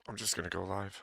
I'm just gonna go live.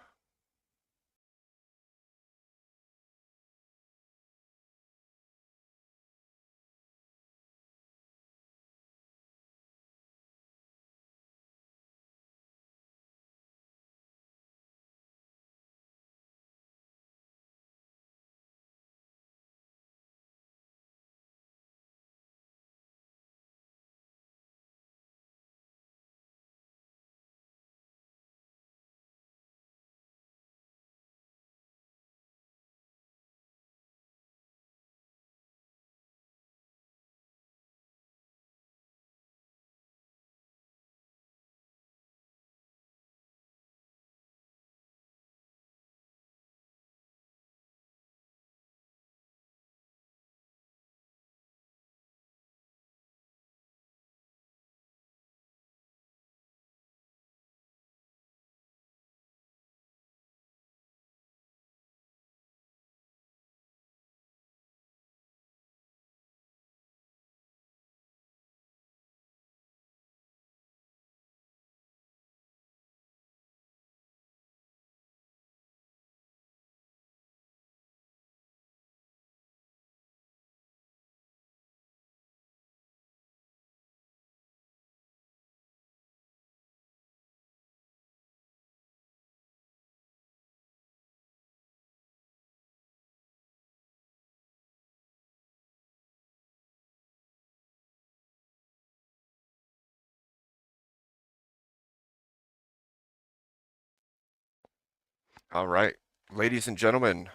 All right, ladies and gentlemen,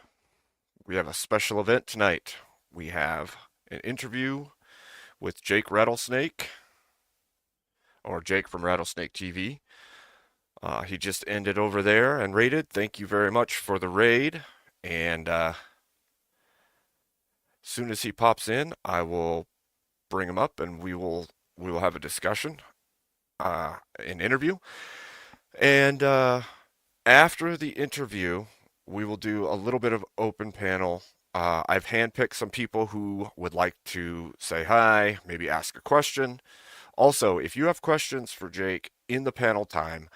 we have a special event tonight. We have an interview with Jake Rattlesnake, or Jake from Rattlesnake TV. He just ended over there and raided. Thank you very much for the raid. And as soon as he pops in, I will bring him up and we will have a discussion, an interview. And after the interview, we will do a little bit of open panel. I've handpicked some people who would like to say hi, maybe ask a question. Also, if you have questions for Jake in the panel time,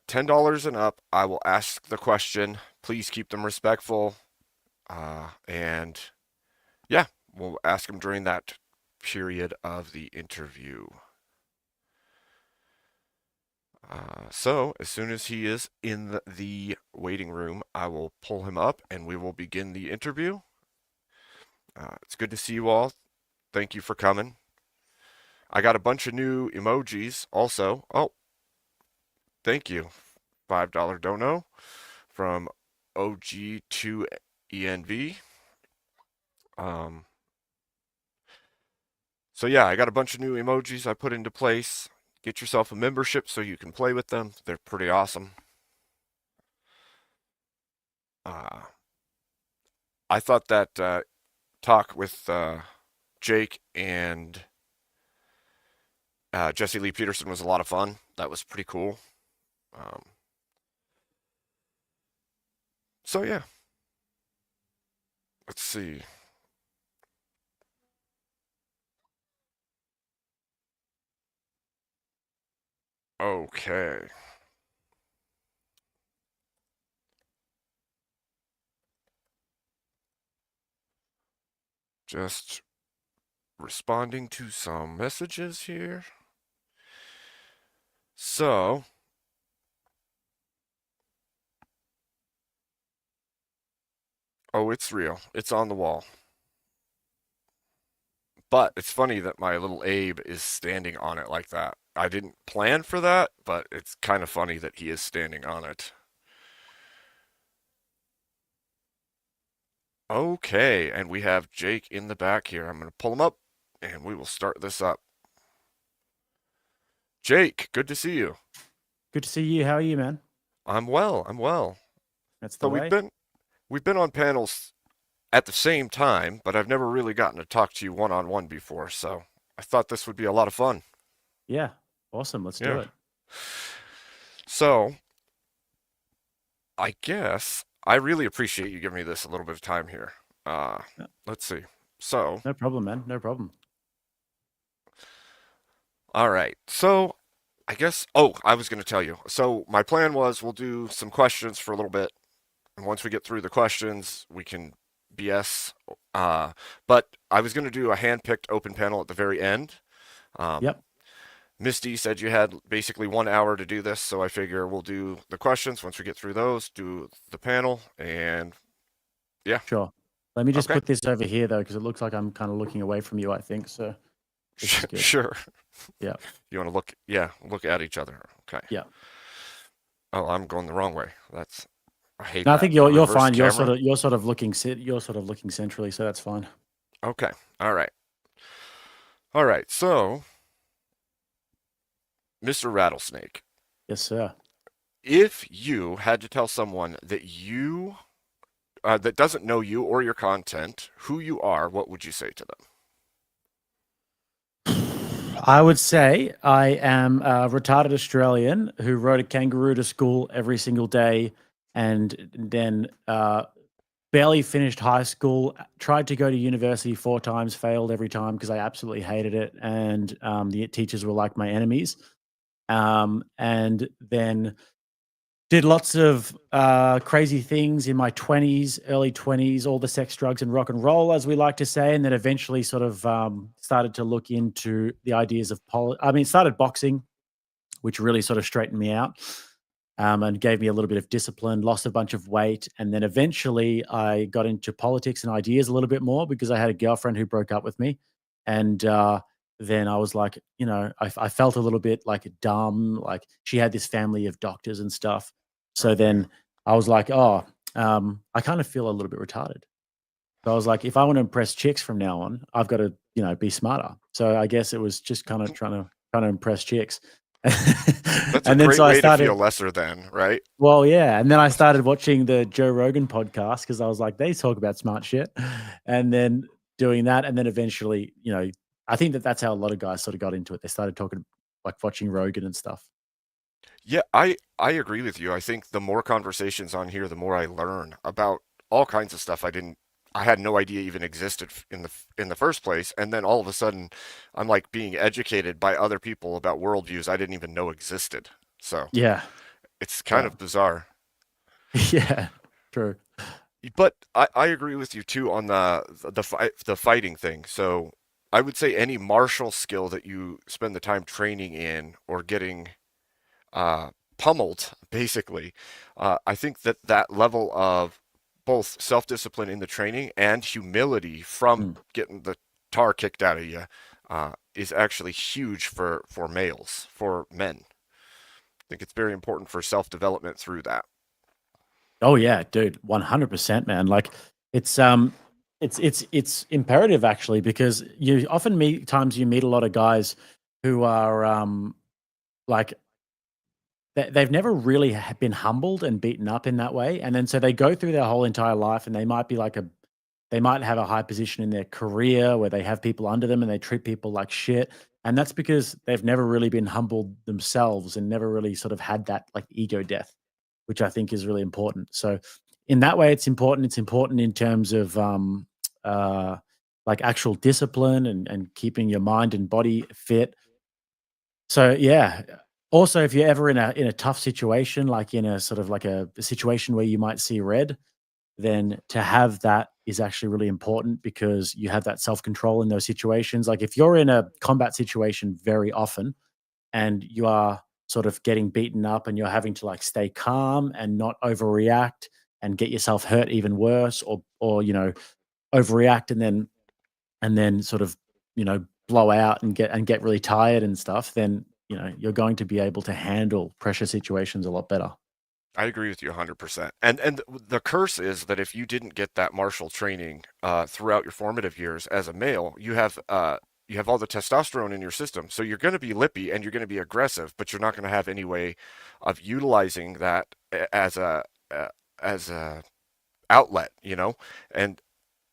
$10 and up, I will ask the question. Please keep them respectful. And yeah, we'll ask him during that period of the interview. So as soon as he is in the waiting room, I will pull him up and we will begin the interview. It's good to see you all. Thank you for coming. I got a bunch of new emojis also. Oh, thank you. $5 dono from OG2ENV. Um, so yeah, I got a bunch of new emojis I put into place. Get yourself a membership so you can play with them. They're pretty awesome. Uh, I thought that talk with Jake and Jesse Lee Peterson was a lot of fun. That was pretty cool. Um, so yeah, let's see. Okay. Just responding to some messages here. So, oh, it's real. It's on the wall. But it's funny that my little Abe is standing on it like that. I didn't plan for that, but it's kind of funny that he is standing on it. Okay, and we have Jake in the back here. I'm going to pull him up and we will start this up. Jake, good to see you. Good to see you. How are you, man? I'm well. I'm well. That's So the way. we've been on panels at the same time, but I've never really gotten to talk to you one on one before, so I thought this would be a lot of fun. Yeah. Awesome. Let's do Yeah. it. So I guess I really appreciate you giving me this a little bit of time here. Uh, No let's see. So, no problem, man. No problem. all right. So I guess. Oh, I was going to tell you. So my plan was we'll do some questions for a little bit, and once we get through the questions, we can BS. Uh, but I was going to do a hand-picked open panel at the very end. Um, Yep, Misty said you had basically 1 hour to do this, so I figure we'll do the questions. Once we get through those, do the panel, and yeah, sure. Let me just okay, put this over here though, because it looks like I'm kind of looking away from you, I think. So this is good. sure. Yeah, You want to look, yeah, look at each other. Okay. yeah. Oh, I'm going the wrong way. I hate No, I that. think The you're reverse fine. camera. You're sort of looking you're sort of looking centrally, so that's fine. Okay. All right. All right. So, Mr. Rattlesnake, Yes, sir. if you had to tell someone that doesn't know you or your content who you are, what would you say to them? I would say I am a retarded Australian who rode a kangaroo to school every single day and then barely finished high school, tried to go to university 4 times, failed every time because I absolutely hated it. And the teachers were like my enemies. And then did lots of crazy things in my 20s, early 20s, all the sex, drugs, and rock and roll, as we like to say. And then eventually sort of started to look into the ideas of started boxing, which really sort of straightened me out and gave me a little bit of discipline, lost a bunch of weight. And then eventually I got into politics and ideas a little bit more because I had a girlfriend who broke up with me. And then I was like, I felt a little bit like dumb. Like she had this family of doctors and stuff. So Okay. then I was like, oh, I kind of feel a little bit retarded. So I was like, if I want to impress chicks from now on, I've got to, be smarter. So I guess it was just kind of trying to impress chicks. That's a And then great so I way to feel started lesser than, right? well, yeah, and then I started watching the Joe Rogan podcast because I was like, they talk about smart shit, and then doing that, and then eventually, I think that's how a lot of guys sort of got into it. They started talking, like watching Rogan and stuff. Yeah, I agree with you. I think the more conversations on here, the more I learn about all kinds of stuff I had no idea even existed in the first place. And then all of a sudden, I'm like being educated by other people about worldviews I didn't even know existed. So Yeah, it's kind yeah, of bizarre. yeah, true. But I agree with you too on the fighting thing. So I would say any martial skill that you spend the time training in or getting uh, pummeled, basically. I think that level of both self-discipline in the training and humility from Mm. getting the tar kicked out of you is actually huge for males, for men. I think it's very important for self-development through that. Oh yeah, dude, 100%, man. Like it's it's imperative actually because you often meet times you meet a lot of guys who are like they've never really been humbled and beaten up in that way, and then so they go through their whole entire life, and they might have a high position in their career where they have people under them and they treat people like shit, and that's because they've never really been humbled themselves and never really sort of had that like ego death, which I think is really important. So in that way, it's important. It's important in terms of uh, like actual discipline and keeping your mind and body fit. So yeah. Also, if you're ever in a tough situation, like in a sort of like a situation where you might see red, then to have that is actually really important because you have that self control in those situations. Like if you're in a combat situation very often and you are sort of getting beaten up and you're having to like stay calm and not overreact and get yourself hurt even worse or overreact and then sort of, blow out and get really tired and stuff, then, you're going to be able to handle pressure situations a lot better. I agree with you 100%. And the curse is that if you didn't get that martial training throughout your formative years as a male, you have all the testosterone in your system. So you're going to be lippy and you're going to be aggressive, but you're not going to have any way of utilizing that as a outlet, you know? And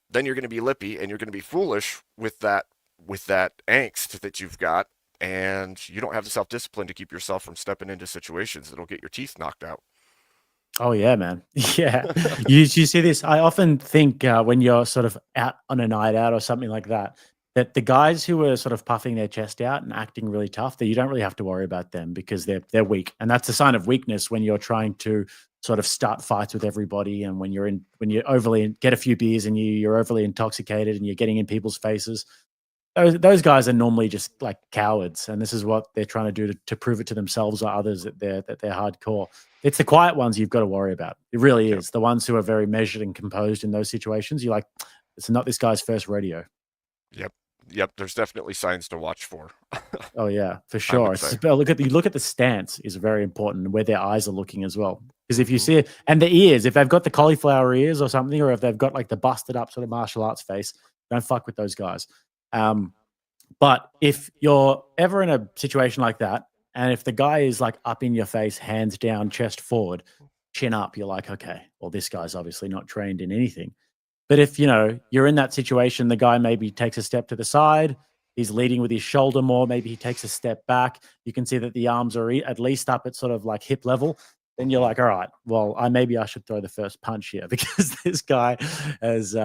then you're going to be lippy and you're going to be foolish with that angst that you've got, and you don't have the self-discipline to keep yourself from stepping into situations that'll get your teeth knocked out. Oh yeah, man. Yeah. You see this? I often think when you're sort of out on a night out or something like that, that the guys who are sort of puffing their chest out and acting really tough, that you don't really have to worry about them because they're weak, and that's a sign of weakness when you're trying to sort of start fights with everybody, and when you overly get a few beers and you're overly intoxicated and you're getting in people's faces. Those guys are normally just like cowards, and this is what they're trying to do to prove it to themselves or others that they're hardcore. It's the quiet ones you've got to worry about. It really Yep. is the ones who are very measured and composed in those situations. You're like, it's not this guy's first rodeo. Yep. Yep. There's definitely signs to watch for, Oh yeah, for I sure. would It's say. just, you look at the stance is very important, where their eyes are looking as well. Because if you Hmm. see it, and the ears, if they've got the cauliflower ears or something, or if they've got like the busted up sort of martial arts face, don't fuck with those guys. Um, But if you're ever in a situation like that, and if the guy is like up in your face, hands down, chest forward, chin up, you're like, okay, well, this guy's obviously not trained in anything. But if you're in that situation, the guy maybe takes a step to the side, he's leading with his shoulder more, maybe he takes a step back. You can see that the arms are at least up at sort of like hip level. Then you're Hmm. like, all right, well, I should throw the first punch here because this guy has,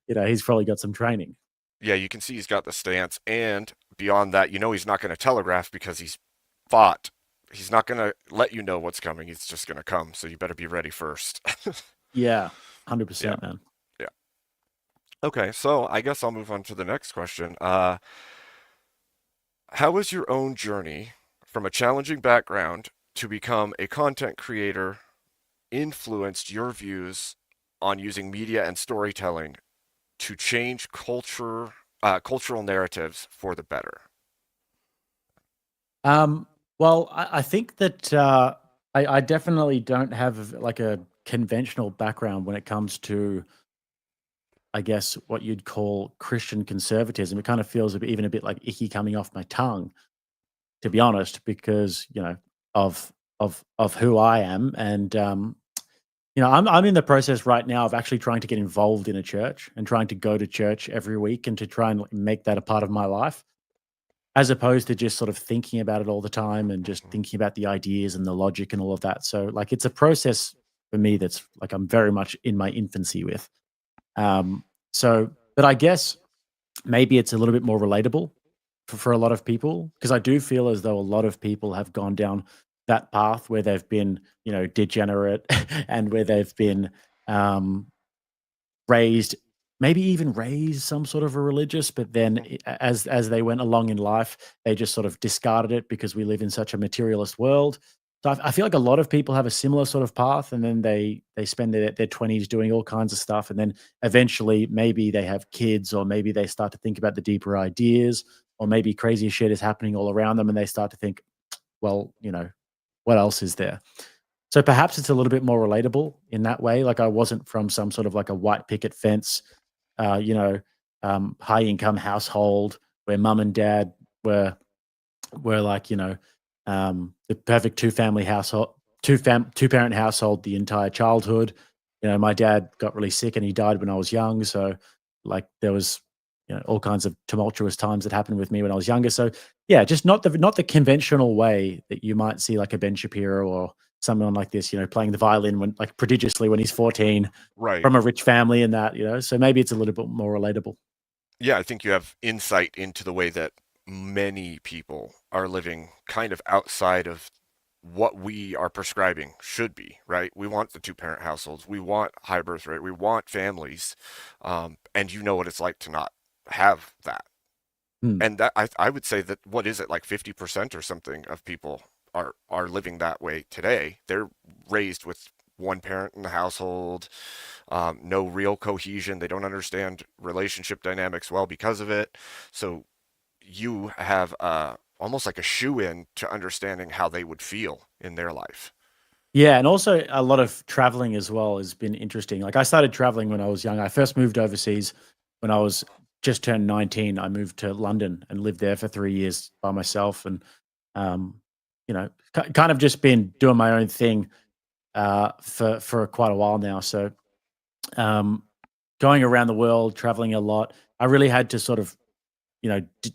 he's probably got some training. Yeah, you can see he's got the stance, and beyond that, he's not going to telegraph because he's fought. He's not going to let you know what's coming. He's just going to come. So you better be ready first. Yeah, Yeah. 100%, man. Yeah. Okay. So I guess I'll move on to the next question. How has your own journey from a challenging background to become a content creator influenced your views on using media and storytelling to change cultural narratives for the better? Um, well, I think that I definitely don't have like a conventional background when it comes to, I guess, what you'd call Christian conservatism. It kind of feels even a bit like icky coming off my tongue, to be honest, because of of who I am, and I'm in the process right now of actually trying to get involved in a church and trying to go to church every week and to try and like, make that a part of my life, as opposed to just sort of thinking about it all the time and just Mhm. thinking about the ideas and the logic and all of that. So, like, it's a process for me that's like I'm very much in my infancy with. Um, but I guess maybe it's a little bit more relatable for a lot of people because I do feel as though a lot of people have gone down that path where they've been, degenerate and where they've been um, raised, maybe even raised some sort of a religious, but then Mhm. as they went along in life, they just sort of discarded it because we live in such a materialist world. So I feel like a lot of people have a similar sort of path, and then they spend their 20s doing all kinds of stuff, and then eventually maybe they have kids, or maybe they start to think about the deeper ideas, or maybe crazy shit is happening all around them, and they start to think, well, what else is there? So perhaps it's a little bit more relatable in that way. Like I wasn't from some sort of like a white picket fence, uh, you know, high income household where mum and dad were were like, the perfect two-family household, two-parent household the entire childhood. My dad got really sick and he died when I was young, so like there was all kinds of tumultuous times that happened with me when I was younger. So yeah, just not the conventional way that you might see like a Ben Shapiro or someone like this, playing the violin when like prodigiously when he's 14 Right. from a rich family and that, so maybe it's a little bit more relatable. Yeah, I think you have insight into the way that many people are living kind of outside of what we are prescribing should be, right? We want the two-parent households. We want high birth rate. We want families. And you know what it's like to not have that. Hmm. And that I would say that what is it, like 50% or something of people are living that way today. They're raised with one parent in the household, no real cohesion. They don't understand relationship dynamics well because of it. So you have almost like a shoe in to understanding how they would feel in their life. Yeah, and also a lot of traveling as well has been interesting. Like I started traveling when I was young. I first moved overseas when I was just turned 19. I moved to London and lived there for 3 years by myself, and um, kind of just been doing my own thing for quite a while now. So um, going around the world, traveling a lot, I really had to sort of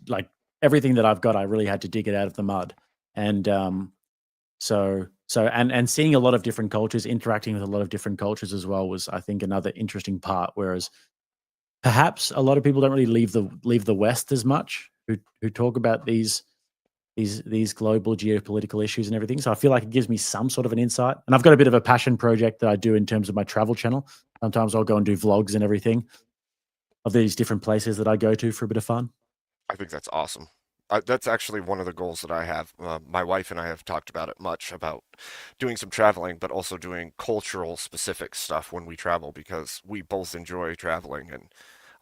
like everything that I've got, I really had to dig it out of the mud, and and seeing a lot of different cultures, interacting with a lot of different cultures as well was, I think, another interesting part. Whereas perhaps a lot of people don't really leave the West as much who talk about these global geopolitical issues and everything. So I feel like it gives me some sort of an insight. And I've got a bit of a passion project that I do in terms of my travel channel. Sometimes I'll go and do vlogs and everything of these different places that I go to for a bit of fun. I think that's awesome. That's actually one of the goals that I have. My wife and I have talked about it much about doing some traveling, but also doing cultural specific stuff when we travel because we both enjoy traveling. And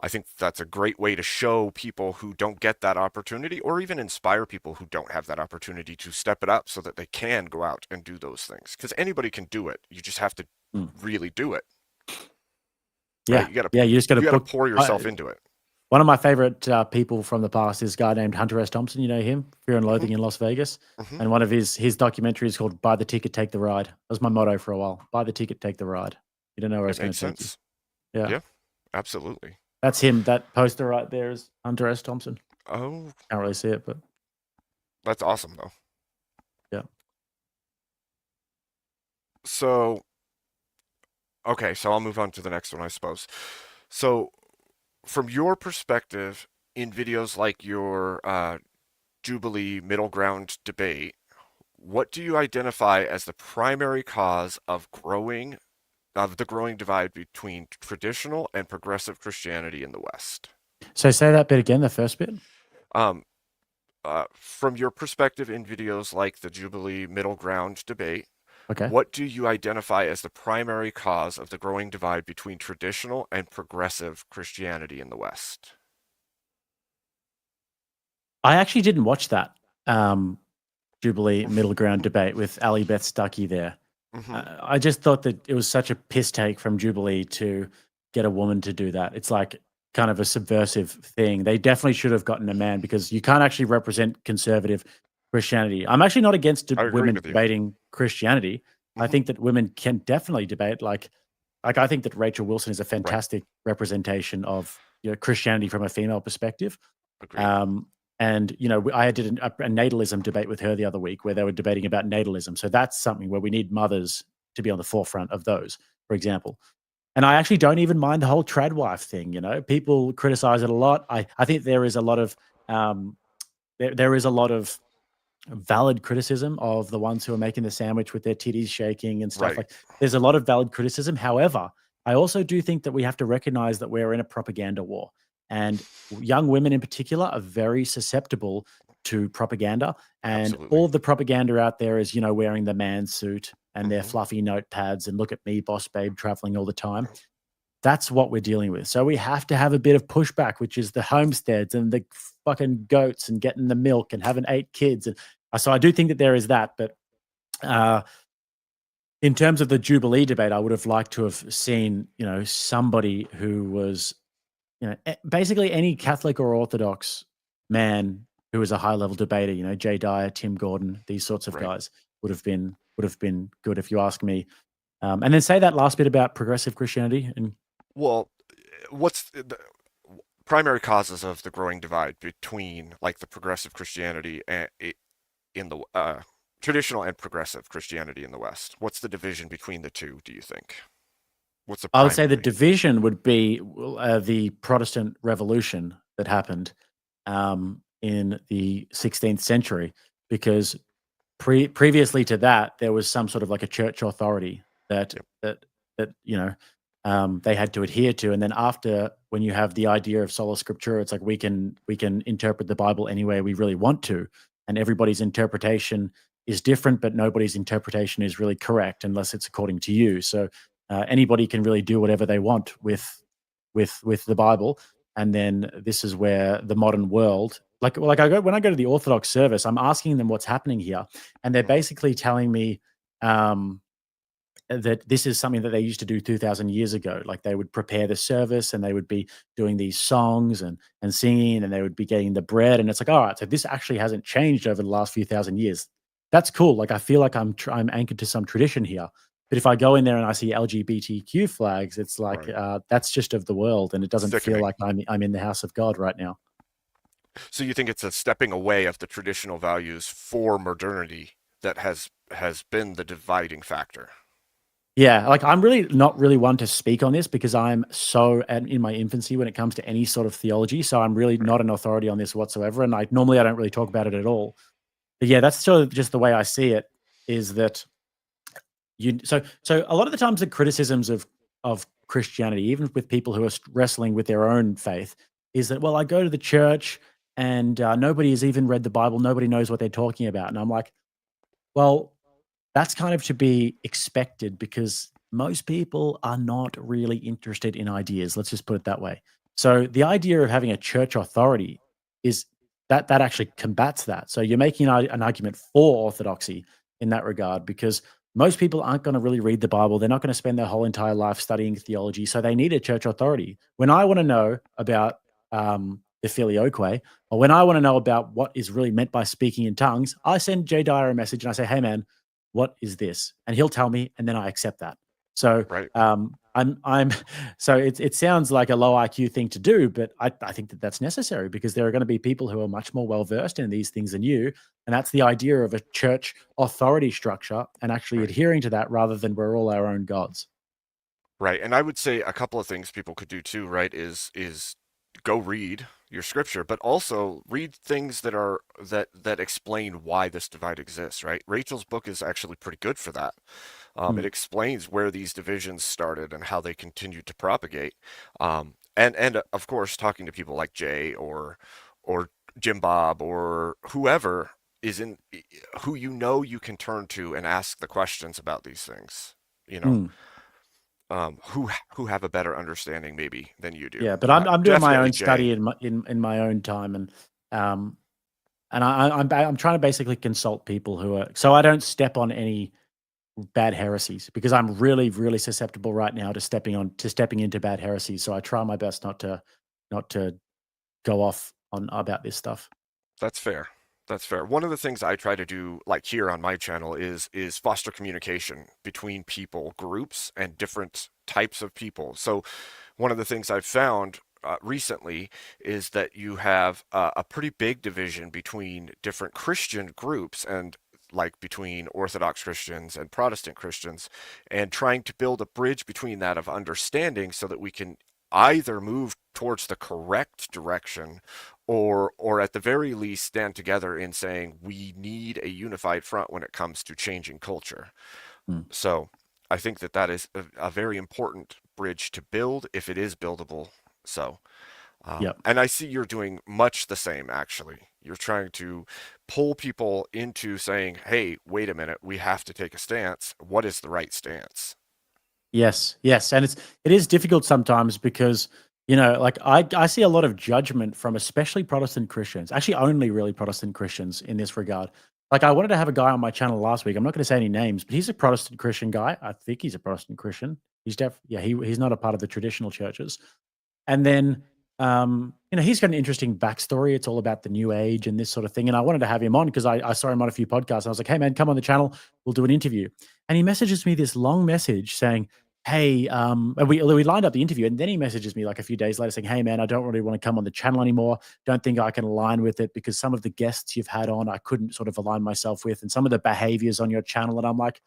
I think that's a great way to show people who don't get that opportunity or even inspire people who don't have that opportunity to step it up so that they can go out and do those things. Because anybody can do it. You just have to Mm. really do it, right? Yeah, yeah. You just got to You got to book. pour yourself into it. One of my favorite people from the past is a guy named Hunter S. Thompson. You know him, Fear and Hmm. Loathing in Las Vegas. Hmm. And one of his documentaries is called "Buy the Ticket, Take the Ride." That was my motto for a while. Buy the ticket, take the ride. You don't know where It it's going makes to take you. sense. Yeah, Yeah, absolutely. that's him. That poster right there is Hunter S. Thompson. Oh, Can't really see it, but that's awesome though. yeah. So, okay, so I'll move on to the next one, I suppose. So, from your perspective, in videos like your Jubilee middle ground debate, what do you identify as the primary cause of the growing divide between traditional and progressive Christianity in the West? So say that bit again. The first bit. Um, from your perspective in videos like the Jubilee middle ground debate, Okay. what do you identify as the primary cause of the growing divide between traditional and progressive Christianity in the West? I actually didn't watch that Jubilee middle ground debate with Ali Beth Stuckey there. Hmm. I just thought that it was such a piss take from Jubilee to get a woman to do that. It's like kind of a subversive thing. They definitely should have gotten a man because you can't actually represent conservative Christianity. I'm actually not against I agree women with you. debating Christianity. I Hmm. think that women can definitely debate. Like I think that Rachel Wilson is a Right. fantastic representation of Christianity from a female perspective. Agreed. Um, and I did a natalism debate with her the other week where they were debating about natalism. So that's something where we need mothers to be on the forefront of those, for example. And I actually don't even mind the whole trad wife thing. People criticize it a lot. I think there is a lot of there is a lot of valid criticism of the ones who are making the sandwich with their titties shaking and stuff. Right. Like, there's a lot of valid criticism. However, I also do think that we have to recognize that we're in a propaganda war, and young women in particular are very susceptible to propaganda. And Absolutely. all of the propaganda out there is, wearing the man suit and their Hmm. fluffy notepads and look at me, boss babe, traveling all the time. That's what we're dealing with. So we have to have a bit of pushback, which is the homesteads and the fucking goats and getting the milk and having 8 kids. And so I do think that there is that. But uh, in terms of the Jubilee debate, I would have liked to have seen, somebody who was, basically any Catholic or Orthodox man who was a high level debater, Jay Dyer, Tim Gordon, these sorts of Right. guys would have been good if you ask me. And then say that last bit about progressive Christianity and Well, what's the primary causes of the growing divide between like the progressive Christianity and in the traditional and progressive Christianity in the West? What's the division between the two, do you think? What's the I would say the primary? division would be the Protestant Revolution that happened in the 16th century, because previously to that, there was some sort of like a church authority that Yep. that they had to adhere to, and then after, when you have the idea of sola scriptura, it's like we can interpret the Bible any way we really want to, and everybody's interpretation is different, but nobody's interpretation is really correct unless it's according to you. So anybody can really do whatever they want with the Bible, and then this is where the modern world, like when I go to the Orthodox service, I'm asking them what's happening here, and they're Hmm. basically telling me um, that this is something that they used to do 2,000 years ago. Like, they would prepare the service and they would be doing these songs and singing, and they would be getting the bread. And it's like, all right, so this actually hasn't changed over the last few thousand years. That's cool. Like, I feel like I'm anchored to some tradition here. But if I go in there and I see LGBTQ flags, it's like Right. that's just of the world, and it doesn't feel Sickening. like I'm in the house of God right now. So you think it's a stepping away of the traditional values for modernity that has been the dividing factor? Yeah, like I'm really not really one to speak on this because I'm so in my infancy when it comes to any sort of theology. So I'm really Right. not an authority on this whatsoever. And I don't really talk about it at all. But yeah, that's sort of just the way I see it is that so a lot of the times the criticisms of Christianity, even with people who are wrestling with their own faith, is that, well, I go to the church and nobody has even read the Bible, nobody knows what they're talking about, and I'm like, well, that's kind of to be expected because most people are not really interested in ideas. Let's just put it that way. So the idea of having a church authority is that actually combats that. So you're making an argument for orthodoxy in that regard because most people aren't going to really read the Bible. They're not going to spend their whole entire life studying theology. So they need a church authority. When I want to know about the filioque, or when I want to know about what is really meant by speaking in tongues, I send Jay Dyer a message and I say, hey, man, what is this? And he'll tell me, and then I accept that. So Right. I'm so it sounds like a low IQ thing to do, but I think that that's necessary because there are going to be people who are much more well versed in these things than you, and that's the idea of a church authority structure and actually Right. adhering to that rather than we're all our own gods. Right. And I would say a couple of things people could do too, right, is go read your scripture, but also read things that explain why this divide exists, right? Rachel's book is actually pretty good for that. It Mm, explains where these divisions started and how they continued to propagate. And of course, talking to people like Jay or Jim Bob or whoever is in who you can turn to and ask the questions about these things. You know, mm. who have a better understanding maybe than you do. Yeah, but I'm doing my Definitely own Jay. study in my own time, um and I'm trying to basically consult people who are so I don't step on any bad heresies because I'm really, really susceptible right now to stepping into bad heresies. So I try my best not to go off on about this stuff. That's fair. That's fair. One of the things I try to do, like here on my channel, is foster communication between people, groups, and different types of people. So one of the things I've found recently is that you have a pretty big division between different Christian groups and like between Orthodox Christians and Protestant Christians, and trying to build a bridge between that of understanding so that we can either move towards the correct direction or at the very least stand together in saying we need a unified front when it comes to changing culture. Mm. So I think that that is a very important bridge to build if it is buildable. So, Yep. and I see you're doing much the same actually. You're trying to pull people into saying, hey, wait a minute, we have to take a stance. What is the right stance? Yes, yes, and it is difficult sometimes because like I see a lot of judgment from especially Protestant Christians, actually only really Protestant Christians in this regard. Like I wanted to have a guy on my channel last week. I'm not going to say any names, but he's a Protestant Christian guy. I think he's a Protestant Christian. Yeah, he's not a part of the traditional churches. And then, he's got an interesting backstory. It's all about the new age and this sort of thing. And I wanted to have him on because I saw him on a few podcasts. I was like, hey, man, come on the channel. We'll do an interview. And he messages me this long message saying, hey, and we lined up the interview. And then he messages me like a few days later saying, hey, man, I don't really want to come on the channel anymore. Don't think I can align with it because some of the guests you've had on, I couldn't sort of align myself with and some of the behaviors on your channel. And I'm like,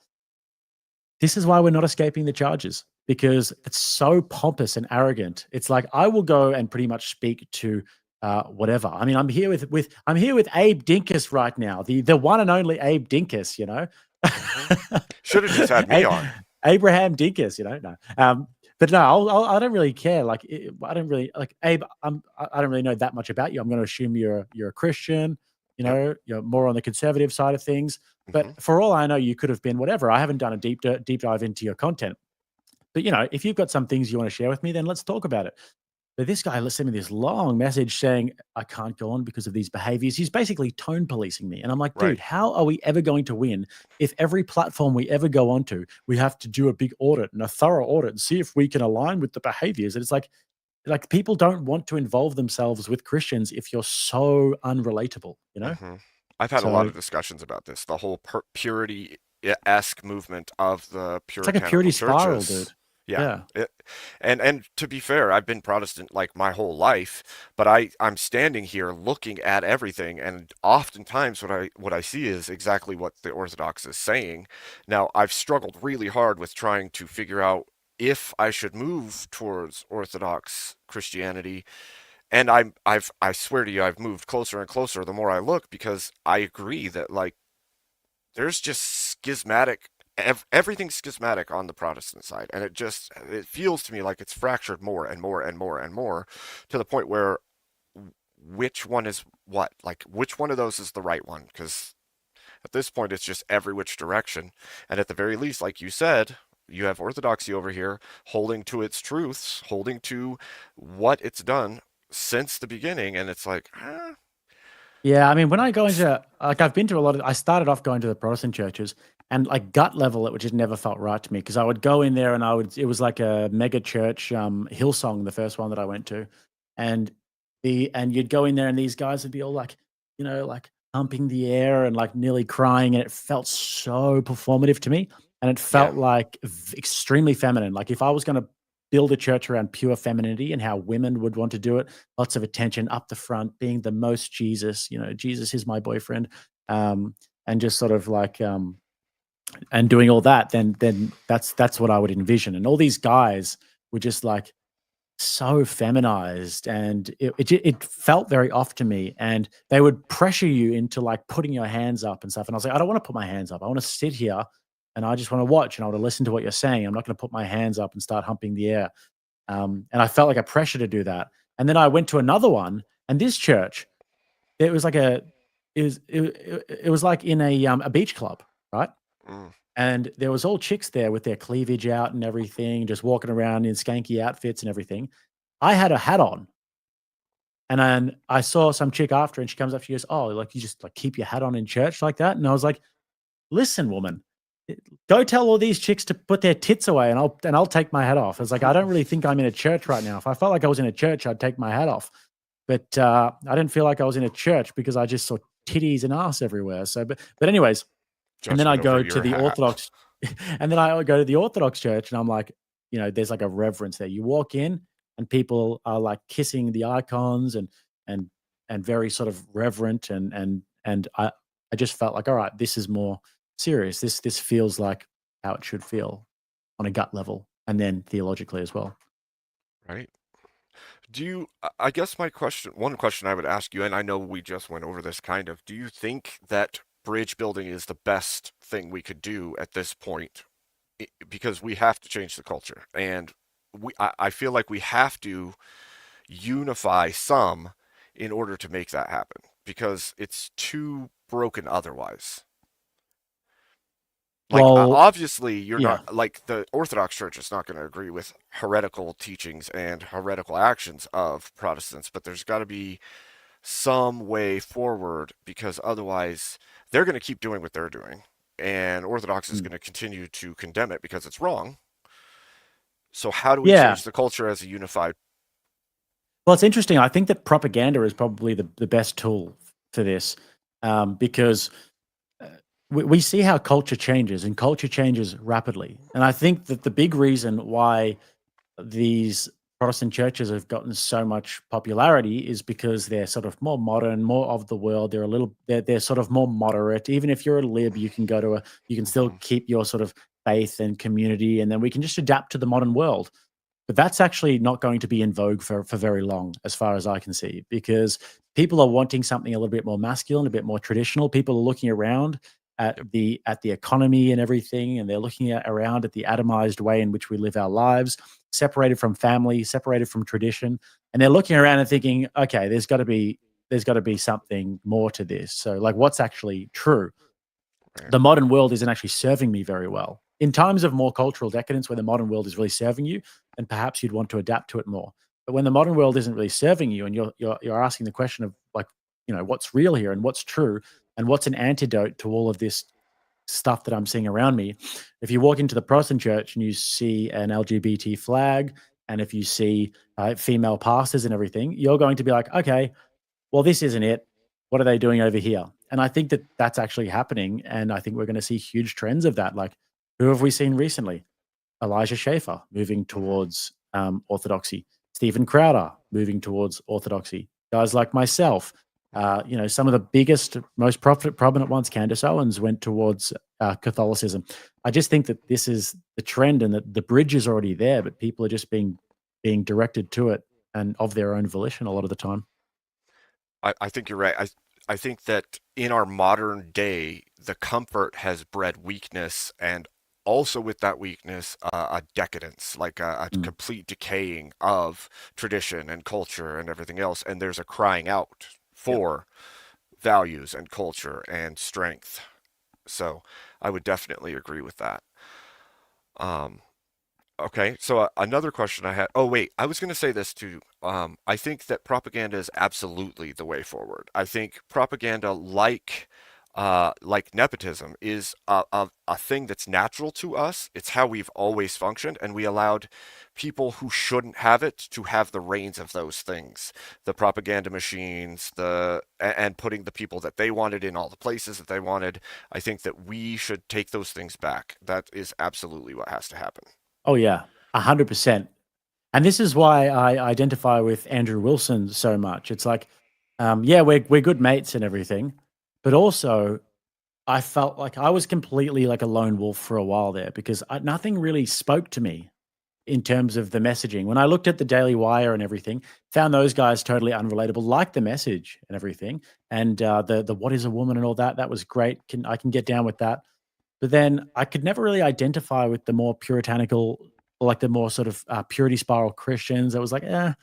this is why we're not escaping the charges because it's so pompous and arrogant. It's like I will go and pretty much speak to whatever. I mean, I'm here with Abe Dinkus right now, the one and only Abe Dinkus. Hmm. Should have just had me A- on. Abraham Dinkus. No. But no, I don't really care. Like, I don't really like Abe. I don't really know that much about you. I'm going to assume you're a Christian. Yep. You're more on the conservative side of things. Hmm. But for all I know, you could have been whatever. I haven't done a deep dive into your content. But if you've got some things you want to share with me, then let's talk about it. But this guy sent me this long message saying I can't go on because of these behaviors. He's basically tone policing me. And I'm like, Right. dude, how are we ever going to win if every platform we ever go onto, we have to do a big audit and a thorough audit and see if we can align with the behaviors? And it's like people don't want to involve themselves with Christians if you're so unrelatable. Hmm. I've had a lot So of discussions about this. The whole purity-esque movement of the it's like a purity puritanical spiral, dude. churches. Yeah. Yeah. And to be fair, I've been Protestant like my whole life, but I'm standing here looking at everything, and oftentimes what I see is exactly what the Orthodox is saying. Now, I've struggled really hard with trying to figure out if I should move towards Orthodox Christianity, and I swear to you, I've moved closer and closer the more I look, because I agree that like there's just schismatic, everything's schismatic on the Protestant side, and it feels to me like it's fractured more and more and more and more, to the point where which one is what, like which one of those is the right one? Because at this point it's just every which direction, and at the very least, like you said, you have Orthodoxy over here holding to its truths, holding to what it's done since the beginning, and it's like, Yeah, I mean, when I go into like I've been to a lot of I started off going to the Protestant churches and like gut level it just never felt right to me because I would go in there and I would it was like a mega church, Hillsong, the first one that I went to. And and you'd go in there and these guys would be all like, like humping the air and like nearly crying, and it felt so performative to me. And it yeah, felt like extremely feminine. Like if I was gonna build a church around pure femininity and how women would want to do it, lots of attention up the front, being the most Jesus, Jesus is my boyfriend, um, and just sort of like and doing all that, then that's what I would envision. And all these guys were just like so feminized, and it felt very off to me. And they would pressure you into like putting your hands up and stuff. And I was like, I don't want to put my hands up. I want to sit here and I just want to watch and I want to listen to what you're saying. I'm not going to put my hands up and start humping the air. And I felt like a pressure to do that. And then I went to another one, and this church, it was like it was like in a beach club, right? mm, And there was all chicks there with their cleavage out and everything, just walking around in skanky outfits and everything. I had a hat on, and then I saw some chick after, and she comes up, she goes, "Oh, like you just like keep your hat on in church like that?" And I was like, "Listen, woman, go tell all these chicks to put their tits away, and I'll take my hat off." I was like, "I don't really think I'm in a church right now. If I felt like I was in a church, I'd take my hat off." But I didn't feel like I was in a church because I just saw titties and ass everywhere. So, but anyways, and then I judgment over go to your the hat. Orthodox, and then I go to the Orthodox church, and I'm like, there's like a reverence there. You walk in, and people are like kissing the icons and and very sort of reverent, and I just felt like, all right, this is more serious. This feels like how it should feel on a gut level, and then theologically as well. Right. I guess one question I would ask you, and I know we just went over this kind of, do you think that bridge building is the best thing we could do at this point? Because we have to change the culture, and I feel like we have to unify some in order to make that happen, because it's too broken otherwise. Like, Well, obviously, you're yeah. not, like, the Orthodox Church is not going to agree with heretical teachings and heretical actions of Protestants, but there's got to be some way forward, because otherwise they're going to keep doing what they're doing, and Orthodox is Mm. going to continue to condemn it because it's wrong. So how do we Yeah. change the culture as a unified? Well, it's interesting. I think that propaganda is probably the best tool for this, because uh, we see how culture changes, and culture changes rapidly. And I think that the big reason why these Protestant churches have gotten so much popularity is because they're sort of more modern, more of the world. They're sort of more moderate. Even if you're a lib, you can still Mhm. keep your sort of faith and community, and then we can just adapt to the modern world. But that's actually not going to be in vogue for very long, as far as I can see, because people are wanting something a little bit more masculine, a bit more traditional. People are looking around at Yep. the economy and everything, and they're looking around at the atomized way in which we live our lives, separated from family, separated from tradition, and they're looking around and thinking, okay, there's got to be something more to this. So, like, what's actually true? Right. The modern world isn't actually serving me very well. In times of more cultural decadence, where the modern world is really serving you, then perhaps you'd want to adapt to it more. But when the modern world isn't really serving you, and you're asking the question of like, what's real here and what's true, and what's an antidote to all of this stuff that I'm seeing around me. If you walk into the Protestant church and you see an LGBT flag, and if you see female pastors and everything, you're going to be like, okay, well, this isn't it. What are they doing over here? And I think that that's actually happening. And I think we're going to see huge trends of that. Like, who have we seen recently? Elijah Schaffer moving Hmm. towards orthodoxy, Stephen Crowder moving towards orthodoxy, guys like myself. Hmm. Some of the biggest, most prominent ones, Candace Owens, went towards Catholicism. I just think that this is the trend, and that the bridge is already there, but people are just being directed to it and of their own volition a lot of the time. I think you're right. I think that in our modern day, the comfort has bred weakness, and also with that weakness, a decadence, like a Mm. complete decaying of tradition and culture and everything else. And there's a crying out Yep. for values and culture and strength. So I would definitely agree with that. Um, Okay, so another question I had. Oh, wait, I was going to say this too. I think that propaganda is absolutely the way forward. I think propaganda, like nepotism, is a thing that's natural to us. It's how we've always functioned, and we allowed people who shouldn't have it to have the reins of those things. The propaganda machines, and putting the people that they wanted in all the places that they wanted. I think that we should take those things back. That is absolutely what has to happen. Oh yeah, 100%. And this is why I identify with Andrew Wilson so much. It's like, yeah, we're good mates and everything, but also I felt like I was completely like a lone wolf for a while there, because nothing really spoke to me in terms of the messaging. When I looked at the Daily Wire and everything, found those guys totally unrelatable, liked the message and everything, and the what is a woman and all that. That was great. I can get down with that. But then I could never really identify with the more puritanical, like the more sort of purity spiral Christians. I was like, I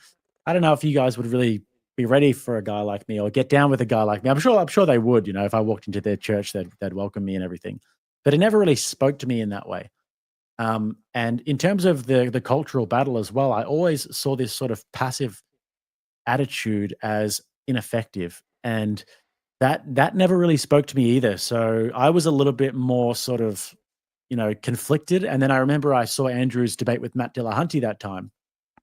don't know if you guys would really be ready for a guy like me or get down with a guy like me. I'm sure they would, if I walked into their church, they'd welcome me and everything. But it never really spoke to me in that way. And in terms of the cultural battle as well, I always saw this sort of passive attitude as ineffective, and that never really spoke to me either. So I was a little bit more sort of, conflicted. And then I remember I saw Andrew's debate with Matt Dillahunty that time,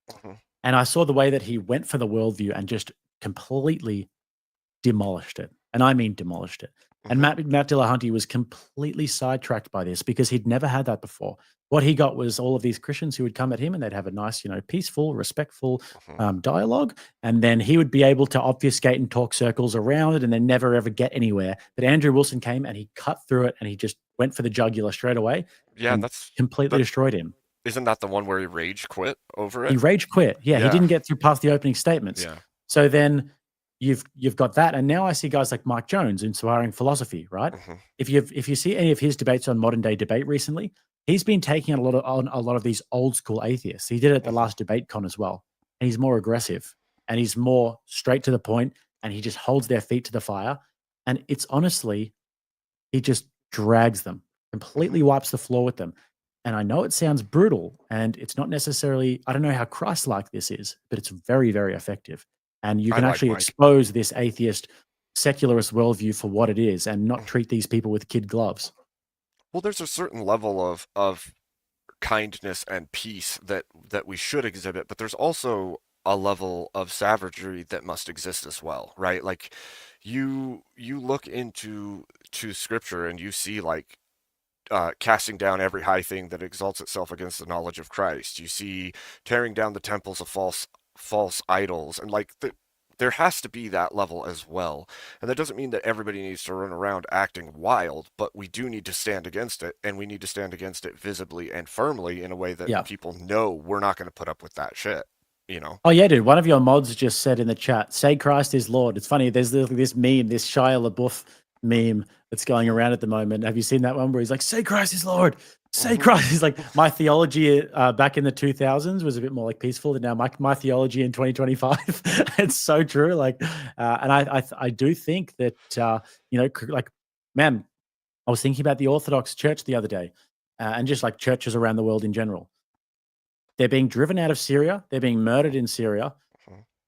Mhm. and I saw the way that he went for the worldview and just completely demolished it, and I mean demolished it. And Mhm. Matt Dillahunty was completely sidetracked by this because he'd never had that before. What he got was all of these Christians who would come at him and they'd have a nice, peaceful, respectful Mhm. dialogue, and then he would be able to obfuscate and talk circles around it, and then never ever get anywhere. But Andrew Wilson came and he cut through it, and he just went for the jugular straight away Yeah, and completely that destroyed him. isn't that the one where he rage quit over He it? rage quit. Yeah, he Yeah. didn't get through past the opening statements. Yeah. So then you've got that, and now I see guys like Mike Jones inspiring philosophy, right? Mhm. If you see any of his debates on modern day debate recently, he's been taking on a lot of these old school atheists. He did it at the Mhm. last debate con as well, and he's more aggressive and he's more straight to the point, and he just holds their feet to the fire. And it's honestly, he just drags them, Mhm. completely wipes the floor with them. And I know it sounds brutal, and it's not necessarily, I don't know how Christ like this is, but it's very, very effective. And you I can like actually Mike. expose this atheist, secularist worldview for what it is and not Mhm. treat these people with kid gloves. Well, there's a certain level of kindness and peace that we should exhibit, but there's also a level of savagery that must exist as well, right? Like you look to scripture and you see like casting down every high thing that exalts itself against the knowledge of Christ. You see tearing down the temples of false idols, and there has to be that level as well. And that doesn't mean that everybody needs to run around acting wild, but we do need to stand against it, and we need to stand against it visibly and firmly in a way that Yeah. people know we're not going to put up with that shit, you know? Oh yeah, dude. One of your mods just said in the chat, "Say Christ is Lord." It's funny. There's this meme, this Shia LaBeouf meme that's going Hmm. around at the moment. Have you seen that one where he's like, "Say Christ is Lord." Say Hmm. Christ. He's like, my theology back in the 2000s was a bit more like peaceful than now. My theology in 2025. It's so true. Like, and I do think that like, man, I was thinking about the Orthodox Church the other day, and just like churches around the world in general. They're being driven out of Syria. They're being murdered in Syria.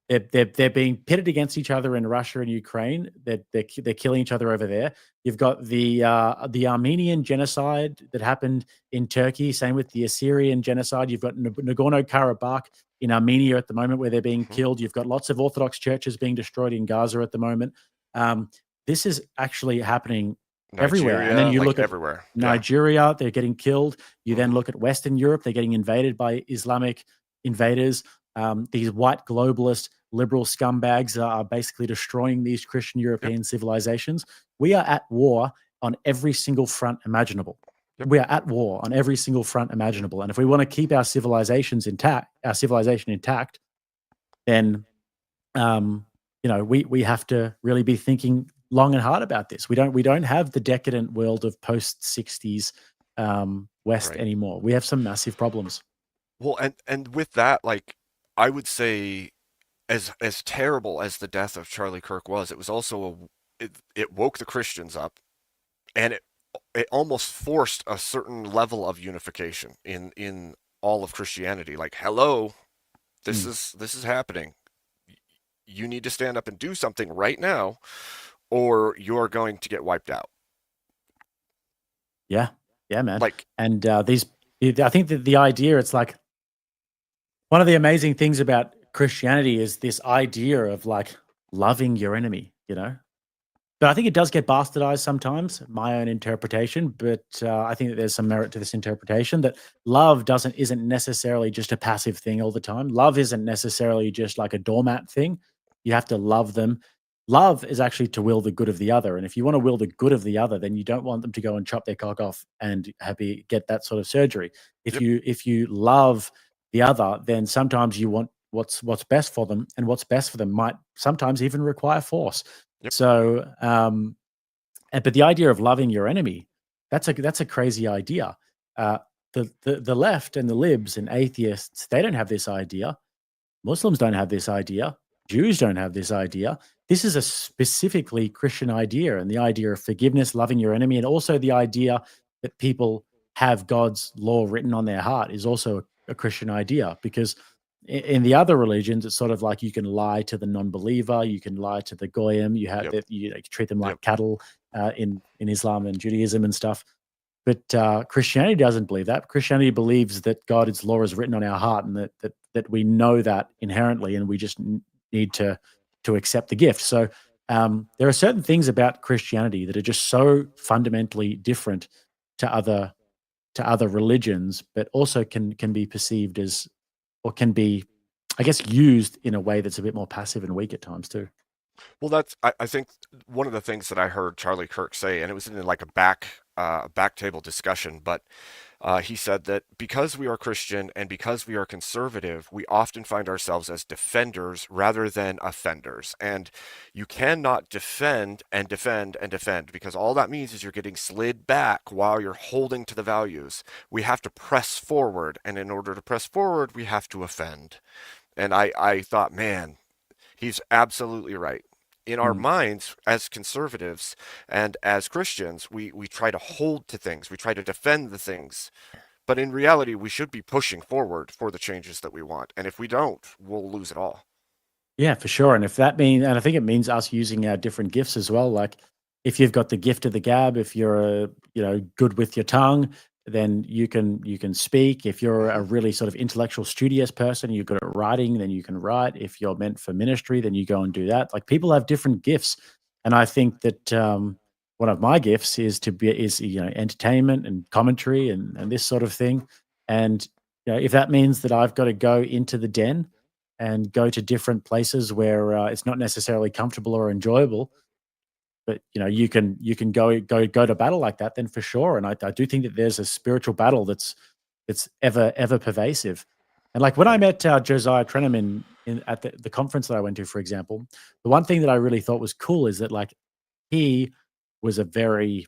They're being pitted against each other in Russia and Ukraine. They're killing each other over there. You've got the Armenian genocide that happened in Turkey. Same with the Assyrian genocide. You've got Nagorno Karabakh in Armenia at the moment, where they're being Hmm. killed. You've got lots of Orthodox churches being destroyed in Gaza at the moment. Um, this is actually happening everywhere. And then Nigeria, you like look at everywhere. Yeah. Nigeria, they're getting killed. You then Hmm. look at Western Europe, they're getting invaded by Islamic invaders. These white globalist liberal scumbags are basically destroying these Christian Yep. European civilizations. We are at war on every single front imaginable. Yep. We are at war on every single front imaginable. And if we want to keep our civilizations intact, our civilization intact, then we have to really be thinking long and hard about this. We don't have the decadent world of post 60s West Right. anymore. We have some massive problems. Well, and with that, like I would say, as terrible as the death of Charlie Kirk was, it was also it woke the Christians up, and it almost forced a certain level of unification in all of Christianity. Like, hello, Mm. this is happening. You need to stand up and do something right now, or you're going to get wiped out. Yeah, yeah, man. Like, And I think that the idea, it's like one of the amazing things about Christianity is this idea of like loving your enemy. But I think it does get bastardized sometimes, my own interpretation. But I think that there's some merit to this interpretation that love isn't necessarily just a passive thing all the time. Love isn't necessarily just like a doormat thing. You have to love them. Love is actually to will the good of the other. And if you want to will the good of the other, then you don't want them to go and chop their cock off and get that sort of surgery. If yep, you love the other, then sometimes you want what's best for them, and what's best for them might sometimes even require force. yep, So, but the idea of loving your enemy, that's a crazy idea. Uh, the left and the libs and atheists, they don't have this idea. Muslims don't have this idea. Jews don't have this idea. This is a specifically Christian idea, and the idea of forgiveness, loving your enemy, and also the idea that people have God's law written on their heart is also a Christian idea. Because in the other religions, it's sort of like you can lie to the non-believer, you can lie to the goyim, you have yep, that you treat them yep. like cattle in Islam and Judaism and stuff. But Christianity doesn't believe that. Christianity believes that God's law is written on our heart, and that we know that inherently, and we just need to accept the gift. So there are certain things about Christianity that are just so fundamentally different to other religions, but also can be perceived as, or can be, I guess, used in a way that's a bit more passive and weak at times too. Well, I think one of the things that I heard Charlie Kirk say, and it was in like a back table discussion, but he said that because we are Christian and because we are conservative, we often find ourselves as defenders rather than offenders. And you cannot defend and defend and defend, because all that means is you're getting slid back while you're holding to the values. We have to press forward, and in order to press forward, we have to offend. And I thought, man, he's absolutely right. In our Mm. minds, as conservatives and as Christians, we try to hold to things, we try to defend the things. But in reality, we should be pushing forward for the changes that we want. And if we don't, we'll lose it all. Yeah, for sure. And if that means, and I think it means us using our different gifts as well. Like if you've got the gift of the gab, if you're good with your tongue, then you can speak. If you're a Hmm. really sort of intellectual, studious person, you're good at writing, then you can write. If you're meant for ministry, then you go and do that. Like people have different gifts, and I think that one of my gifts is entertainment and commentary and this sort of thing. And if that means that I've got to go into the den and go to different places where it's not necessarily comfortable or enjoyable, but you can go to battle like that, then for sure. And I do think that there's a spiritual battle that's ever pervasive. And like when I Right. met Josiah Trenham at the conference that I went to, for example, the one thing that I really thought was cool is that like he was a very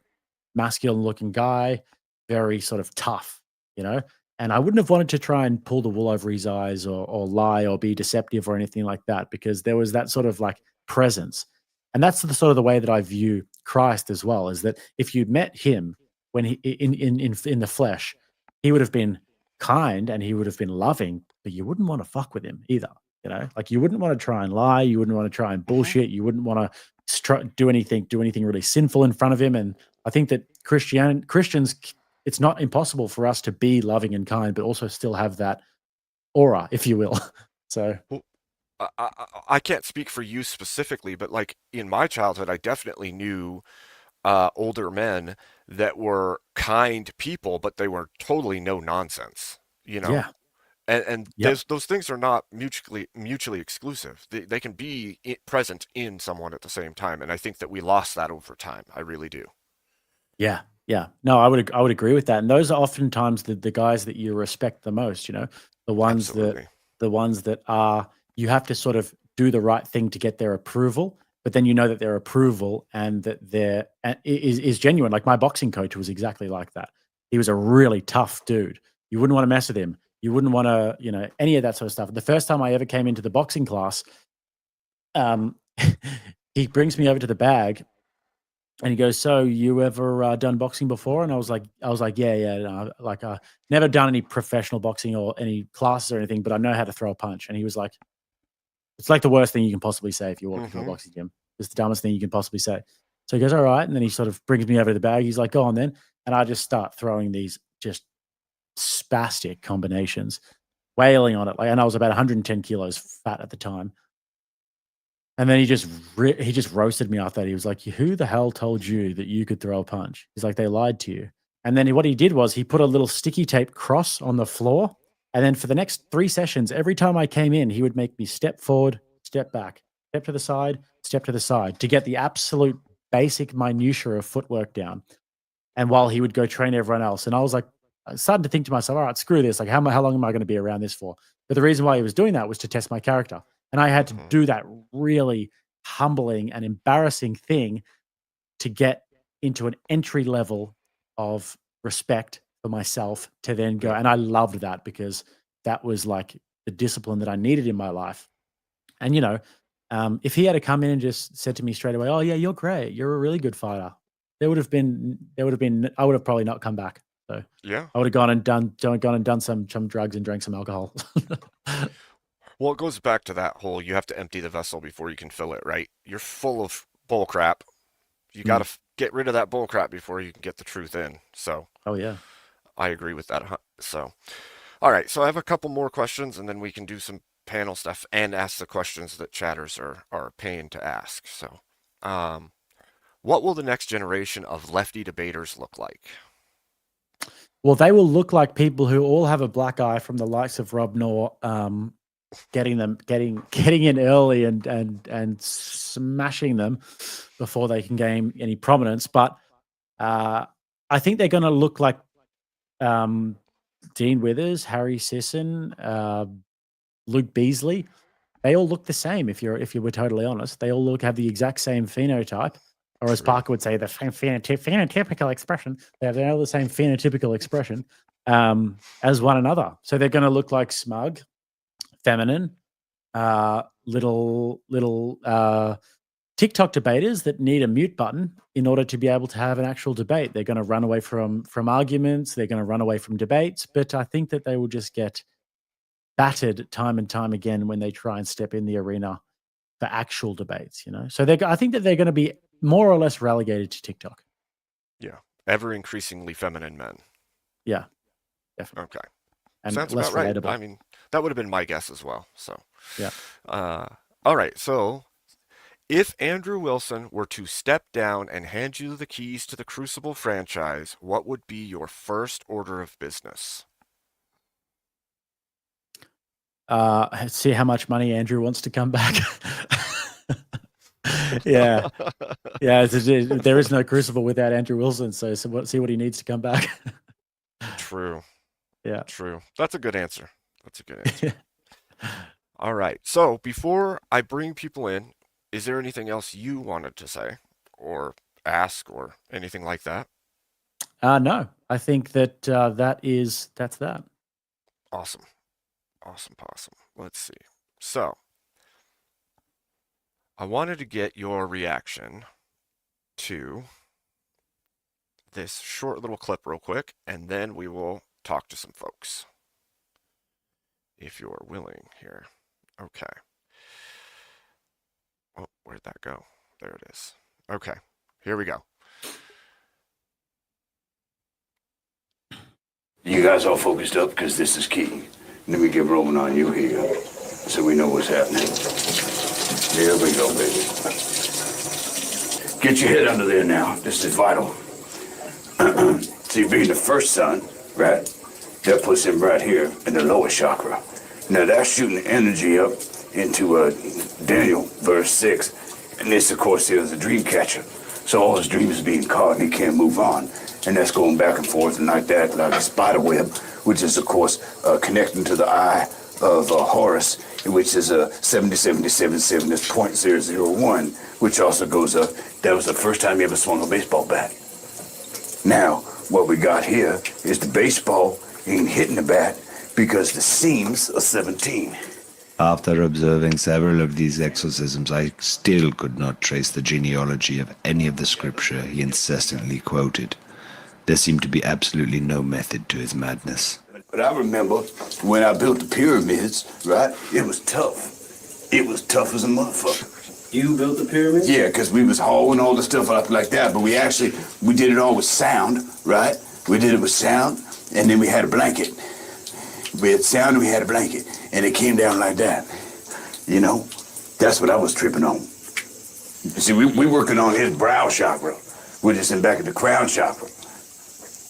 masculine looking guy, very sort of tough, you know. And I wouldn't have wanted to try and pull the wool over his eyes or lie or be deceptive or anything like that, because there was that sort of like presence. And that's the sort of the way that I view Christ as well, is that if you'd met him when he in the flesh, he would have been kind and he would have been loving, but you wouldn't want to fuck with him either. Like you wouldn't want to try and lie, you wouldn't want to try and Hmm. bullshit, you wouldn't want to do anything really sinful in front of him. And I think that Christians, it's not impossible for us to be loving and kind, but also still have that aura, if you will. So, Well, I can't speak for you specifically, but like in my childhood, I definitely knew older men that were kind people, but they were totally no nonsense, you know. Yeah. And Yep. those things are not mutually exclusive. They can be present in someone at the same time, and I think that we lost that over time. I really do. Yeah, yeah. No, I would agree with that. And those are oftentimes the guys that you respect the most, the ones that Absolutely. the ones that are you have to sort of do the right thing to get their approval, but then you know that their approval and that is genuine. Like my boxing coach was exactly like that. He was a really tough dude. You wouldn't want to mess with him. You wouldn't want to, any of that sort of stuff. The first time I ever came into the boxing class, um, he brings me over to the bag and he goes, "So you ever done boxing before?" And I was like, "Yeah, yeah." No, like, never done any professional boxing or any classes or anything, but I know how to throw a punch. And he was like, "It's like the worst thing you can possibly say if you walk into a Hmm. boxing gym. It's the dumbest thing you can possibly say." So he goes, "All right," and then he sort of brings me over to the bag. He's like, "Go on then," and I just start throwing these just spastic combinations, wailing on it. Like, and I was about 110 kilos fat at the time. And then he just roasted me after that. He was like, "Who the hell told you that you could throw a punch?" He's like, "They lied to you." And then what he did was he put a little sticky tape cross on the floor, and then for the next 3 sessions, every time I came in, he would make me step forward, step back, step to the side to get the absolute basic minutia of footwork down. And while he would go train everyone else, and I started to think to myself, "All right, screw this. Like, how long am I going to be around this for?" But the reason why he was doing that was to test my character, and I had to Hmm. do that really humbling and embarrassing thing to get into an entry level of respect for myself to then go. Yep. And I loved that because that was like the discipline that I needed in my life. And if he had to come in and just said to me straight away, "Oh yeah, you're great. You're a really good fighter," I would have probably not come back. So Yeah. I would have gone and done some drugs and drank some alcohol. Well, it goes back to that whole you have to empty the vessel before you can fill it, right? You're full of bull crap. You got Mm. to get rid of that bull crap before you can get the truth in. So Oh yeah. I agree with that. So, all right. So I have a couple more questions, and then we can do some panel stuff and ask the questions that chatters are paying to ask. So, um, what will the next generation of lefty debaters look like? Well, they will look like people who all have a black eye from the likes of Rob Knorr, getting in early and smashing them before they can gain any prominence. But uh, I think they're going to look like um, Dean Withers, Harry Sisson, Luke Beasley. They all look the same. If you were totally honest, they all have the exact same phenotype, or as True. Parker would say, the same phenotypical expression. They all the same phenotypical expression as one another. So they're going to look like smug, feminine, little TikTok debaters that need a mute button in order to be able to have an actual debate. They're going to run away from arguments. They're going to run away from debates. But I think that they will just get battered time and time again when they try and step in the arena for actual debates. So I think that they're going to be more or less relegated to TikTok. Yeah. Ever increasingly feminine men. Yeah, definitely, Okay. and Sounds about less right. relatable. I mean, that would have been my guess as well. So, Yeah. uh, all right. So, if Andrew Wilson were to step down and hand you the keys to the Crucible franchise, what would be your first order of business? See how much money Andrew wants to come back. Yeah, yeah. There is no Crucible without Andrew Wilson, so see what he needs to come back. True. Yeah. True. That's a good answer. That's a good answer. All right. So, before I bring people in, is there anything else you wanted to say or ask or anything like that? No, I think that that's that. Awesome. Awesome. Awesome. Let's see. So, I wanted to get your reaction to this short little clip real quick, and then we will talk to some folks if you're willing here. Okay. Oh, where'd that go? There it is. Okay. Here we go. You guys all focused up because this is key. Let me get rolling on you here so we know what's happening. Here we go, baby. Get your head under there now. This is vital. See, being the first son, right? That puts him right here in the lower chakra. Now that's shooting energy up into Daniel, verse 6. And this, of course, is a dream catcher. So all his dreams are being caught and he can't move on. And that's going back and forth and like that, like a spider web, which is, of course, connecting to the eye of Horus, which is 70777, that's .001, which also goes up. That was the first time he ever swung a baseball bat. Now, what we got here is the baseball ain't hitting the bat because the seams are 17. After observing several of these exorcisms, I still could not trace the genealogy of any of the scripture he incessantly quoted. There seemed to be absolutely no method to his madness. But I remember when I built the pyramids, right? It was tough. It was tough as a motherfucker. You built the pyramids? Yeah, because we was hauling all the stuff up like that, but we did it all with sound, right? We did it with sound, and then we had a blanket. We had sound and we had a blanket, and it came down like that. You know? That's what I was tripping on. You see, we working on his brow chakra. We're just in back of the crown chakra.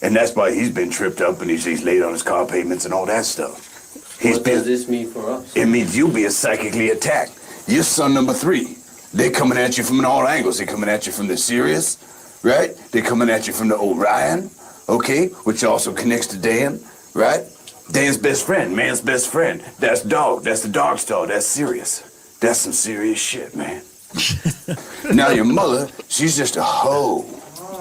And that's why he's been tripped up and he's laid on his car payments and all that stuff. What does this mean for us? It means you'll be psychically attacked. You're son number 3. They're coming at you from all angles. They're coming at you from the Sirius, right? They're coming at you from the Orion, okay? Which also connects to Dan, right? Dan's best friend, man's best friend. That's dog. That's the dog star. That's Sirius. That's some serious shit, man. Now your mother, she's just a hoe.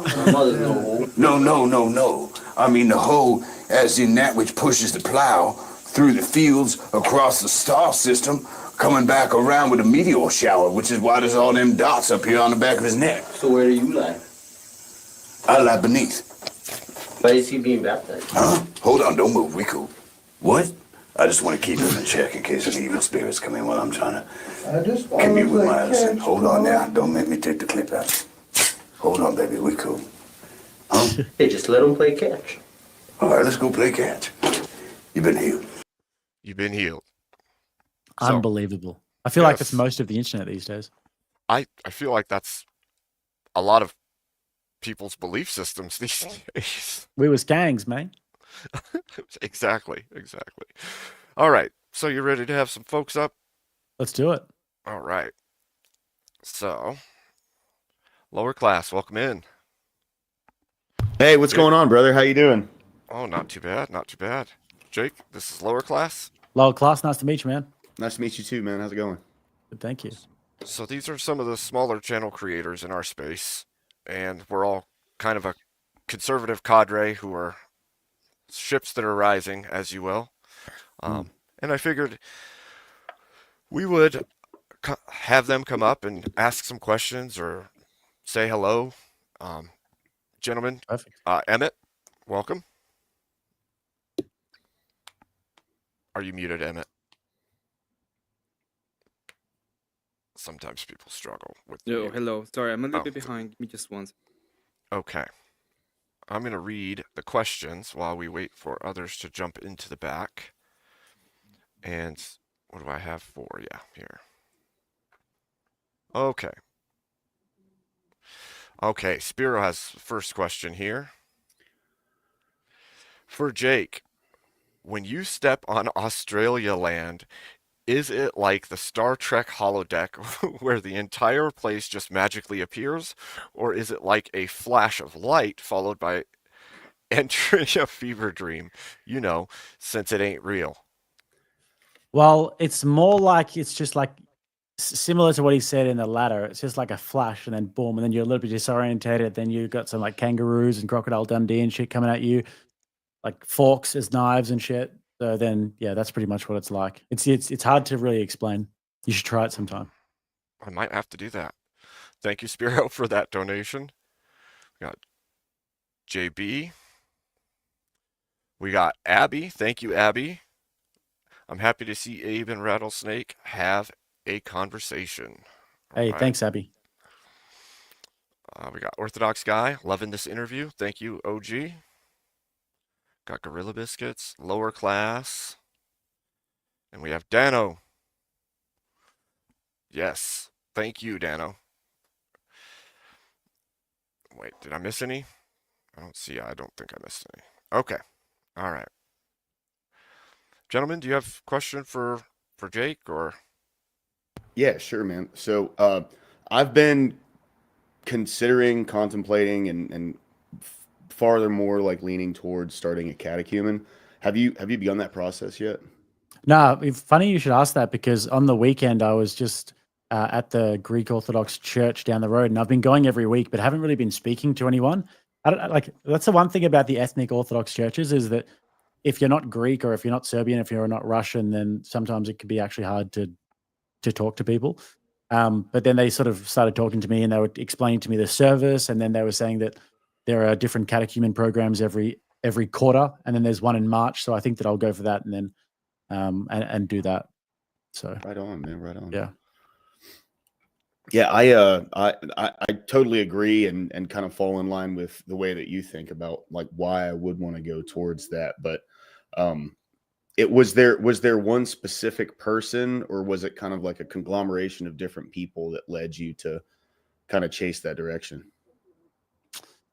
My mother's no hoe. No. I mean the hoe as in that which pushes the plow through the fields across the star system, coming back around with a meteor shower, which is why there's all them dots up here on the back of his neck. So where do you lie? I lie beneath. Why is he being baptized? Huh? Hold on, don't move. We cool. What? I just want to keep him in check in case any evil spirits come in while I'm trying to commune with my other son. Hold on now. Don't make me take the clip out. Hold on, baby. We cool. Huh? Hey, just let him play catch. All right, let's go play catch. You've been healed. You've been healed. So, Unbelievable. I feel like yes. that's most of the internet these days. I feel like that's a lot of people's belief systems these days. We was gangs, man. Exactly. All right. So you ready to have some folks up? Let's do it. All right. So, lower class, welcome in. Hey, what's going on, brother? How you doing? Oh, not too bad. Jake, this is lower class. Lower class, nice to meet you, man. Nice to meet you too, man. How's it going? Good, thank you. So these are some of the smaller channel creators in our space, and we're all kind of a conservative cadre who are ships that are rising, as you will. And I figured we would have them come up and ask some questions or say hello. Gentlemen, Perfect. Emmett, welcome. Are you muted, Emmett? Sometimes people struggle with Yo, mute. hello. Sorry, I'm a little Oh. bit behind. Give me just one second. Okay. I'm going to read the questions while we wait for others to jump into the back. And what do I have for you here? Okay. Okay, Spiro has the first question here. For Jake, when you step on Australia land, is it like the Star Trek holodeck where the entire place just magically appears? Or is it like a flash of light followed by entering a fever dream? You know, since it ain't real. Well, it's more like it's just like similar to what he said in the ladder. It's just like a flash and then boom, and then you're a little bit disorientated. Then you got some like kangaroos and Crocodile Dundee and shit coming at you, like forks as knives and shit. So then, yeah, that's pretty much what it's like. It's hard to really explain. You should try it sometime. I might have to do that. Thank you, Spiro, for that donation. We got JB. We got Abby. Thank you, Abby. I'm happy to see Abe and Rattlesnake have a conversation. Hey, Alright. thanks, Abby. We got Orthodox Guy. Loving this interview. Thank you, OG. Got Gorilla Biscuits. Lower Class. And we have Dano. Yes. Thank you, Dano. Wait, did I miss any? I don't see. I don't think I missed any. Okay. All right. Gentlemen, do you have a question for Jake or? Yeah, sure, man. So, I've been considering, contemplating, and farther more like leaning towards starting a catechumen. Have you begun that process yet? No, funny you should ask that because on the weekend I was just at the Greek Orthodox Church down the road, and I've been going every week, but haven't really been speaking to anyone. I don't like that's the one thing about the ethnic Orthodox churches is that if you're not Greek or if you're not Serbian, if you're not Russian, then sometimes it can be actually hard to talk to people. But then they sort of started talking to me, and they were explaining to me the service, and then they were saying that there are different catechumen programs every quarter, and then there's one in March. So I think that I'll go for that, and then and do that. So Right on, man. Right on. yeah, Yeah, I totally agree and kind of fall in line with the way that you think about like why I would want to go towards that. But um it was there one specific person, or was it kind of like a conglomeration of different people that led you to kind of chase that direction?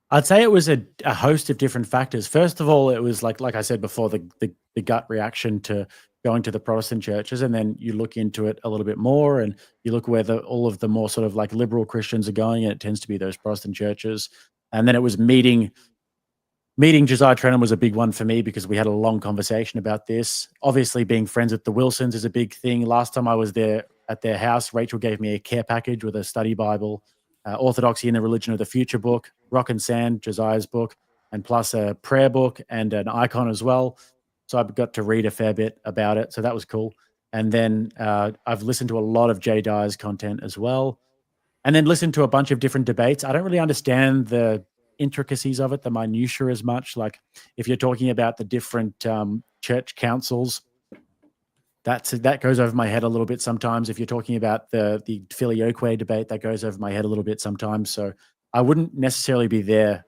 I'd say it was a host of different factors. First of all, it was like I said before, the gut reaction to going to the Protestant churches, and then you look into it a little bit more, and you look where all of the more sort of like liberal Christians are going, and it tends to be those Protestant churches. And then it was meeting Josiah Trenum was a big one for me because we had a long conversation about this. Obviously, being friends with the Wilsons is a big thing. Last time I was there at their house, Rachel gave me a care package with a study Bible, Orthodoxy and the Religion of the Future book, Rock and Sand, Josiah's book, and plus a prayer book and an icon as well. So I got to read a fair bit about it. So that was cool. And then I've listened to a lot of Jay Dyer's content as well, and then listen to a bunch of different debates. I don't really understand the intricacies of it, the minutiae as much. Like if you're talking about the different church councils, that goes over my head a little bit sometimes. If you're talking about the filioque debate, that goes over my head a little bit sometimes. So I wouldn't necessarily be there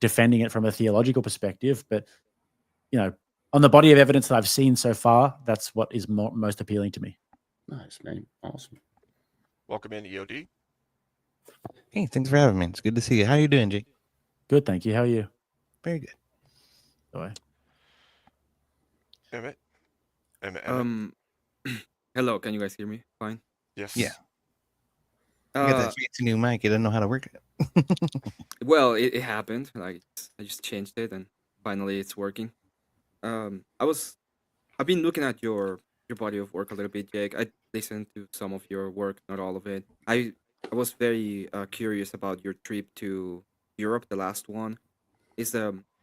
defending it from a theological perspective, but on the body of evidence that I've seen so far, that's what is most appealing to me. Nice, man. Awesome. Welcome in, EOD. Hey, thanks for having me. It's good to see you. How you doing, Jake? Good, thank you. How are you? Very good. Boy. Emmett. Emmett. Hello, can you guys hear me? Fine. Yes. Yeah. I got that Uh, fancy new mic. I didn't know how to work it. well, it happened. Like I just changed it, and finally it's working. I've been looking at your body of work a little bit, Jake. I listened to some of your work, not all of it. I was very curious about your trip to Europe, the last one. Is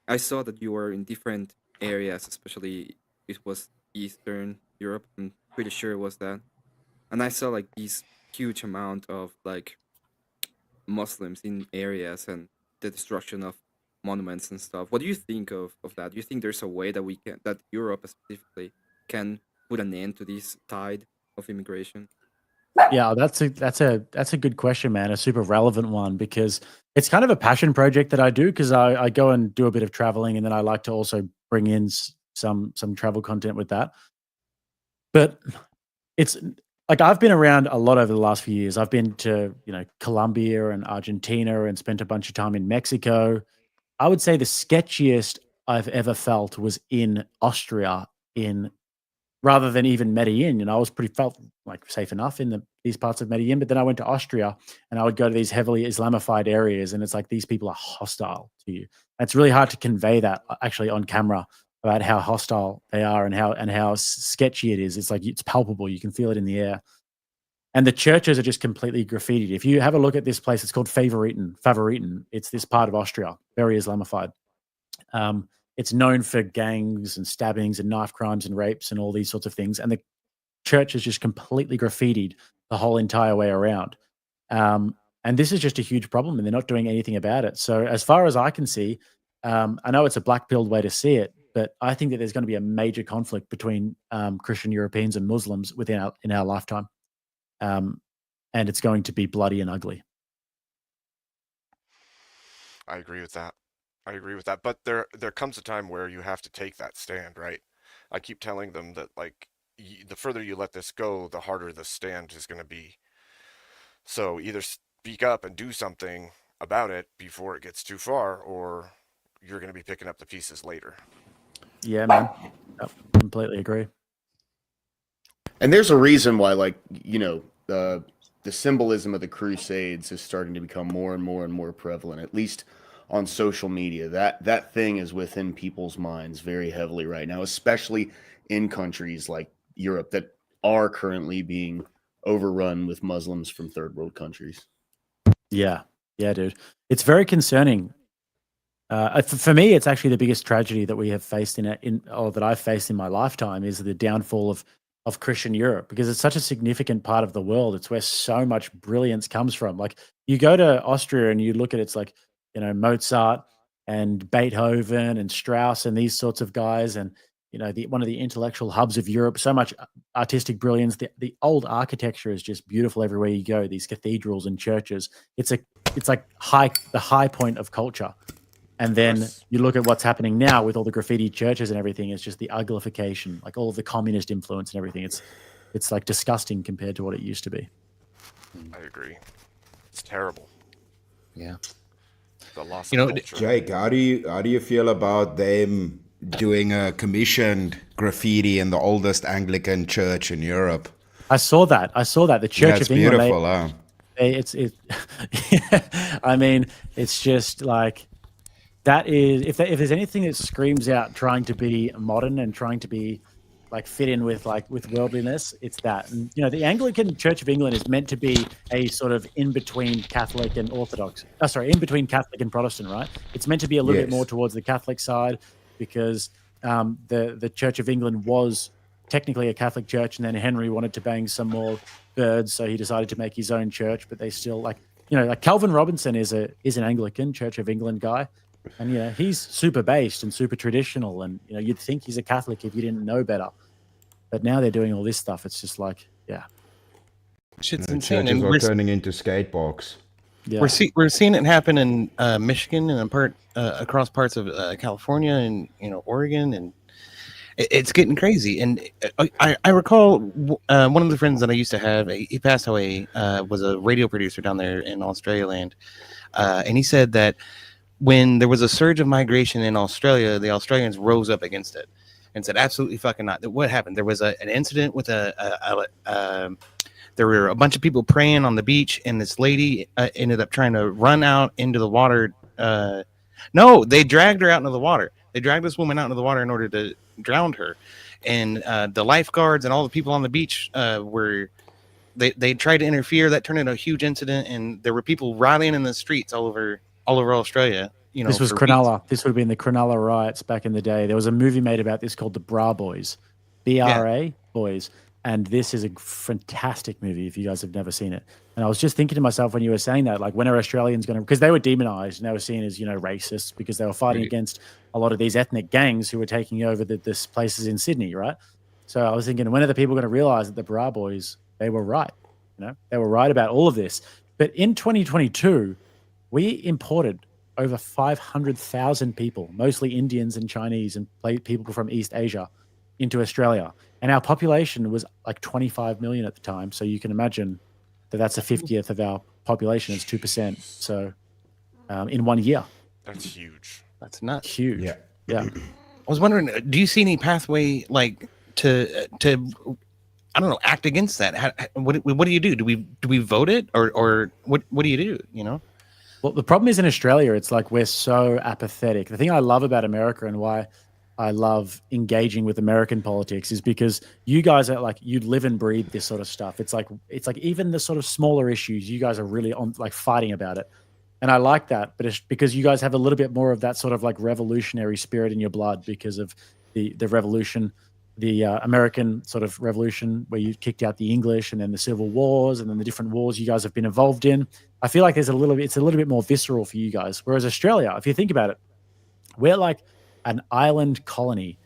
I saw that you were in different areas, especially it was Eastern Europe. I'm pretty sure it was that, and I saw like these huge amount of like Muslims in areas and the destruction of monuments and stuff. What do you think of that? Do you think there's a way that we can that Europe specifically can put an end to this tide of immigration? Yeah, that's a good question, man. A super relevant one because it's kind of a passion project that I do because I go and do a bit of traveling and then I like to also bring in some travel content with that. But it's like I've been around a lot over the last few years. I've been to Colombia and Argentina and spent a bunch of time in Mexico. I would say the sketchiest I've ever felt was in Austria in rather than even Medellin. I was pretty felt like safe enough in these parts of Medellin, but then I went to Austria and I would go to these heavily Islamified areas, and it's like these people are hostile to you. And it's really hard to convey that actually on camera about how hostile they are and how sketchy it is. It's like it's palpable. You can feel it in the air. And the churches are just completely graffitied. If you have a look at this place, it's called Favoriten. It's this part of Austria, very Islamified. It's known for gangs and stabbings and knife crimes and rapes and all these sorts of things. And the church is just completely graffitied the whole entire way around. And this is just a huge problem, and they're not doing anything about it. So, as far as I can see, I know it's a black pilled way to see it, but I think that there's going to be a major conflict between Christian Europeans and Muslims in our lifetime, and it's going to be bloody and ugly. I agree with that. I agree with that. But there comes a time where you have to take that stand, right? I keep telling them that like the further you let this go, the harder the stand is going to be. So either speak up and do something, about it before it gets too far, or you're going to be picking up the pieces later. Yeah, man. Yep, completely agree. And there's a reason why, like, you know, the symbolism of the Crusades is starting to become more and more and more prevalent, at least on social media. That thing is within people's minds very heavily right now, especially in countries like Europe that are currently being overrun with Muslims from third world countries. Yeah, yeah, dude. It's very concerning. For me, it's actually the biggest tragedy that we have faced or that I've faced in my lifetime is the downfall of Christian Europe because it's such a significant part of the world. It's where so much brilliance comes from. Like you go to Austria and you look at it's like Mozart and Beethoven and Strauss and these sorts of guys and one of the intellectual hubs of Europe. So much artistic brilliance. The old architecture is just beautiful everywhere you go. These cathedrals and churches. It's like the high point of culture. And then you look at what's happening now with all the graffiti churches and everything. It's just the uglification, like all of the communist influence and everything. It's like disgusting compared to what it used to be. I agree. It's terrible. Yeah. The loss of culture. Jake, how do you feel about them doing a commissioned graffiti in the oldest Anglican church in Europe? I saw that. The Church of England. Beautiful, huh? I mean, it's just like that is if there's anything that screams out trying to be modern and trying to be like fit in with worldliness, it's that. And the Anglican Church of England is meant to be a sort of in between Catholic and Orthodox. In between Catholic and Protestant, right? It's meant to be a little bit more towards the Catholic side because the Church of England was technically a Catholic church, and then Henry wanted to bang some more birds, so he decided to make his own church. But they still like Calvin Robinson is an Anglican Church of England guy. And he's super based and super traditional, and you'd think he's a Catholic if you didn't know better. But now they're doing all this stuff. It's just like, shit's insane. Churches And are turning into skate parks. yeah. We're seeing it happen in Michigan and across parts of California and Oregon, and it's getting crazy. And I recall one of the friends that I used to have. He passed away. Was a radio producer down there in Australia land, and he said that when there was a surge of migration in Australia, the Australians rose up against it and said, absolutely fucking not. What happened? There was an incident with there were a bunch of people praying on the beach, and this lady ended up trying to run out into the water. No, they dragged her out into the water. They dragged this woman out into the water in order to drown her. And the lifeguards and all the people on the beach they tried to interfere. That turned into a huge incident, and there were people rallying in the streets all over Australia. This was Cronulla. This would have been the Cronulla riots back in the day. There was a movie made about this called The Bra Boys, BRA Boys, and this is a fantastic movie if you guys have never seen it. And I was just thinking to myself when you were saying that, like, when are Australians going to? Because they were demonized and they were seen as racists because they were fighting against a lot of these ethnic gangs who were taking over this places in Sydney, right? So I was thinking, when are the people going to realize that the Bra Boys, they were right? They were right about all of this. But in 2022. We imported over 500,000 people, mostly Indians and Chinese and people from East Asia, into Australia. And our population was like 25 million at the time. So you can imagine that that's a 50th of our population. It's 2%. So in 1 year. That's huge. That's nuts. Huge. Yeah. Yeah. I was wondering, do you see any pathway like to I don't know, act against that? What do you do? Do we vote it or what do you do? Well, the problem is in Australia, it's like we're so apathetic. The thing I love about America and why I love engaging with American politics is because you guys are like, you live and breathe this sort of stuff. It's like even the sort of smaller issues, you guys are really on like fighting about it. And I like that, but it's because you guys have a little bit more of that sort of like revolutionary spirit in your blood because of the revolution, the American sort of revolution where you kicked out the English and then the civil wars and then the different wars you guys have been involved in. I feel like it's a little bit more visceral for you guys. Whereas Australia, if you think about it, we're like an island colony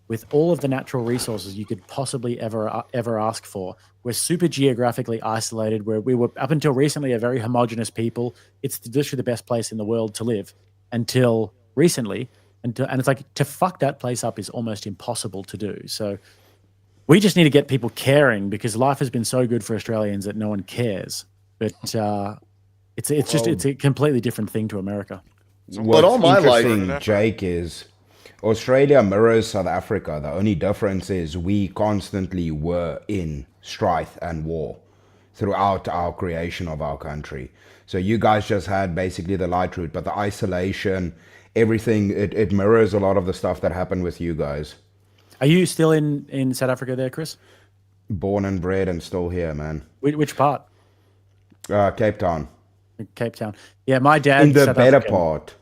with all of the natural resources you could possibly ever ask for. We're super geographically isolated, where we were up until recently a very homogenous people. It's literally the best place in the world to live until recently. And it's like, to fuck that place up is almost impossible to do. So we just need to get people caring because life has been so good for Australians that no one cares. But It's a completely different thing to America. But all my life, interesting, Jake, is Australia mirrors South Africa. The only difference is we constantly were in strife and war throughout our creation of our country. So you guys just had basically the light route, but the isolation, everything, it mirrors a lot of the stuff that happened with you guys. Are you still in South Africa there, Chris? Born and bred and still here, man. Which part? Cape Town. Cape Town. Yeah, my dad. In the South better African. part.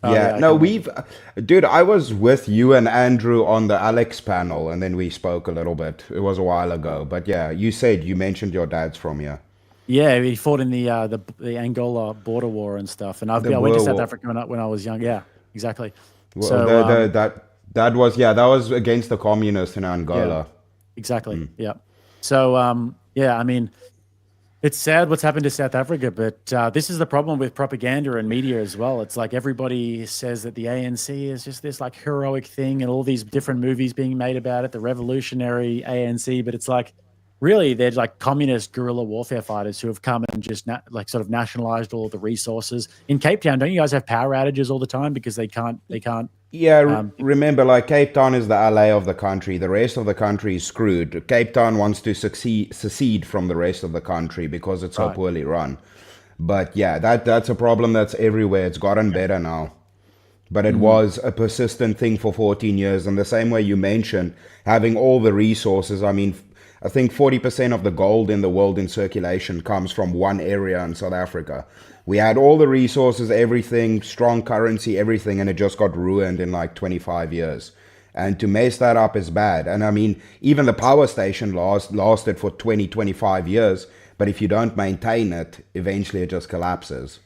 Oh, Yeah, I no, can- dude, I was with you and Andrew on the Alex panel, and then we spoke a little bit. It was a while ago, but yeah, you mentioned your dad's from here. Yeah, he fought in the Angola border war and stuff, and I The went to Boer South War. Africa when I was young. Yeah, exactly. Well, So that was against the communists in Angola. exactly. Yeah. So yeah, I mean, it's sad what's happened to South Africa, but this is the problem with propaganda and media as well. It's like everybody says that the ANC is just this like heroic thing, and all these different movies being made about it, the revolutionary ANC. But it's like really they're like communist guerrilla warfare fighters who have come and just sort of nationalized all the resources. In Cape Town, don't you guys have power outages all the time because they can't? Yeah, Um, remember, like Cape Town is the LA of the country. The rest of the country is screwed. Cape Town wants to secede from the rest of the country because it's so Right. poorly run. But yeah, that's a problem that's everywhere. It's gotten better now. But it was a persistent thing for 14 years. And the same way you mentioned, having all the resources. I mean, I think 40% of the gold in the world in circulation comes from one area in South Africa. We had all the resources, everything, strong currency, everything, and it just got ruined in like 25 years. And to mess that up is bad. And I mean, even the power station lasted for 20, 25 years. But if you don't maintain it, eventually it just collapses.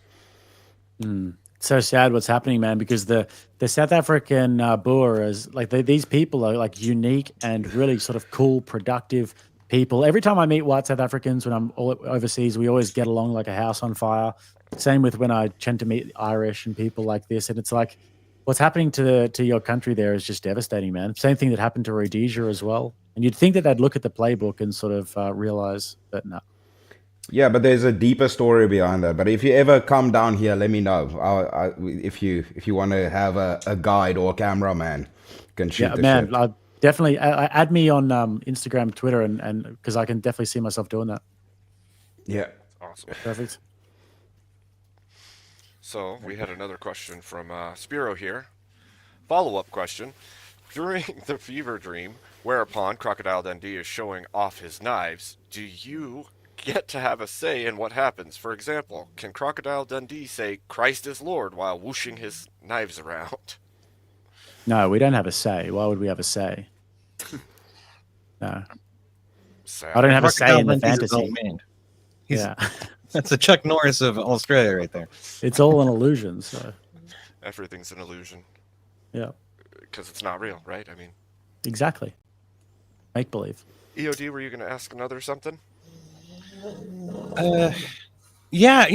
So sad what's happening, man, because the South African Boer is like these people are like unique and really sort of cool, productive people. Every time I meet white South Africans when I'm overseas, we always get along like a house on fire. Same with when I tend to meet Irish and people like this, and it's like what's happening to your country there is just devastating, man. Same thing that happened to Rhodesia as well. And you'd think that they'd look at the playbook and sort of realize that no. Yeah, but there's a deeper story behind that. But if you ever come down here, let me know. If you want to have a guide or a cameraman, can shoot Yeah, the man, shit. definitely add me on Instagram, Twitter, and because I can definitely see myself doing that. Yeah. Awesome. Perfect. So we had another question from Spiro here. Follow-up question. During the fever dream, whereupon Crocodile Dundee is showing off his knives, do you get to have a say in what happens? For example, can Crocodile Dundee say Christ is Lord while whooshing his knives around? No, we don't have a say. Why would we have a say? No, Sad. I don't have a say Crocodile in the Dundee's his own fantasy. man. He's- Yeah, That's the Chuck Norris of Australia right there. it's all an illusion. So Everything's an illusion yeah, because it's not real, right? I mean, exactly. Make believe. EOD, were you going to ask another something? Yeah,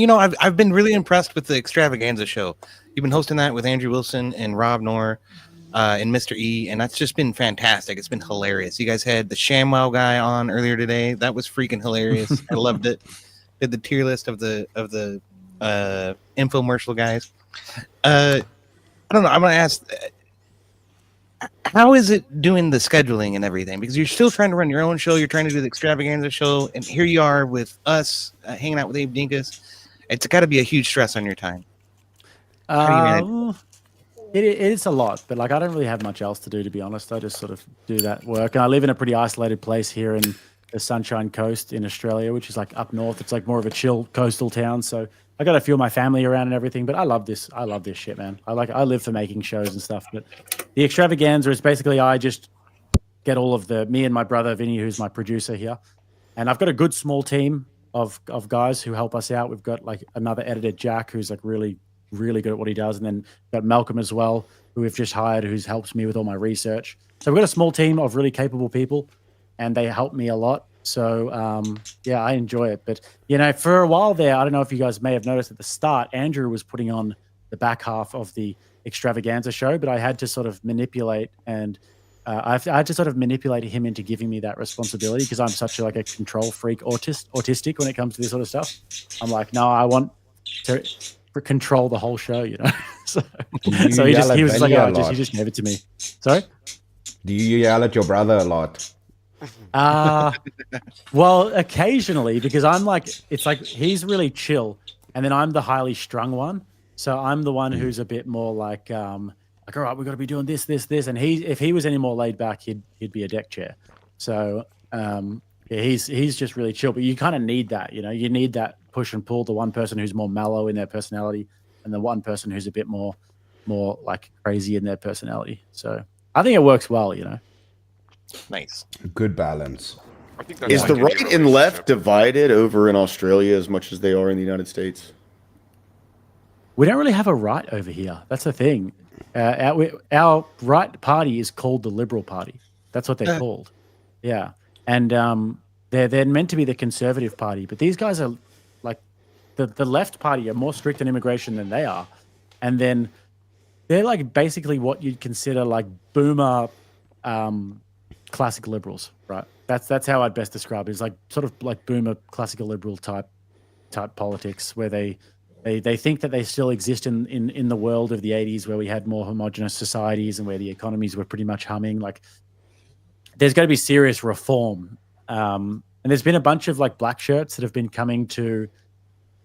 I've been really impressed with the Extravaganza show. You've been hosting that with Andrew Wilson and Rob Knorr and Mr. E, and that's just been fantastic. It's been hilarious. You guys had the ShamWow guy on earlier today. That was freaking hilarious. I loved it. Did the tier list of the infomercial guys. I don't know. I'm gonna ask. How is it doing the scheduling and everything? Because you're still trying to run your own show. You're trying to do the Extravaganza show. And here you are with us hanging out with Abe Dinkus. It's got to be a huge stress on your time. How do you manage? It is a lot, but like I don't really have much else to do, to be honest. I just sort of do that work. And I live in a pretty isolated place here in the Sunshine Coast in Australia, which is like up north. It's like more of a chill coastal town. So I got a few of my family around and everything, but I love this. I love this shit, man. I live for making shows and stuff. But the Extravaganza is basically I just get all of me and my brother Vinny, who's my producer here, and I've got a good small team of guys who help us out. We've got like another editor, Jack, who's like really good at what he does, and then got Malcolm as well, who we've just hired, who's helps me with all my research. So we've got a small team of really capable people, and they help me a lot. So yeah, I enjoy it. But for a while there, I don't know if you guys may have noticed at the start, Andrew was putting on the back half of the Extravaganza show, but I had to sort of manipulate and I had to sort of manipulate him into giving me that responsibility because I'm such a control freak, autistic when it comes to this sort of stuff. I'm like, no, I want to control the whole show, you know. so Do you so yell at he was just like, Benny a oh, he lot? just gave it to me. Sorry. Do you yell at your brother a lot? Well, occasionally, because I'm like, it's like he's really chill, and then I'm the highly strung one. So I'm the one who's a bit more like, all right, we've got to be doing this, this, this. And if he was any more laid back, he'd be a deck chair. So yeah, he's just really chill. But you kind of need that, you know, you need that push and pull. The one person who's more mellow in their personality, and the one person who's a bit more like crazy in their personality. So I think it works well, you know. Nice. Good balance. I think that's Is like the any right and left relationship. divided over in Australia as much as they are in the United States? We don't really have a right over here. That's the thing. Our right party is called the Liberal Party. That's what they're called. Yeah, and they're meant to be the Conservative Party, but these guys are like the Left Party are more strict on immigration than they are, and then they're like basically what you'd consider like boomer, classic liberals, right? That's how I'd best describe it. It's like sort of like boomer classical liberal type politics, where they think that they still exist in the world of the 80s, where we had more homogenous societies and where the economies were pretty much humming. Like there's going to be serious reform. And there's been a bunch of like black shirts that have been coming to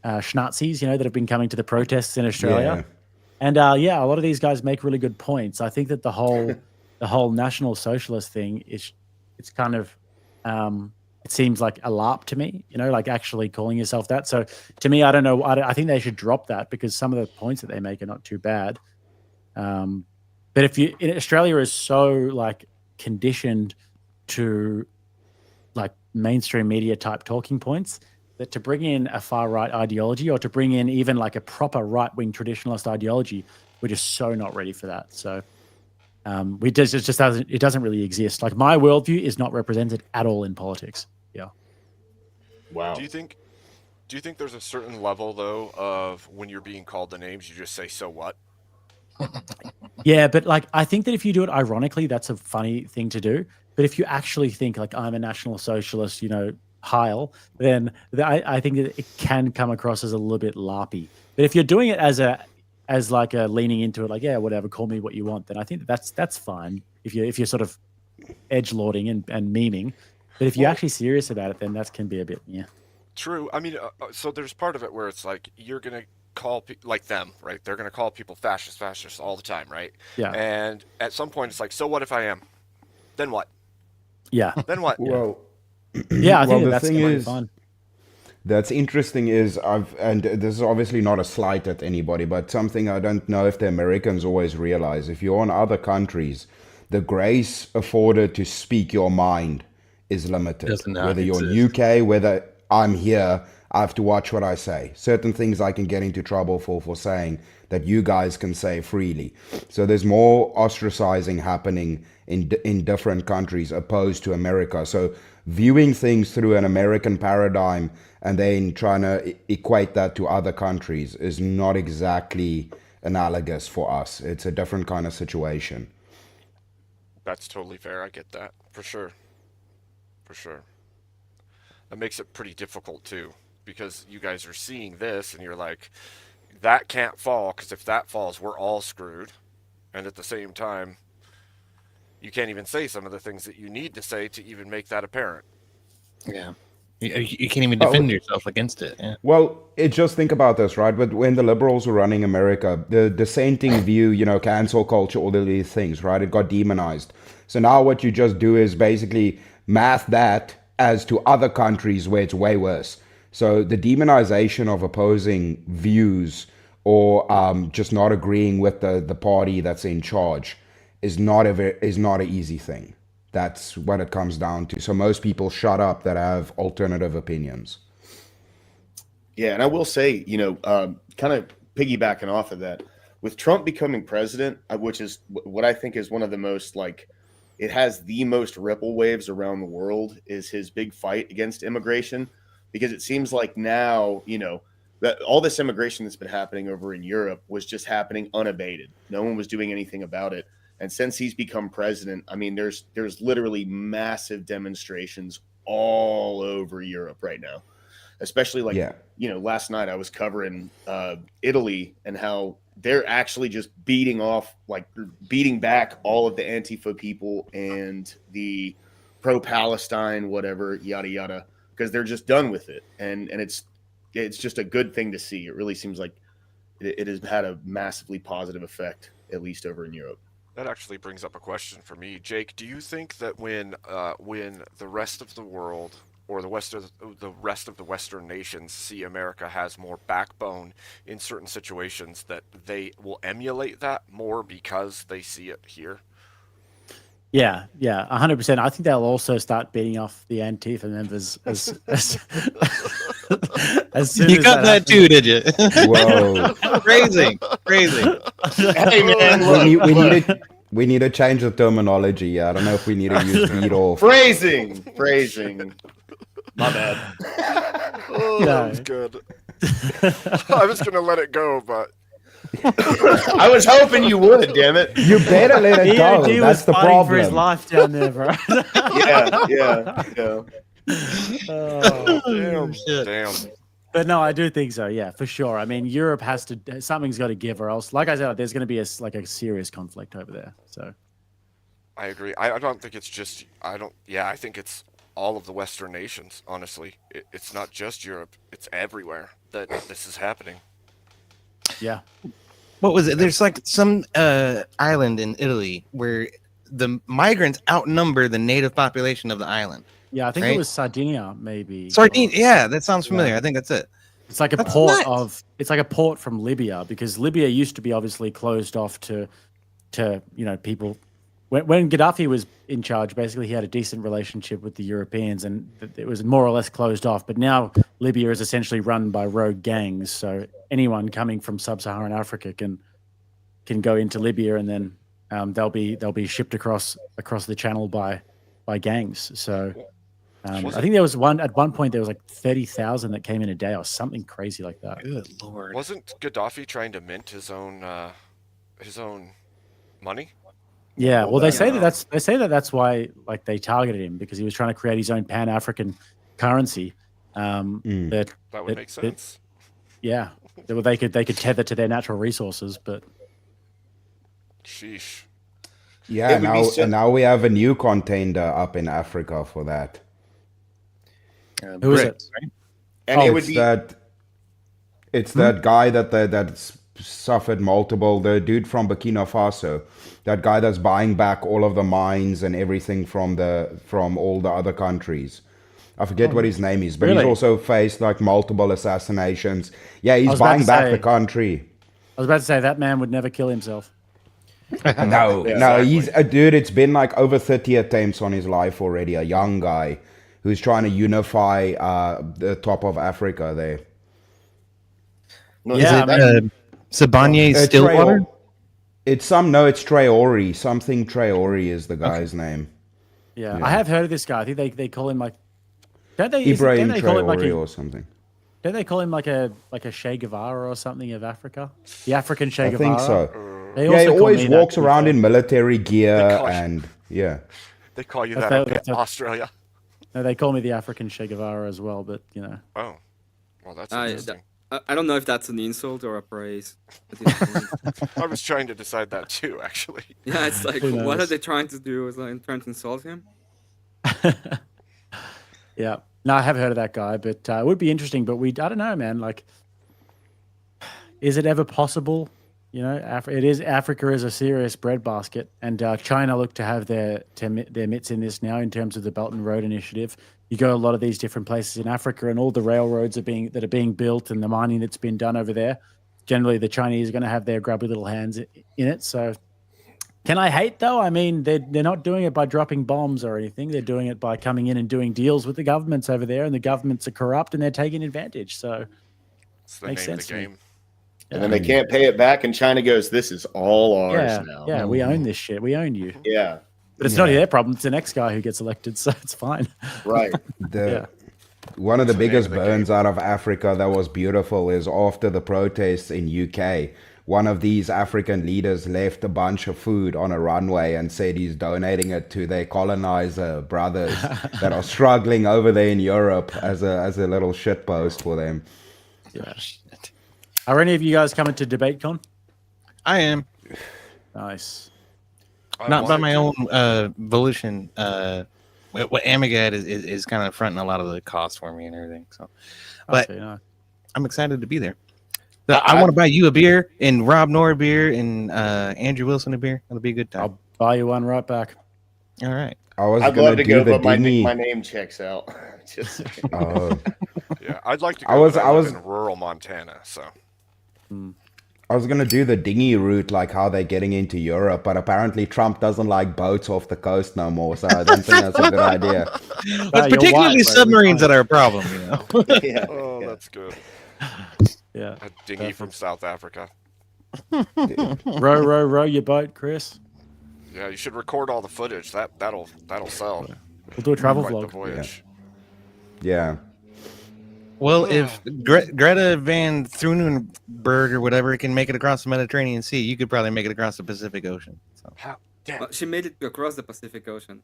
Schnazis, you know, that have been coming to the protests in Australia. Yeah. And yeah, a lot of these guys make really good points. I think that the whole National Socialist thing it's kind of it seems like a LARP to me, you know, like actually calling yourself that. So to me, I don't know. I think they should drop that, because some of the points that they make are not too bad. But if you in Australia is so like conditioned to like mainstream media type talking points, that to bring in a far right ideology, or to bring in even like a proper right wing traditionalist ideology, we're just so not ready for that. So it doesn't really exist. Like my worldview is not represented at all in politics. Yeah. Wow. Do you think there's a certain level though of when you're being called the names, you just say so what? Yeah, but like I think that if you do it ironically, that's a funny thing to do. But if you actually think like I'm a National Socialist, you know, Heil, then I think that it can come across as a little bit larpy. But if you're doing it as like a leaning into it, like, yeah, whatever, call me what you want, then I think that's fine. If you're sort of edgelording and memeing. But if you're actually serious about it, then that can be a bit, yeah. True. I mean, so there's part of it where it's like you're gonna call like them, right? They're gonna call people fascists all the time, right? Yeah. And at some point, it's like, so what if I am? Then what? Yeah. Then what? Well, Yeah, I think the that's thing quite is, fun. that's interesting is and this is obviously not a slight at anybody, but something I don't know if the Americans always realize. If you're in other countries, the grace afforded to speak your mind is limited. Does not Whether you're in exist. UK, whether I'm here, I have to watch what I say. Certain things I can get into trouble for saying that you guys can say freely. So there's more ostracizing happening in different countries opposed to America. So viewing things through an American paradigm and then trying to equate that to other countries is not exactly analogous for us. It's a different kind of situation. That's totally fair. I get that for sure. For sure. That makes it pretty difficult too, because you guys are seeing this and you're like, that can't fall, because if that falls, we're all screwed. And at the same time, you can't even say some of the things that you need to say to even make that apparent. Yeah. You can't even defend yourself against it. Yeah. Well, just think about this, right? But when the liberals were running America, the dissenting view, you know, cancel culture, all of these things, right? It got demonized. So now what you just do is basically math that as to other countries where it's way worse. So the demonization of opposing views or just not agreeing with the party that's in charge is not an easy thing. That's what it comes down to. So most people shut up that have alternative opinions. Yeah, and I will say, you know, kind of piggybacking off of that, with Trump becoming president, which is what I think is one of the most like, it has the most ripple waves around the world, is his big fight against immigration, because it seems like now, you know, that all this immigration that's been happening over in Europe was just happening unabated. No one was doing anything about it. And since he's become president, I mean, there's literally massive demonstrations all over Europe right now. especially like, Yeah. last night I was covering Italy and how they're actually just beating back all of the Antifa people and the pro-Palestine, whatever, yada, yada, because they're just done with it. And it's just a good thing to see. It really seems like it has had a massively positive effect, at least over in Europe. That actually brings up a question for me, Jake. Do you think that when the rest of the world or the rest of the Western nations see America has more backbone in certain situations, that they will emulate that more because they see it here? Yeah, 100%. I think they'll also start beating off the Antifa members as soon You as got that happens. too, did you? Whoa. Crazy. Hey man, We need to change the terminology. I don't know if we need to use beat off. phrasing. My bad. Oh, No. that was good. I was gonna let it go, but I was hoping you would, damn it. You better let it go. He That's was the fighting for his problem. life down there, bro. Yeah. Oh. damn. But no, I do think so. Yeah, for sure. I mean, Europe has to. Something's got to give, or else, like I said, there's going to be a serious conflict over there. So I agree. I don't think it's just. I don't. Yeah, I think it's all of the Western nations. Honestly, it's not just Europe. It's everywhere that this is happening. yeah, What was it? There's like some island in Italy where the migrants outnumber the native population of the island. yeah. I think Right? it was Sardinia, maybe. Sardinia, yeah, that sounds familiar. I think that's it. It's like a That's port nuts. of. It's like a port from Libya, because Libya used to be obviously closed off to people. When Gaddafi was in charge, basically he had a decent relationship with the Europeans, and it was more or less closed off. But now Libya is essentially run by rogue gangs, so anyone coming from sub-Saharan Africa can go into Libya, and then they'll be shipped across the channel by gangs. So I think there was at one point there was like 30,000 that came in a day or something crazy like that. Good lord. Wasn't Gaddafi trying to mint his own money? Yeah, well, they say Yeah. that's why like they targeted him, because he was trying to create his own Pan-African currency. That That would make sense. yeah, they could tether to their natural resources, but Sheesh. Yeah, It would be so- now we have a new contender up in Africa for that. who is it? Brits, right? And it would It's be that guy that's suffered multiple, the dude from Burkina Faso, that guy that's buying back all of the mines and everything from all the other countries. I forget what his name is, but Really? he's also faced like multiple assassinations. Yeah, he's was about buying to back say- the country. I was about to say that man would never kill himself. No, exactly. he's a dude. It's been like over 30 attempts on his life already. A young guy who's trying to unify the top of Africa there. no, Yeah, that- I mean, Sibanye It's Stillwater? It's Traore. Something Traore is the guy's name. yeah, Yeah. I have heard of this guy. I think they call him like. Don't they Ibrahim call him like Traore a, or something. don't they call him like a Che Guevara or something of Africa? The African Che I Guevara. think so. They Yeah, he also call always me that, walks to be around fair. in military gear call you- and yeah. They call you That's that up that's in a- Australia. No, they call me the African Che Guevara as well, but Oh, well, that's I- interesting. I don't know if that's an insult or a praise. at this point. I was trying to decide that too, actually. Yeah, it's like, Who what are knows? they trying to do? Is like trying to insult him? yeah. No, I have heard of that guy, but it would be interesting. But I don't know, man. Like, is it ever possible? You know, Africa is a serious breadbasket, and China look to have their mitts in this now in terms of the Belt and Road Initiative. You go to a lot of these different places in Africa, and all the railroads that are being built, and the mining that's been done over there. Generally, the Chinese are going to have their grubby little hands in it. So, can I hate though? I mean, they're not doing it by dropping bombs or anything. They're doing it by coming in and doing deals with the governments over there, and the governments are corrupt and they're taking advantage. So, It's the Makes name of sense the to me. game. and then they can't pay it back, and China goes, "This is all ours now." yeah, we own this shit. We own you. Yeah, But it's not their problem. It's the next guy who gets elected, so it's fine. right. One of the the name biggest of the burns out of Africa that was beautiful is after the protests in UK, one of these African leaders left a bunch of food on a runway and said he's donating it to their colonizer brothers that are struggling over there in Europe as a little shitpost for them. Yeah. Are any of you guys coming to DebateCon? I am Nice. not by my own volition. What Amigad is kind of fronting a lot of the costs for me and everything. So, but Okay, nice. I'm excited to be there. I want to buy you a beer and Rob Nor a beer and Andrew Wilson a beer. It'll be a good time. I'll buy you one right back. All right. I'd love to go, but my name checks out. Just Yeah, I'd like to go. I was in rural Montana, so. I was gonna do the dinghy route, like how they're getting into Europe, but apparently Trump doesn't like boats off the coast no more, so I don't think that's a good idea. But it's particularly submarines that are a problem, you know. yeah. Oh, that's good. Yeah. A dinghy from South Africa. Row your boat, Chris. Yeah, you should record all the footage. That'll sell. We'll do a travel Quite vlog. the voyage. Yeah. Well, if Greta Van Thunberg or whatever can make it across the Mediterranean Sea, you could probably make it across the Pacific Ocean. So. Well, she made it across the Pacific Ocean.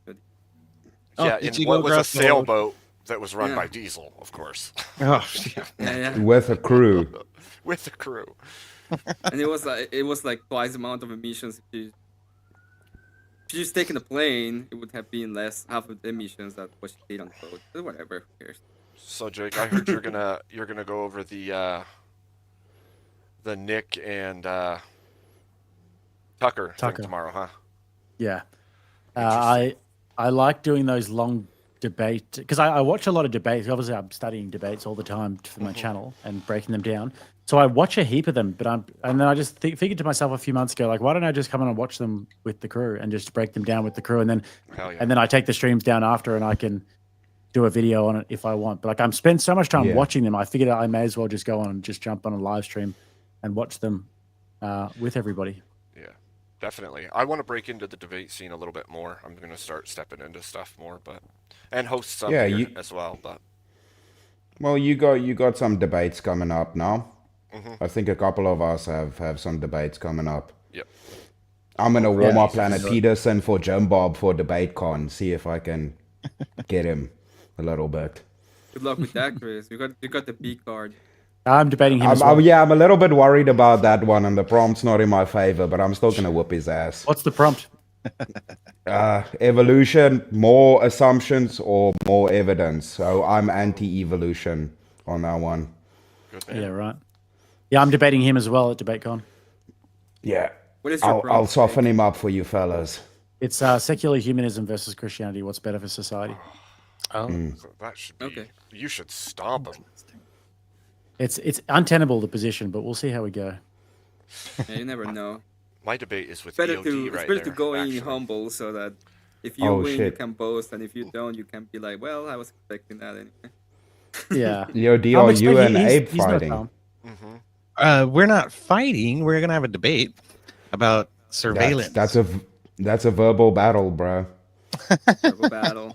Yeah, did in she what go was a across the whole ocean? sailboat that was run Yeah. by diesel, of course. Oh, Yeah. With a crew. With a crew. And it was like twice the amount of emissions. If you just taken a plane, it would have been half of the emissions that what she did on the boat. But whatever, who cares? So Jake, I heard you're gonna go over the Nick and Tucker thing tomorrow, huh? Yeah. I like doing those long debate because I watch a lot of debates. Obviously, I'm studying debates all the time for my channel and breaking them down. So I watch a heap of them, and then I just figured to myself a few months ago, like, why don't I just come on and watch them with the crew and just break them down with the crew, and then I take the streams down after, and I can do a video on it if I want. But like, I'm spend so much time watching them, I figured I may as well just go on and just jump on a live stream and watch them with everybody. Yeah, definitely. I want to break into the debate scene a little bit more. I'm gonna start stepping into stuff more, and host some here as well. But well, you got some debates coming up now. I think a couple of us have some debates coming up. Yep. I'm gonna warm up Planet Peterson for Jim Bob for DebateCon. See if I can get him a little bit. Good luck with that, Chris. You got the B card. I'm debating him as well. Yeah, I'm a little bit worried about that one, and the prompt's not in my favor, but I'm still gonna whoop his ass. What's the prompt? Evolution, more assumptions or more evidence. So I'm anti-evolution on that one. Good man. Yeah, right. Yeah, I'm debating him as well at DebateCon. Yeah. What is your I'll soften him up for you fellas. It's secular humanism versus Christianity. What's better for society? So that should be. Okay. You should stomp him. It's untenable, the position, but we'll see how we go. Yeah, you never know. My debate is with Better EOD to right better there, to go actually. in humble so that if you win, you can boast, and if you don't, you can be like, well, I was expecting that anyway. Yeah. EOD, are you and Abe fighting? We're not fighting. We're gonna have a debate about surveillance. That's a verbal battle, bro. Verbal battle.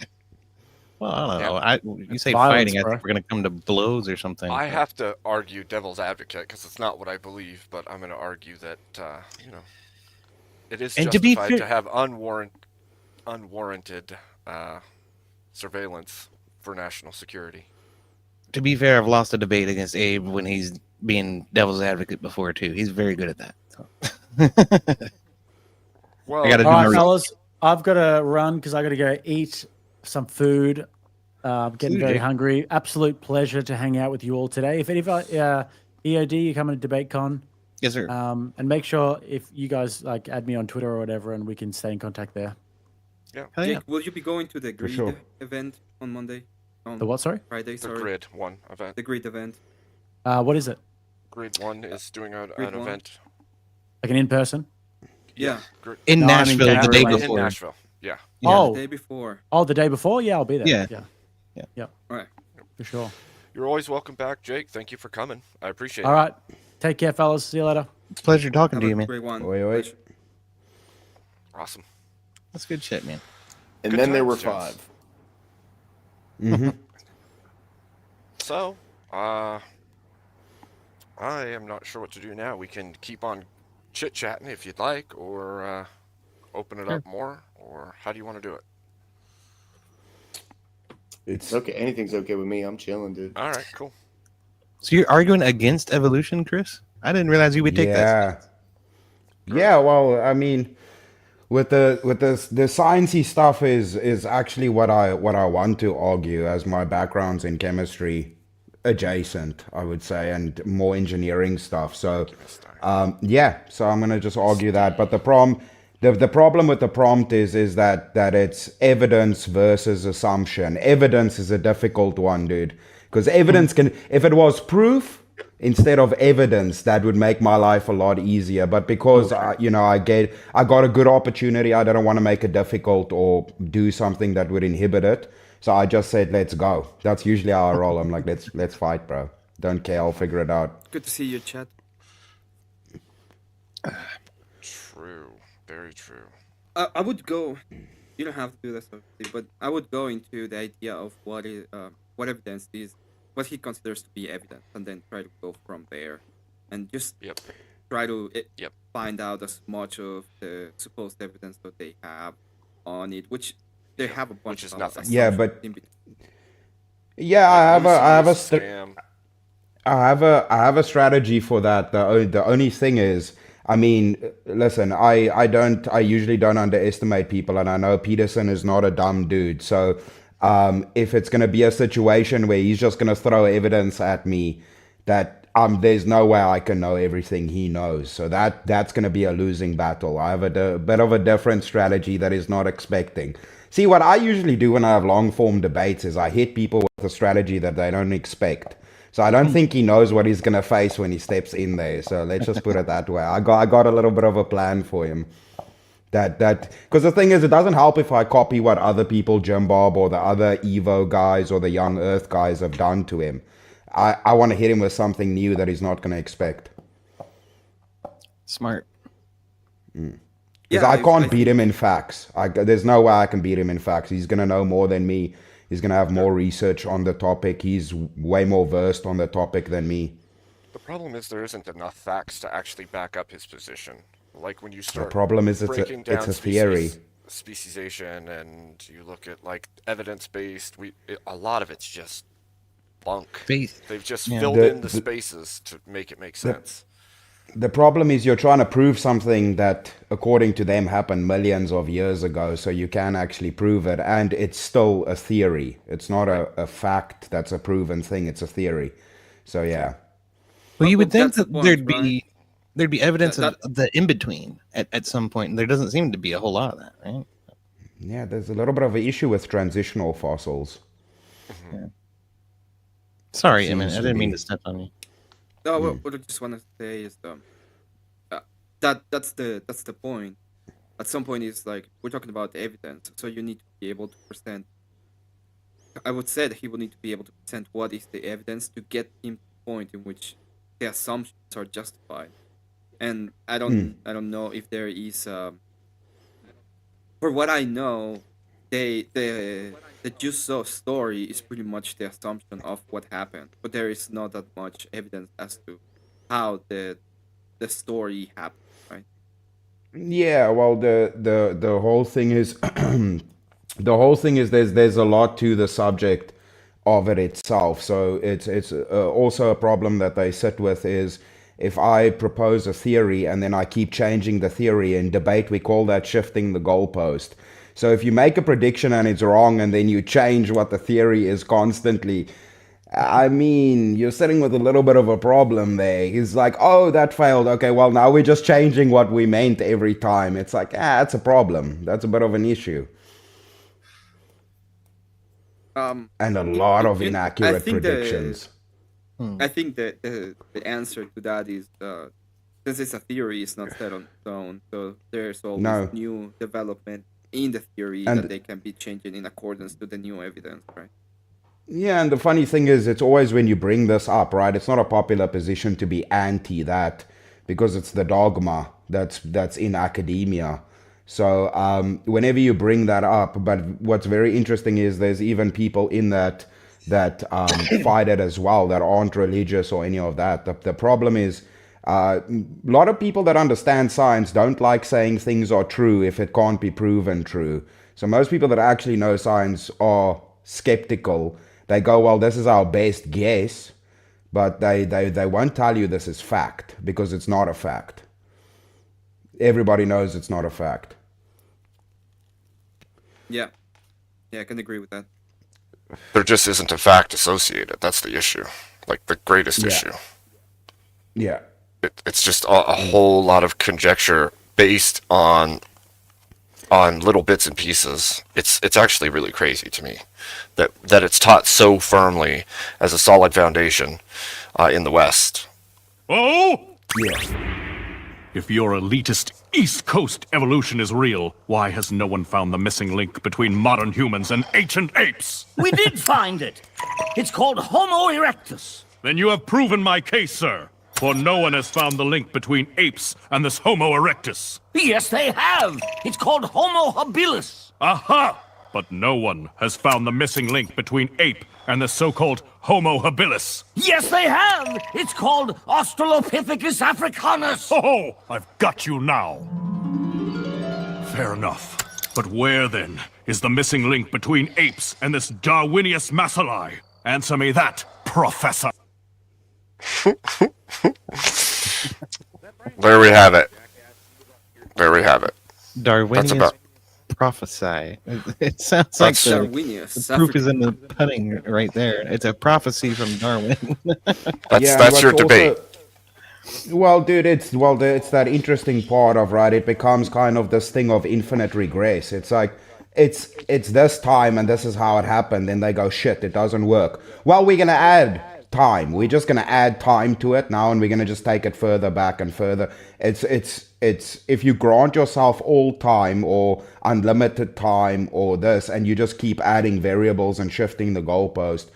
Well, I don't know. You say Violence, fighting, I bro. think we're gonna come to blows or something. I have to argue devil's advocate because it's not what I believe, but I'm going to argue that it is And to be justified to fair- have unwarranted surveillance for national security. To be fair, I've lost a debate against Abe when he's being devil's advocate before too. He's very good at that. So. Well, I gotta do All my right, research. fellas, I've got to run because I got to go eat some food. I'm getting very hungry. Absolute pleasure to hang out with you all today. If EOD, you coming to DebateCon, Yes, sir. and make sure if you guys like add me on Twitter or whatever, and we can stay in contact there. Yeah. Hell Jake, yeah. will you be going to the Grid sure. event on Monday? On The what? Sorry. Friday, the sorry. Grid 1 event. The Grid event. What is it? Grid 1 is doing an Grid 1. event. Like an in person? Yeah. In No, I mean, Nashville the day Canada, In before. Nashville. Yeah. Yeah. The day before. The day before? Yeah, I'll be there. Yeah. Yeah, All right. for sure. You're always welcome back, Jake. Thank you for coming. I appreciate All it. right. Take care, fellas. See you later. Pleasure talking Have to a you, man. great one. Oi, oi. Pleasure. Awesome. That's good shit, man. And Good then there were times, Jones. 5. So, I am not sure what to do now. We can keep on chit chatting if you'd like, or open it Sure. up more, or how do you want to do it? It's okay. Anything's okay with me. I'm chilling, dude. All right, cool. So you're arguing against evolution, Chris? I didn't realize you would take that Yeah. stance. Yeah, well, I mean, with the sciencey stuff is actually what I want to argue, as my background's in chemistry adjacent, I would say, and more engineering stuff. So yeah, so I'm gonna just argue that. But the problem with the prompt is that it's evidence versus assumption. Evidence is a difficult one, dude, because evidence can, if it was proof instead of evidence, that would make my life a lot easier. But because I got a good opportunity, I didn't want to make it difficult or do something that would inhibit it. So I just said, let's go. That's usually how I roll. I'm like, let's fight, bro. Don't care, I'll figure it out. Good to see you, chat. True, very true. I would go. You don't have to do this, obviously, but I would go into the idea of what evidence is, what he considers to be evidence, and then try to go from there, and just Yep. try to Yep. find out as much of the supposed evidence that they have on it, which they have a bunch is of nothing. Yeah, assumptions but in between. yeah, Like, I have a Lucy is scam. I have a strategy for that. The only thing is, I mean, listen, I usually don't underestimate people, and I know Peterson is not a dumb dude. So, if it's gonna be a situation where he's just gonna throw evidence at me that there's no way I can know everything he knows. So that's gonna be a losing battle. I have a bit of a different strategy that is not expecting. See, what I usually do when I have long form debates is I hit people with a strategy that they don't expect. So I don't think he knows what he's gonna face when he steps in there. So let's just put it that way. I got a little bit of a plan for him. That because the thing is, it doesn't help if I copy what other people, Jim Bob or the other Evo guys or the Young Earth guys have done to him. I want to hit him with something new that he's not gonna expect. Smart. Because I can't beat him in facts. There's no way I can beat him in facts. He's gonna know more than me. He's gonna have more research on the topic. He's way more versed on the topic than me. The problem is there isn't enough facts to actually back up his position. Like when you The start problem is breaking it's down a theory. speciation, and you look at like evidence based, a lot of it's just bunk. Faith. They've just Yeah. filled in the spaces to make it make sense. The problem is you're trying to prove something that, according to them, happened millions of years ago, so you can actually prove it, and it's still a theory. It's not a fact that's a proven thing, it's a theory. So, yeah. Well, you would think that's the that point, there'd be evidence That- of the in between at some point, and there doesn't seem to be a whole lot of that, right? Yeah, there's a little bit of an issue with transitional fossils. Sorry, Seems I to didn't mean be. to step on you. No, what I just want to say is that's the point. At some point, it's like we're talking about evidence, so you need to be able to present. I would say that he would need to be able to present what is the evidence to get him to the point in which the assumptions are justified. And I don't know if there is. For what I know, the Juso story is pretty much the assumption of what happened, but there is not that much evidence as to how the story happened, right? Yeah, well, the whole thing is the whole thing is there's a lot to the subject of it itself. So it's also a problem that they sit with is if I propose a theory and then I keep changing the theory in debate, we call that shifting the goalpost. So if you make a prediction and it's wrong and then you change what the theory is constantly, I mean, you're sitting with a little bit of a problem there. He's like, oh, that failed. Okay, well, now we're just changing what we meant every time. It's like, that's a problem. That's a bit of an issue. And a lot of I inaccurate think predictions. I think that the answer to that is since it's a theory, it's not set on stone. So there's always No. new development in the theory And- that they can be changing in accordance to the new evidence, right? Yeah, and the funny thing is, it's always when you bring this up, right? It's not a popular position to be anti that because it's the dogma that's in academia. So whenever you bring that up, but what's very interesting is there's even people in that fight it as well that aren't religious or any of that. The problem is A lot of people that understand science don't like saying things are true if it can't be proven true. So most people that actually know science are skeptical. They go, well, this is our best guess, but they won't tell you this is fact because it's not a fact. Everybody knows it's not a fact. Yeah. Yeah, I can agree with that. There just isn't a fact associated. That's the issue. Like the greatest issue. Yeah. It's just a whole lot of conjecture based on little bits and pieces. It's actually really crazy to me that it's taught so firmly as a solid foundation in the West. Oh? Yeah. If your elitist East Coast evolution is real, why has no one found the missing link between modern humans and ancient apes? We did find it. It's called Homo erectus. Then you have proven my case, sir. For no one has found the link between apes and this Homo erectus. Yes, they have. It's called Homo habilis. Aha! But no one has found the missing link between ape and the so-called Homo habilis. Yes, they have. It's called Australopithecus africanus. Oh, I've got you now. Fair enough. But where, then, is the missing link between apes and this Darwinius macilli? Answer me that, Professor. There we have it. There we have it. Darwinius about- prophesy. It sounds like the Darwinius. proof is in the pudding right there. It's a prophecy from Darwin. That's your debate. Well, dude, it's that interesting part of, right, it becomes kind of this thing of infinite regress. It's like it's this time and this is how it happened, then they go, shit, it doesn't work. Well, we're gonna add time. We're just gonna add time to it now, and we're gonna just take it further back and further. It's if you grant yourself all time or unlimited time or this, and you just keep adding variables and shifting the goalpost,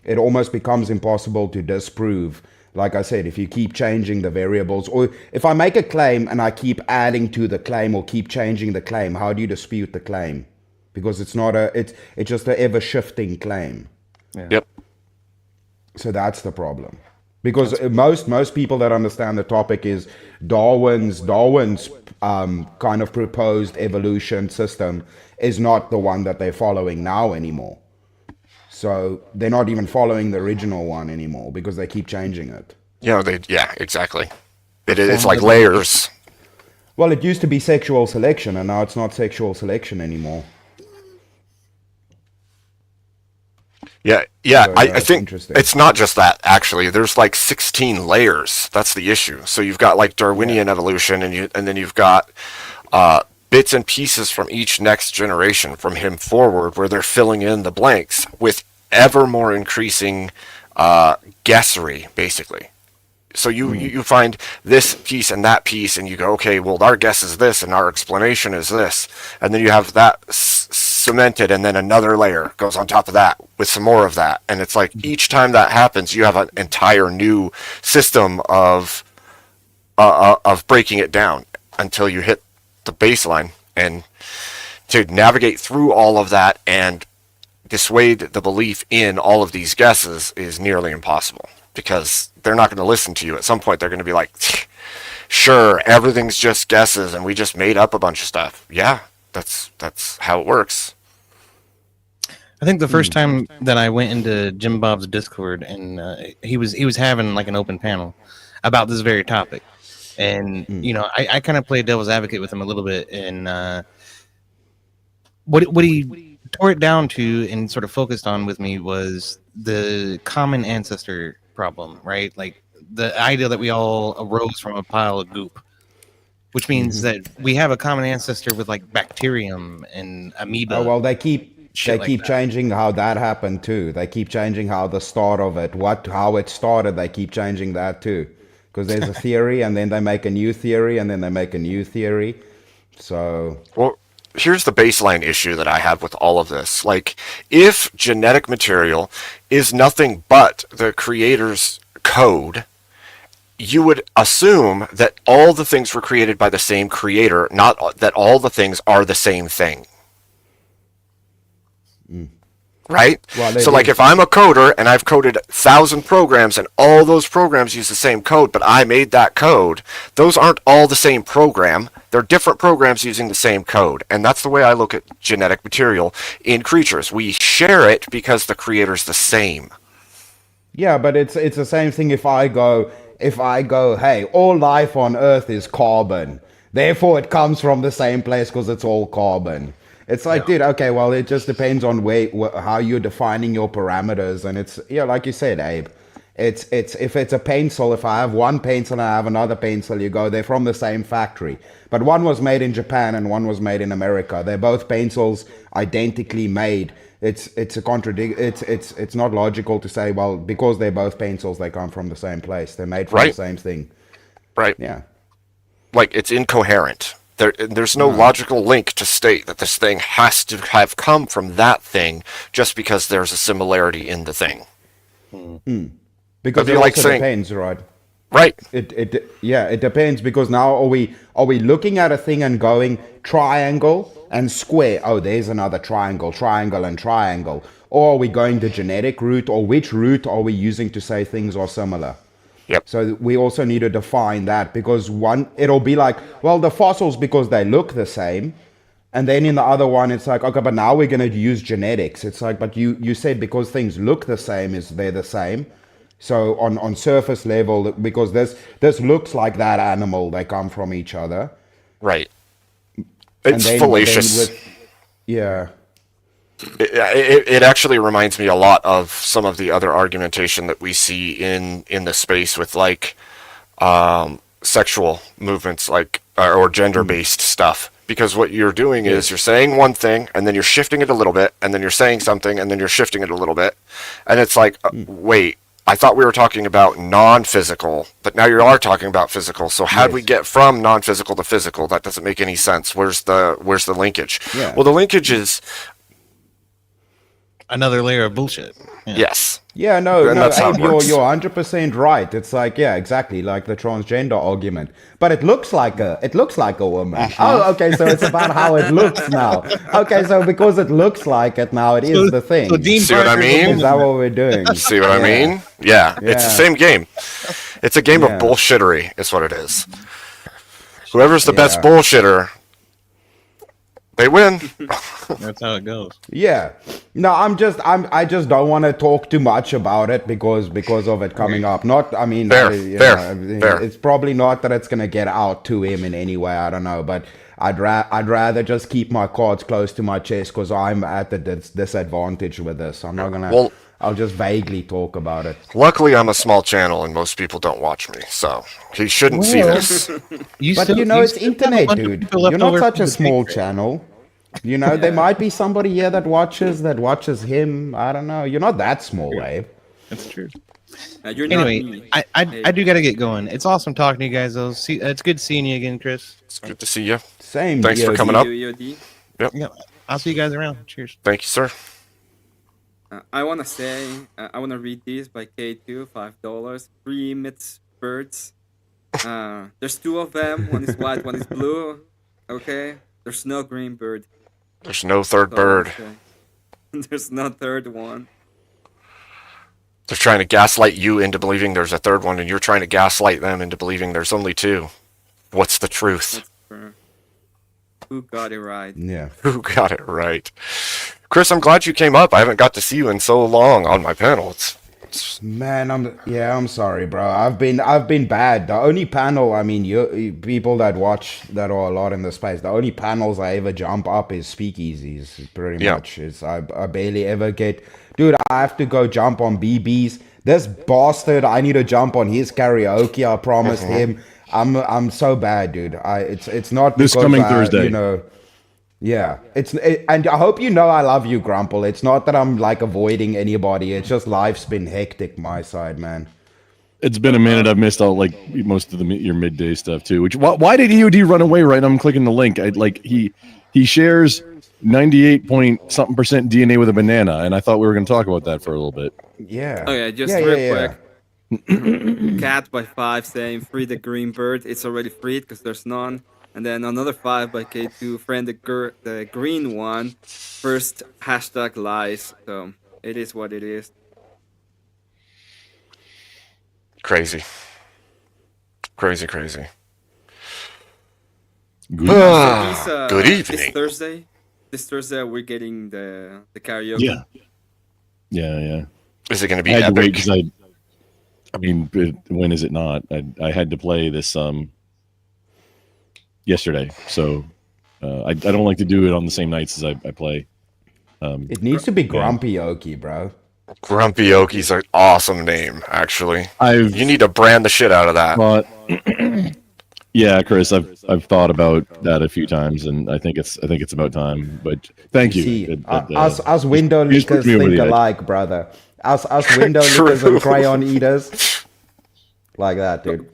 it almost becomes impossible to disprove. Like I said, if you keep changing the variables, or if I make a claim and I keep adding to the claim or keep changing the claim, how do you dispute the claim? Because it's just an ever shifting claim. Yeah. Yep. So that's the problem. Because most people that understand the topic is Darwin's kind of proposed evolution system is not the one that they're following now anymore. So they're not even following the original one anymore because they keep changing it. Yeah, exactly. It's like layers. Well, it used to be sexual selection, and now it's not sexual selection anymore. Yeah. So, I think interesting. it's not just that, actually. There's like 16 layers. That's the issue. So you've got like Darwinian evolution, and then you've got bits and pieces from each next generation from him forward, where they're filling in the blanks with ever more increasing guessery, basically. So you find this piece and that piece, and you go, okay, well, our guess is this, and our explanation is this, and then you have that cemented, and then another layer goes on top of that with some more of that, and it's like each time that happens, you have an entire new system of breaking it down until you hit the baseline, and to navigate through all of that and dissuade the belief in all of these guesses is nearly impossible, because they're not going to listen to you. At some point, they're going to be like, sure, everything's just guesses, and we just made up a bunch of stuff. Yeah, that's how it works. I think the first time that I went into Jim Bob's Discord, and he was having like an open panel about this very topic, and you know, I kind of played devil's advocate with him a little bit, and what he tore it down to and sort of focused on with me was the common ancestor problem, right? Like the idea that we all arose from a pile of goop, which means that we have a common ancestor with like bacterium and amoeba. Oh, well, they keep that. changing how that happened too. They keep changing how the start of it, how it started. They keep changing that too, because there's a theory, and then they make a new theory, and then they make a new theory. So, well, here's the baseline issue that I have with all of this. Like, if genetic material is nothing but the creator's code, you would assume that all the things were created by the same creator, not that all the things are the same thing. right? Well, So it like is. if I'm a coder and I've coded 1,000 programs and all those programs use the same code, but I made that code, those aren't all the same program. They're different programs using the same code. And that's the way I look at genetic material in creatures. We share it because the creator's the same. Yeah, but it's the same thing if I go, hey, all life on Earth is carbon. Therefore it comes from the same place because it's all carbon. It's like, dude, okay, well, it just depends on how you're defining your parameters, and it's like you said, Abe. It's if it's a pencil, if I have one pencil and I have another pencil, you go, they're from the same factory. But one was made in Japan and one was made in America. They're both pencils identically made. It's a contradict. It's not logical to say, well, because they're both pencils, they come from the same place. They're made from the Right. same thing. Right. Yeah. Like it's incoherent. There's no logical link to state that this thing has to have come from that thing just because there's a similarity in the thing. Because That'd be it like also saying- depends, right? Right. It depends, because now are we looking at a thing and going triangle and square? Oh, there's another triangle, triangle and triangle. Or are we going the genetic route, or which route are we using to say things are similar? Yep. So we also need to define that, because it'll be like, well, the fossils because they look the same. And then in the other one, it's like, okay, but now we're going to use genetics. It's like, but you said because things look the same, they're the same. So on surface level, because this looks like that animal, they come from each other. Right. And It's then fallacious. yeah. It actually reminds me a lot of some of the other argumentation that we see in the space with like sexual movements, like or gender-based stuff. Because what you're doing is you're saying one thing and then you're shifting it a little bit, and then you're saying something and then you're shifting it a little bit, and it's like, wait, I thought we were talking about non-physical, but now you are talking about physical. So how do we get from non-physical to physical? That doesn't make any sense. Where's the linkage? Yeah. Well, the linkage is Another layer of bullshit. Yeah. yes. Yeah, no, And that's how Abe, it you're works. 100% right. It's like, yeah, exactly, like the transgender argument. But it looks like a woman. Oh, okay, so it's about how it looks now. Okay, so because it looks like it now, it is the thing. So Dean See what I Parker's a mean? Is woman. that what we're doing? See what I mean? Yeah, it's the Yeah. same game. It's a game Yeah. of bullshittery, is what it is. Whoever's the best Yeah. bullshitter, they win. That's how it goes. Yeah. No, I just don't want to talk too much about it because of it coming up. Not, I mean, Fair, fair. it's probably not that it's gonna get out to him in any way. I don't know, but I'd rather just keep my cards close to my chest because I'm at the disadvantage with this. I'm not gonna. Well- I'll just vaguely talk about it. Luckily, I'm a small channel and most people don't watch me, so he shouldn't see this. But it's internet, dude. You're not such a small channel. You know, there might be somebody here that watches him. I don't know. You're not that small, Abe. That's true. You're not Anyway, me. I do got to get going. It's awesome talking to you guys, though. It's good seeing you again, Chris. It's good to see you. Same. Thanks for DOD. coming up. EOD. Yeah, I'll see you guys around. Cheers. Thank you, sir. I want to say, I want to read these by K2, $5. Free emits birds. There's two of them. One is white, one is blue. Okay? There's no green bird. There's no third That's all I bird. say. There's no third one. They're trying to gaslight you into believing there's a third one, and you're trying to gaslight them into believing there's only two. What's the truth? That's for who got it right. Yeah. Who got it right? Chris, I'm glad you came up. I haven't got to see you in so long on my panel. It's Man, I'm sorry, bro. I've been bad. The only panel, I mean, people that watch that are a lot in the space. The only panels I ever jump up is speakeasies. Pretty Yeah. much. I barely ever get. Dude, I have to go jump on BB's. This bastard, I need to jump on his karaoke. I promised him. I'm so bad, dude. It's not This because coming Thursday. You know. Yeah, and I hope you know I love you, Grumple. It's not that I'm like avoiding anybody. It's just life's been hectic my side, man. It's been a minute. I've missed all like most of your midday stuff too. Which why did EOD run away? Right, I'm clicking the link. He shares 98% DNA with a banana, and I thought we were going to talk about that for a little bit. Yeah. Oh yeah, just Yeah, real yeah, quick. Cat by 5 saying free the green bird. It's already freed because there's none. And then another 5 by K2, friend the green one. First hashtag lies. So it is what it is. Crazy. Crazy. Good. Good This evening. Thursday we're getting the karaoke. Yeah. Is it going to be I had to wait epic? because I mean, when is it not? I had to play this yesterday, so I don't like to do it on the same nights as I play. It needs to be Grumpy Okie, bro. Grumpy Oki's an awesome name, actually. You need to brand the shit out of that. But yeah, Chris, I've thought about that a few times, and I think it's about time. But thank you. See, us window leakers think alike, brother. Us window leakers and crayon eaters, like that, dude.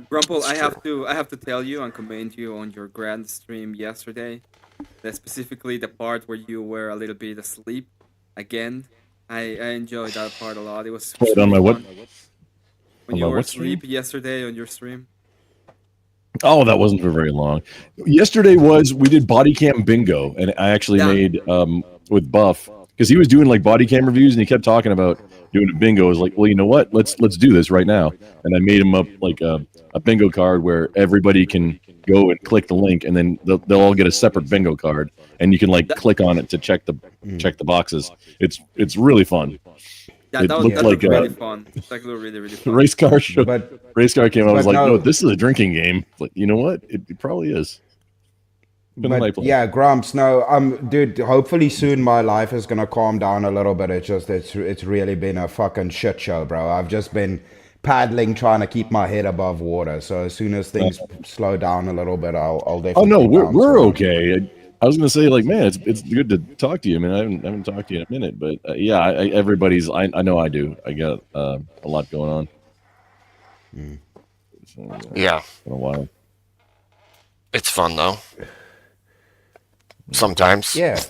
Grumple, I have to tell you and commend you on your grand stream yesterday. Specifically the part where you were a little bit asleep again. I enjoyed that part a lot. It was Wait, on my what? When you were asleep yesterday on your stream. Oh, that wasn't for very long. Yesterday we did body cam bingo, and I actually made with Buff because he was doing like body cam reviews, and he kept talking about doing a bingo. I was like, well, you know what? Let's do this right now. And I made him up like a bingo card where everybody can go and click the link, and then they'll all get a separate bingo card, and you can like click on it to check the boxes. It's really fun. Yeah, it looked like really fun. It looked really fun. Race car came out. I was like, no, this is a drinking game. Like, you know what? It probably is. But yeah, Grumps. No, dude. Hopefully soon my life is gonna calm down a little bit. It's really been a fucking shit show, bro. I've just been paddling, trying to keep my head above water. So as soon as things slow down a little bit, I'll definitely. Oh no, we're okay. I was gonna say, like, man, it's good to talk to you. I mean, I haven't talked to you in a minute, but yeah, everybody's. I know I do. I got a lot going on. So, yeah, it's been a while. It's fun though. Sometimes. Yeah.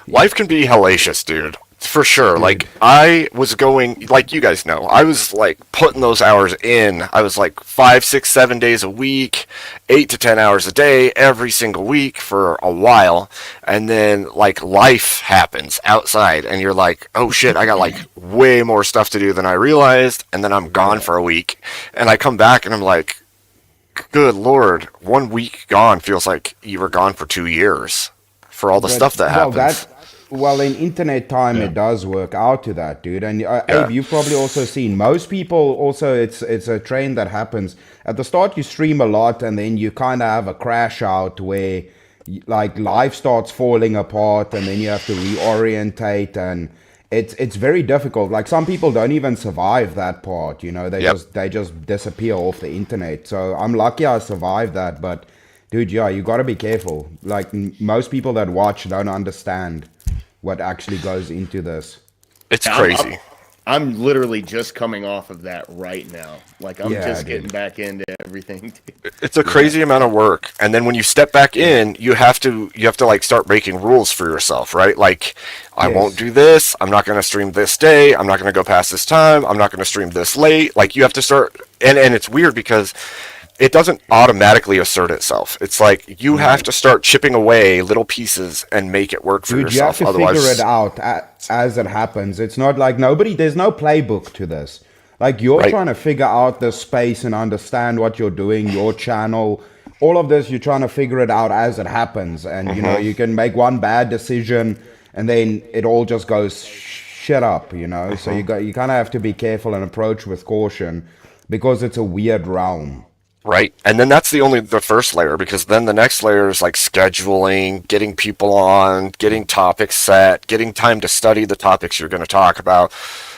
Life can be hellacious, dude. For sure. Like, I was going, like you guys know, I was like putting those hours in. I was like 5, 6, 7 days a week, 8 to 10 hours a day, every single week for a while. And then like life happens outside and you're like, oh shit, I got like way more stuff to do than I realized. And then I'm gone for a week and I come back and I'm like, good Lord, 1 week gone feels like you were gone for 2 years for all the stuff that happens. Well, in internet time, it does work out to that, dude. And Abe, you've probably also seen most people. Also, it's a trend that happens at the start. You stream a lot, and then you kind of have a crash out where, like, life starts falling apart, and then you have to reorientate, and it's very difficult. Like some people don't even survive that part. You know, they just disappear off the internet. So I'm lucky I survived that, but. Dude, yeah, you got to be careful. Like, most people that watch don't understand what actually goes into this. It's crazy. I'm literally just coming off of that right now. Like, I'm just getting back into everything. It's a crazy amount of work. And then when you step back in, you have to like start making rules for yourself, right? Like, I won't do this. I'm not going to stream this day. I'm not going to go past this time. I'm not going to stream this late. Like, you have to start. And it's weird because it doesn't automatically assert itself. It's like you have to start chipping away little pieces and make it work for yourself. You have to figure it out as it happens. It's not like there's no playbook to this. Like you're trying to figure out the space and understand what you're doing, your channel, all of this. You're trying to figure it out as it happens. And, you know, you can make one bad decision and then it all just goes shit up, you know. So you kind of have to be careful and approach with caution because it's a weird realm. Right. And then that's the first layer, because then the next layer is like scheduling, getting people on, getting topics set, getting time to study the topics you're going to talk about,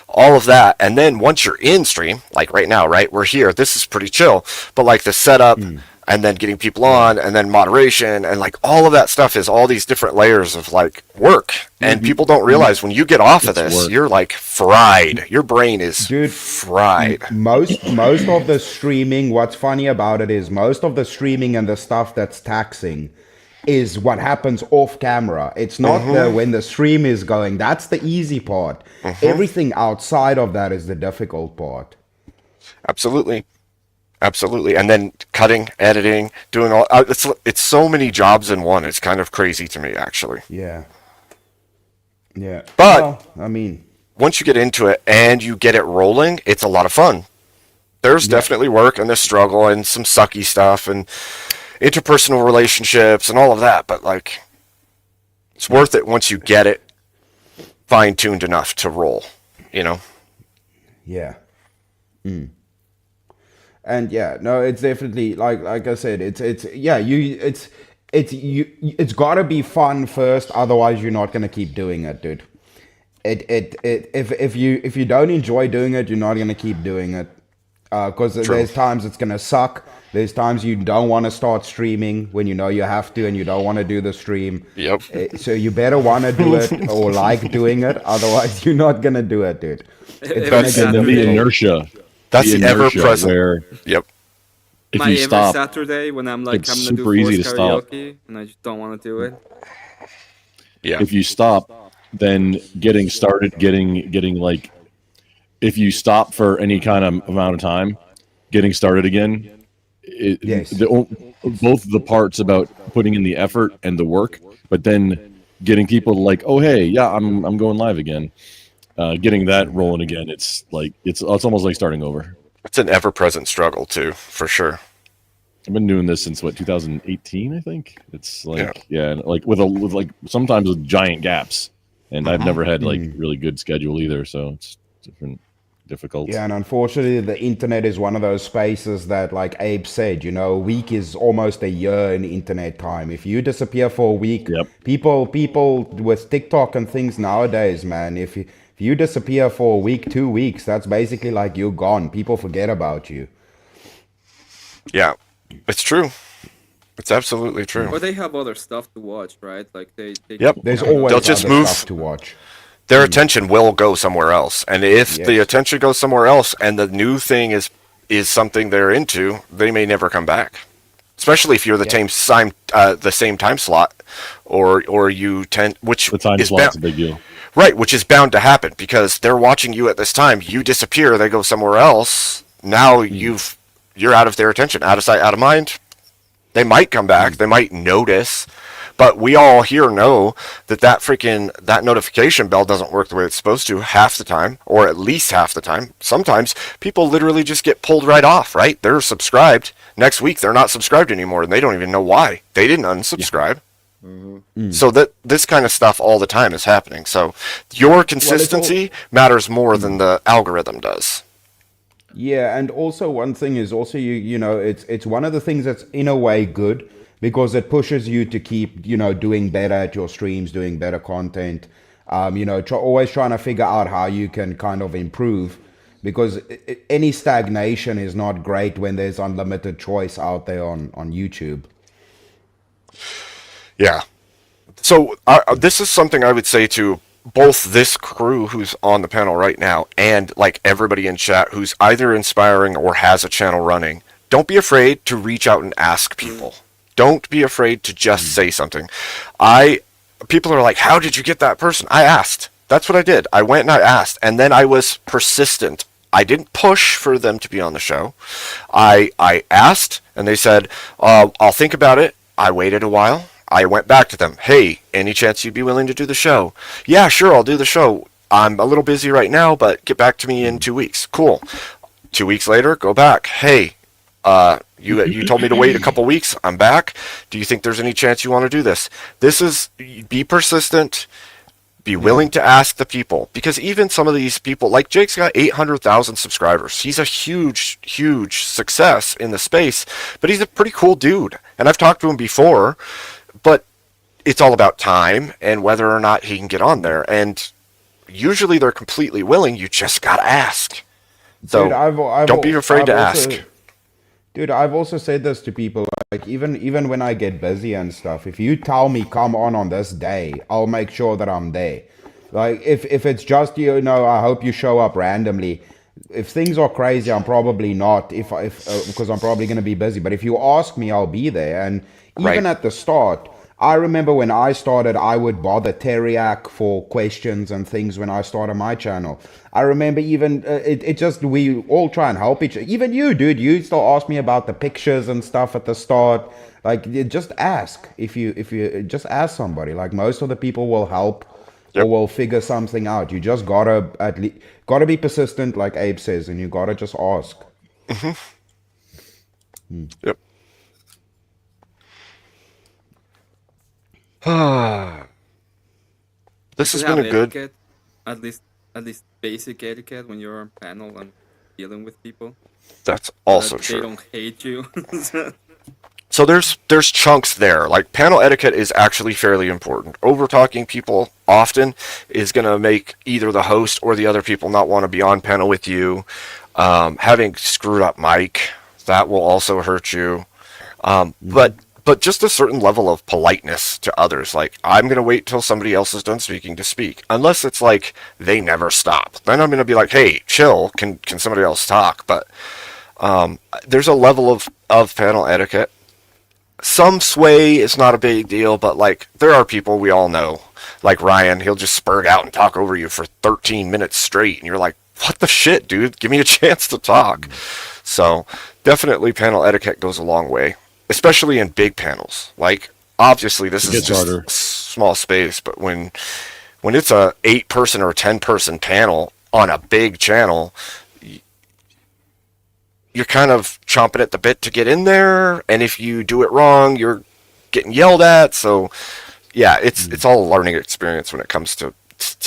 all of that. And then once you're in stream, like right now, right, we're here, this is pretty chill, but like the setup and then getting people on and then moderation and like all of that stuff is all these different layers of like work. And people don't realize when you get off of this, you're like fried. Your brain is fried. Most of the streaming, what's funny about it is most of the streaming and the stuff that's taxing is what happens off camera. It's not when the stream is going. That's the easy part. Everything outside of that is the difficult part. Absolutely. Absolutely. And then cutting, editing, doing all it's so many jobs in one. It's kind of crazy to me, actually. Yeah. Yeah. But Well, I mean, once you get into it and you get it rolling, it's a lot of fun. There's yeah. definitely work and the struggle and some sucky stuff and interpersonal relationships and all of that, but like it's worth it once you get it fine tuned enough to roll, you know? Yeah. And yeah, no, it's definitely like I said, it's yeah, it's got to be fun first, otherwise you're not gonna keep doing it, dude. If you don't enjoy doing it, you're not gonna keep doing it. Because True. there's times it's gonna suck. There's times you don't want to start streaming when you know you have to, and you don't want to do the stream. Yep. So you better want to do it or like doing it. Otherwise, you're not gonna do it, dude. It's Every gonna get And then the Saturday, inertia. That's the the ever inertia present. where Yep. if my you every stop, Saturday when I'm like, it's I'm gonna do super easy forced to stop. karaoke and I just don't want to do it. Yeah. if you stop, then getting started, getting like, if you stop for any kind of amount of time, getting started again, Yes. both the parts about putting in the effort and the work, but then getting people to like, oh hey, yeah, I'm going live again, getting that rolling again. It's like it's almost like starting over. It's an ever present struggle too, for sure. I've been doing this since what 2018, I think. It's like and like with like sometimes with giant gaps, and I've never had like really good schedule either, so it's difficult. Yeah, and unfortunately, the internet is one of those spaces that, like Abe said, you know, a week is almost a year in internet time. If you disappear for a week, Yep. people with TikTok and things nowadays, man, if you disappear for a week, 2 weeks, that's basically like you're gone. People forget about you. Yeah. It's true. It's absolutely true. Or they have other stuff to watch, right? Like they Yep. There's have always They'll just other move. stuff to watch. Their attention will go somewhere else. And if the Yes. attention goes somewhere else and the new thing is something they're into, they may never come back. Especially if you're the same time slot, or you tend, which The time is slot's a bound, big deal. right, which is bound to happen because they're watching you at this time. You disappear, they go somewhere else. Now you're out of their attention, out of sight, out of mind. They might come back, they might notice, but we all here know that notification bell doesn't work the way it's supposed to half the time, or at least half the time. Sometimes people literally just get pulled right off, right? They're subscribed. Next week they're not subscribed anymore, and they don't even know why. They didn't unsubscribe. So that this kind of stuff all the time is happening. So your consistency matters more than the algorithm does. Yeah, and also one thing is also you know it's one of the things that's in a way good because it pushes you to keep doing better at your streams, doing better content. Always trying to figure out how you can kind of improve because any stagnation is not great when there's unlimited choice out there on YouTube. Yeah. So this is something I would say to both this crew who's on the panel right now and like everybody in chat who's either inspiring or has a channel running. Don't be afraid to reach out and ask people. Don't be afraid to just say something. People are like, "How did you get that person?" I asked. That's what I did. I went and I asked, and then I was persistent. I didn't push for them to be on the show. I asked, and they said, "I'll think about it." I waited a while. I went back to them. "Hey, any chance you'd be willing to do the show?" "Yeah, sure, I'll do the show. I'm a little busy right now, but get back to me in 2 weeks." "Cool." 2 weeks later, go back. "Hey, you told me to wait a couple weeks. I'm back. Do you think there's any chance you want to do this?" This is, be persistent. Be willing to ask the people, because even some of these people, like Jake's got 800,000 subscribers. He's a huge, huge success in the space, but he's a pretty cool dude. And I've talked to him before, but it's all about time and whether or not he can get on there. And usually they're completely willing. You just gotta ask. So Dude, don't be afraid to ask. Dude, I've also said this to people, like even when I get busy and stuff, if you tell me come on this day, I'll make sure that I'm there. Like if it's just I hope you show up randomly. If things are crazy, I'm probably not. Because I'm probably going to be busy. But if you ask me, I'll be there. And even Right. at the start, I remember when I started, I would bother Teriak for questions and things when I started my channel. I remember even it just we all try and help each. Even you, dude, you still ask me about the pictures and stuff at the start. Like, just ask if you just ask somebody. Like, most of the people will help or will figure something out. You just gotta gotta be persistent, like Abe says, and you gotta just ask. Yep. This has should been have a good. etiquette, at least basic etiquette when you're on panel and dealing with people. That's so also that true. They don't hate you. So there's chunks there. Like, panel etiquette is actually fairly important. Over talking people often is going to make either the host or the other people not want to be on panel with you. Having screwed up mic, that will also hurt you. But just a certain level of politeness to others. Like, I'm going to wait till somebody else is done speaking to speak. Unless it's like they never stop. Then I'm going to be like, hey, chill, can somebody else talk? But there's a level of panel etiquette. Some sway is not a big deal, but like, there are people we all know, like Ryan, he'll just spurt out and talk over you for 13 minutes straight, and you're like, what the shit, dude? Give me a chance to talk. So definitely panel etiquette goes a long way, especially in big panels. Like, obviously this is just a small space, but when it's a 8-person or 10-person panel on a big channel, you're kind of chomping at the bit to get in there, and if you do it wrong, you're getting yelled at. So yeah, it's all a learning experience when it comes to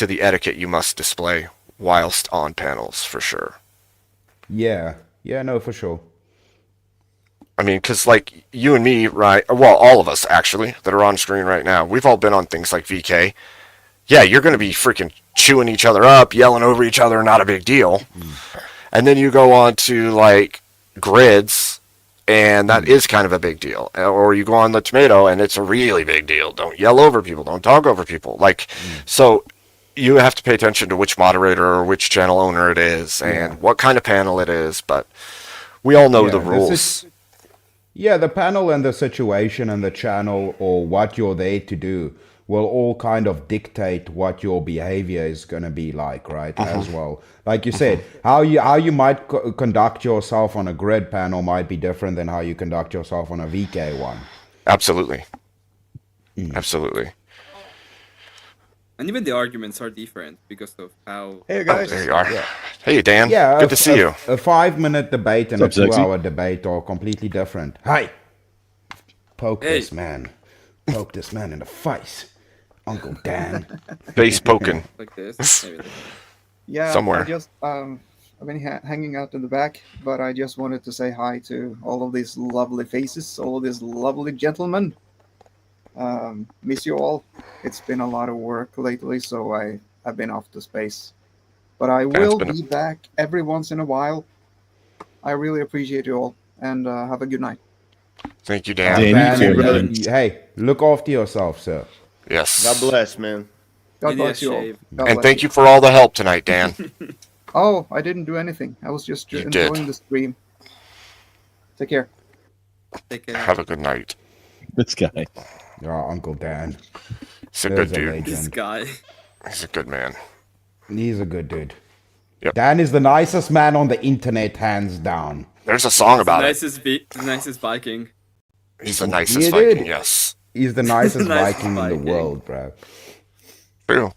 the etiquette you must display whilst on panels, for sure. Yeah, no, for sure. I mean, because like you and me, right? Well, all of us actually that are on screen right now, we've all been on things like VK. Yeah, you're going to be freaking chewing each other up, yelling over each other, not a big deal. And then you go on to like grids, and that is kind of a big deal. Or you go on the tomato, and it's a really big deal. Don't yell over people. Don't talk over people. Like, so you have to pay attention to which moderator or which channel owner it is and what kind of panel it is. But we all know the rules. The panel and the situation and the channel or what you're there to do will all kind of dictate what your behavior is going to be like, right? As well, like you said, how you might conduct yourself on a grid panel might be different than how you conduct yourself on a VK one. Absolutely. Absolutely. And even the arguments are different because of how... Hey, guys. There you are. Yeah. Hey, Dan. Good to see you. A 5-minute debate and What's a up, 2-hour debate are completely different. Hi. Poke this man. Poke this man in the face. Uncle Dan. Face poking. Like this. Maybe. Yeah, somewhere. I just I've been hanging out in the back, but I just wanted to say hi to all of these lovely faces, all of these lovely gentlemen. Miss you all. It's been a lot of work lately, so I've been off to space. But I will be back every once in a while. I really appreciate you all, and have a good night. Thank you, Dan. Hey, look after yourself, sir. Yes. God bless, man. God bless you all. God And bless thank you for all the help tonight, Dan. Oh, I didn't do anything. I was just enjoying the stream. Take care. Take care. Have a good night. This guy. Oh, Uncle Dan. He's a good dude. legend. This guy. He's a good man. He's a good dude. Yep. Dan is the nicest man on the internet, hands down. There's a song about it. The nicest Viking. He's the nicest Viking, yes. He's the nicest Nicest Viking in Viking. the world, bro. True.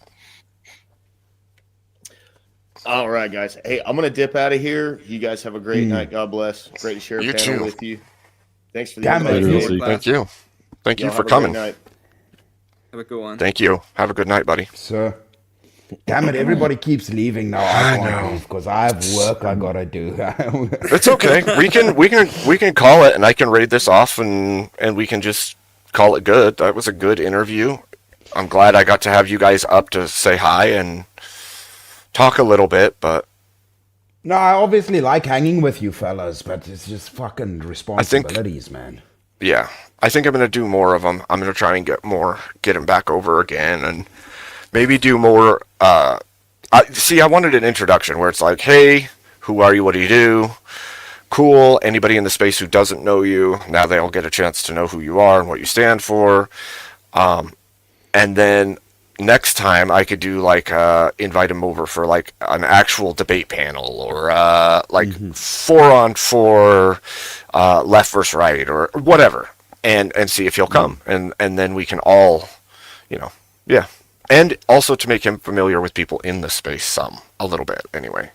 All right, guys. Hey, I'm gonna dip out of here. You guys have a great night. God bless. Great to share a You panel too. with you. Thanks for the Damn it. invite. Thank you. Thank you Y'all for have a great coming. night. Have a good one. Thank you. Have a good night, buddy. Sir. Damn it, everybody keeps leaving now. I can't leave because I have work I gotta do. It's okay. We can call it, and I can raid this off, and we can just call it good. That was a good interview. I'm glad I got to have you guys up to say hi and talk a little bit, but No, I obviously like hanging with you fellas, but it's just fucking responsibilities, man. yeah, I think I'm gonna do more of them. I'm gonna try and get them back over again, and maybe do more. I wanted an introduction where it's like, hey, who are you? What do you do? Cool. Anybody in the space who doesn't know you, now they'll get a chance to know who you are and what you stand for. And then next time I could do like invite him over for like an actual debate panel or like 4-on-4 left versus right or whatever, and see if he'll come, and then we can all, yeah, and also to make him familiar with people in the space a little bit anyway.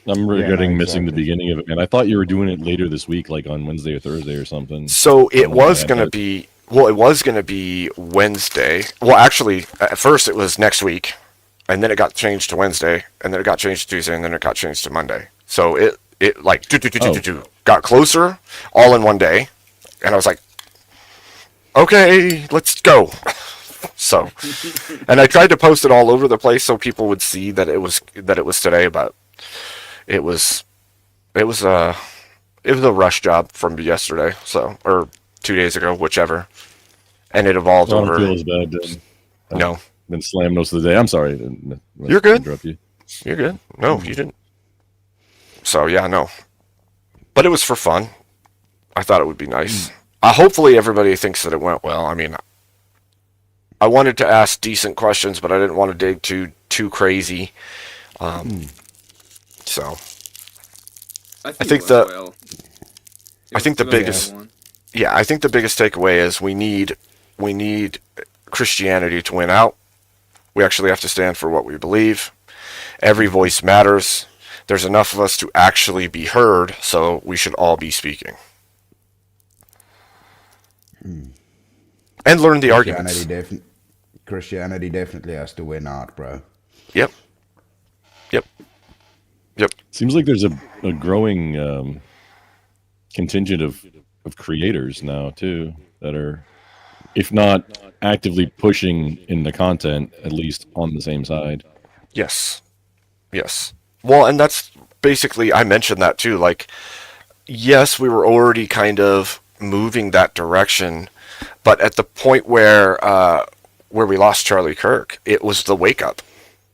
I'm regretting no, missing the exactly. beginning of it, man. I thought you were doing it later this week, like on Wednesday or Thursday or something. So it was I going to had be, well, it was going to be Wednesday. Well, actually, at first it was next week, and then it got changed to Wednesday, and then it got changed to Tuesday, and then it got changed to Monday. So it like got closer all in one day, and I was like, okay, let's go. So, and I tried to post it all over the place so people would see that it was today, but it was a rush job from yesterday, so, or 2 days ago, whichever, and it evolved I don't over. feel as bad. I've No, been slammed most of the day. I'm sorry. I didn't You're good. interrupt you. You're good. No, you didn't. So yeah, no, but it was for fun. I thought it would be nice. Hopefully everybody thinks that it went well. I mean, I wanted to ask decent questions, but I didn't want to dig too crazy. So I I think think it the went well. I think the It was a biggest good one. yeah, I think the biggest takeaway is we need Christianity to win out. We actually have to stand for what we believe. Every voice matters. There's enough of us to actually be heard, so we should all be speaking. And learn the arguments. Christianity definitely has to win out, bro. Yep. Seems like there's a growing contingent of creators now too that are, if not actively pushing in the content, at least on the same side. Yes. Well, and that's basically, I mentioned that too. Like, yes, we were already kind of moving that direction, but at the point where we lost Charlie Kirk, it was the wake up.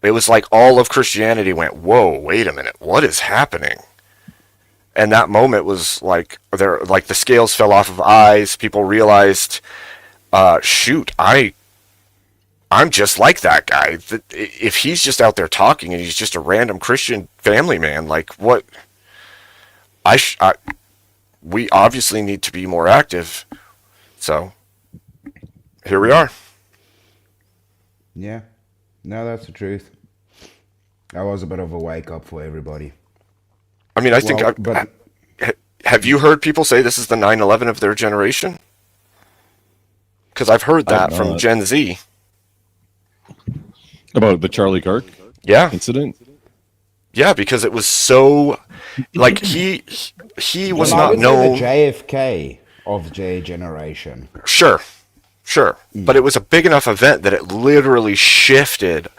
It was like all of Christianity went, "Whoa, wait a minute, what is happening?" And that moment was like the scales fell off of eyes. People realized, shoot, I'm just like that guy. If he's just out there talking and he's just a random Christian family man, like what? We obviously need to be more active. So here we are. Yeah. No, that's the truth. That was a bit of a wake up for everybody. I mean, have you heard people say this is the 9/11 of their generation? Because I've heard that from Gen Z. About the Charlie Kirk incident? Yeah, because it was so, like, he was not known. The JFK of J generation. Sure. But it was a big enough event that it literally shifted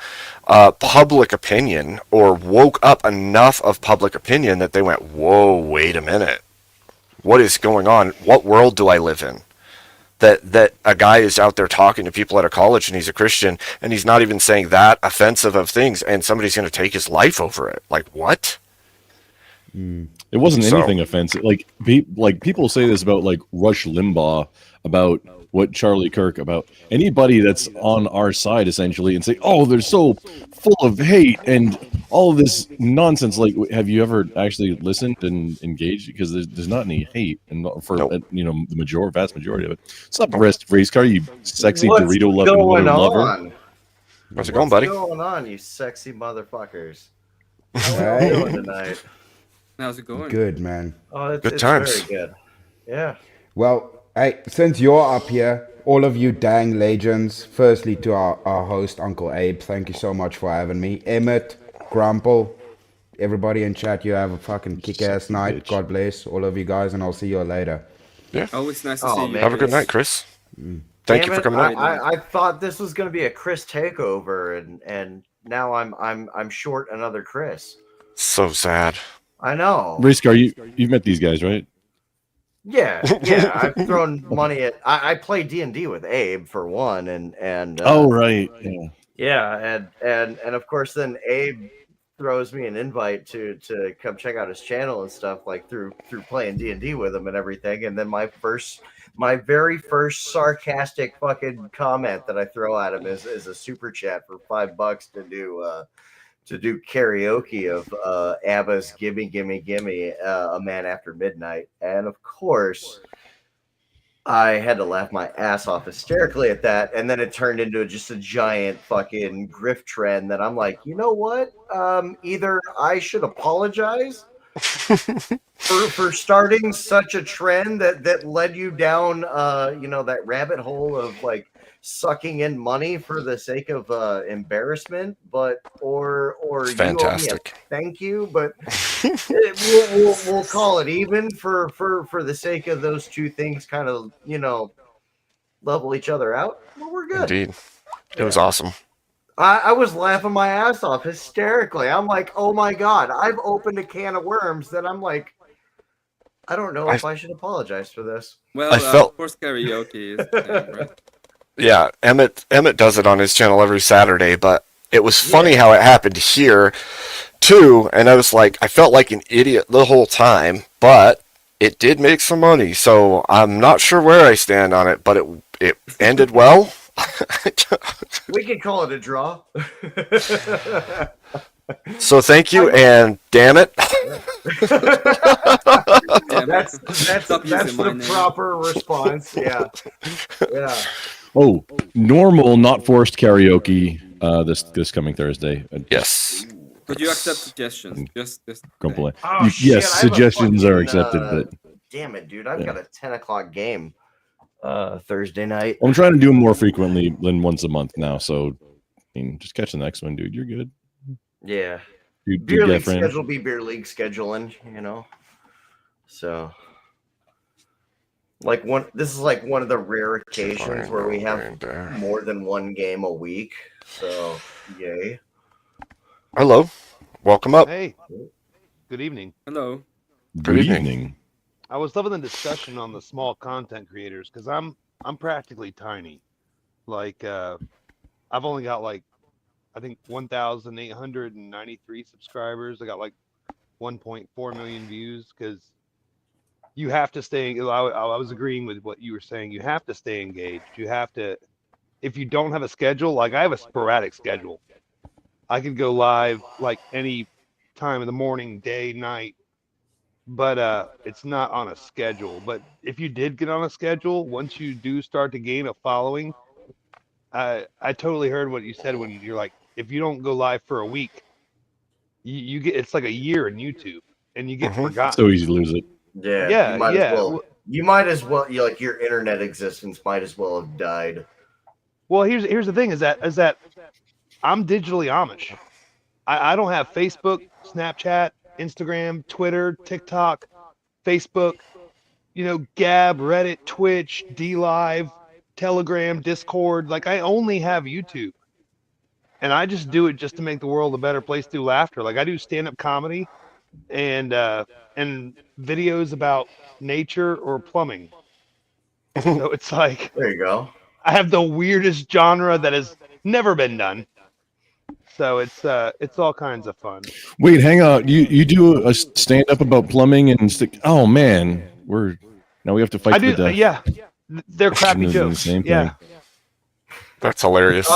public opinion, or woke up enough of public opinion that they went, "Whoa, wait a minute. What is going on? What world do I live in?" That a guy is out there talking to people at a college and he's a Christian and he's not even saying that offensive of things, and somebody's going to take his life over it. Like, what? It wasn't anything offensive. Like people say this about like Rush Limbaugh, about what Charlie Kirk, about anybody that's on our side essentially, and say, "Oh, they're so full of hate and all of this nonsense." Like, have you ever actually listened and engaged? Because there's not any hate, and for the vast majority of it. What's up, race car? You sexy Dorito loving lover. How's it going, buddy? What's going on, you sexy motherfuckers? How are you doing tonight? How's it going? Good, man. Oh, it's times. very good. Yeah. Well, hey, since you're up here, all of you dang legends, firstly to our host, Uncle Abe, thank you so much for having me. Emmett, Grumple, everybody in chat, you have a fucking kick-ass night. God bless all of you guys, and I'll see you later. Yeah. Always nice to see you. Man. Have a good night, Chris. Thank you for coming on. I thought this was going to be a Chris takeover, and now I'm short another Chris. So sad. I know. Race car, you've met these guys, right? Yeah. I've thrown money at. I play D&D with Abe for one, and oh right, yeah, and of course then Abe throws me an invite to come check out his channel and stuff, like through playing D&D with him and everything. And then my first my very first sarcastic fucking comment that I throw at him is a super chat for $5 to do karaoke of ABBA's "Gimme Gimme Gimme," A Man After Midnight, and of course I had to laugh my ass off hysterically at that, and then it turned into just a giant fucking grift trend that I'm like, you know what? Either I should apologize for starting such a trend that led you down that rabbit hole of like sucking in money for the sake of embarrassment, but or It's you owe me a fantastic. thank you, but we'll call it even for the sake of those two things kind of level each other out. Well, we're good. Indeed. It was awesome. I was laughing my ass off hysterically. I'm like, oh my God, I've opened a can of worms that I'm like, I don't know if I should apologize for this. Well, I felt- of course, karaoke is the thing, right? Yeah, Emmett does it on his channel every Saturday, but it was funny how it happened here too, and I was like, I felt like an idiot the whole time, but it did make some money, so I'm not sure where I stand on it, but it ended well. We could call it a draw. So thank you, and damn it. That's the proper response. Yeah. Yeah. Oh, normal, not forced karaoke this coming Thursday. Yes. Could you accept suggestions? Just Complain. Oh, shit, Yes, I have a suggestions are fucking, accepted, but damn it, dude. I've Yeah. got a 10 o'clock game Thursday night. I'm trying to do them more frequently than once a month now. So, I mean, just catch the next one, dude. You're good. Yeah. Dude, Beer get league friends. schedule be beer league scheduling, So this is like one of the rare occasions where we have more than one game a week. So yay. Hello. Welcome up. Hey. Good evening. Hello. Good evening. I was loving the discussion on the small content creators because I'm practically tiny. Like I've only got like I think 1,893 subscribers. I got like 1.4 million views because you have to stay. I was agreeing with what you were saying. You have to stay engaged. You have to. If you don't have a schedule, like I have a sporadic schedule. I could go live like any time in the morning, day, night, but it's not on a schedule. But if you did get on a schedule, once you do start to gain a following, I totally heard what you said when you're like, if you don't go live for a week, you get it's like a year in YouTube, and you get forgotten. So easy to lose it. Yeah. Yeah, You might yeah. as well. You might as well. Like your internet existence might as well have died. Well, here's the thing: is that I'm digitally Amish. I don't have Facebook, Snapchat, Instagram, Twitter, TikTok, Facebook, Gab, Reddit, Twitch, DLive, Telegram, Discord. Like I only have YouTube. And I just do it just to make the world a better place through laughter. Like I do stand-up comedy and videos about nature or plumbing. So it's like there you go. I have the weirdest genre that has never been done. So it's all kinds of fun. Wait, hang on. You do a stand up about plumbing and stick. Oh man, now we have to fight I to do. the death. Yeah, they're crappy The jokes. same Yeah. thing. That's hilarious.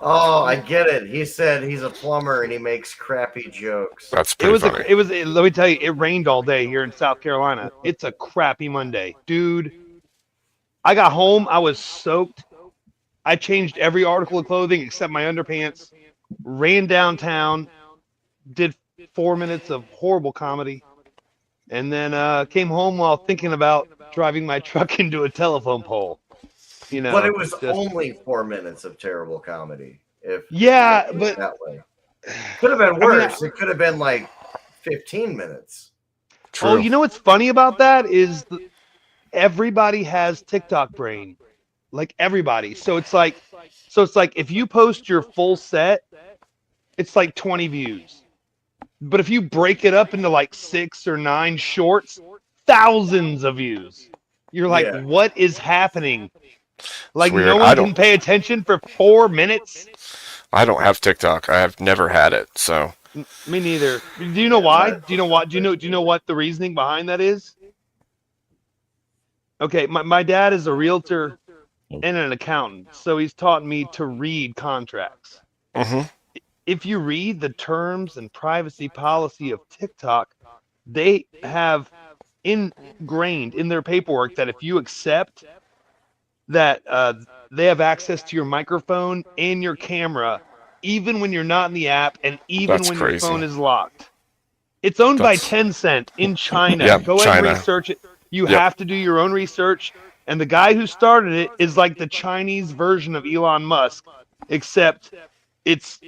Oh, I get it. He said he's a plumber and he makes crappy jokes. That's It was let me tell you, it rained all day here in South Carolina. It's a crappy Monday, dude. I got home, I was soaked. I changed every article of clothing except my underpants. Ran downtown, did 4 minutes of horrible comedy, and then came home while thinking about driving my truck into a telephone pole. But it was only 4 minutes of terrible comedy. If Yeah, you look at but it that way. Could have been worse. It could have been like 15 minutes. Oh, you know what's funny about that is everybody has TikTok brain, like everybody. So it's like if you post your full set, it's like 20 views. But if you break it up into like 6 or 9 shorts, thousands of views. You're like, Yeah. what is happening? Like weird. no I one don't- can pay attention for 4 minutes. I don't have TikTok. I have never had it, so Me neither. Do you know why? Do you know what the reasoning behind that is? Okay, my dad is a realtor and an accountant, so he's taught me to read contracts. Mm-hmm. If you read the terms and privacy policy of TikTok, they have ingrained in their paperwork that if you accept that they have access to your microphone and your camera, even when you're not in the app and even That's when your crazy. phone is locked. It's owned by That's Tencent in China. yeah, Go ahead and China. research it. You Yep. have to do your own research. And the guy who started it is like the Chinese version of Elon Musk, except it's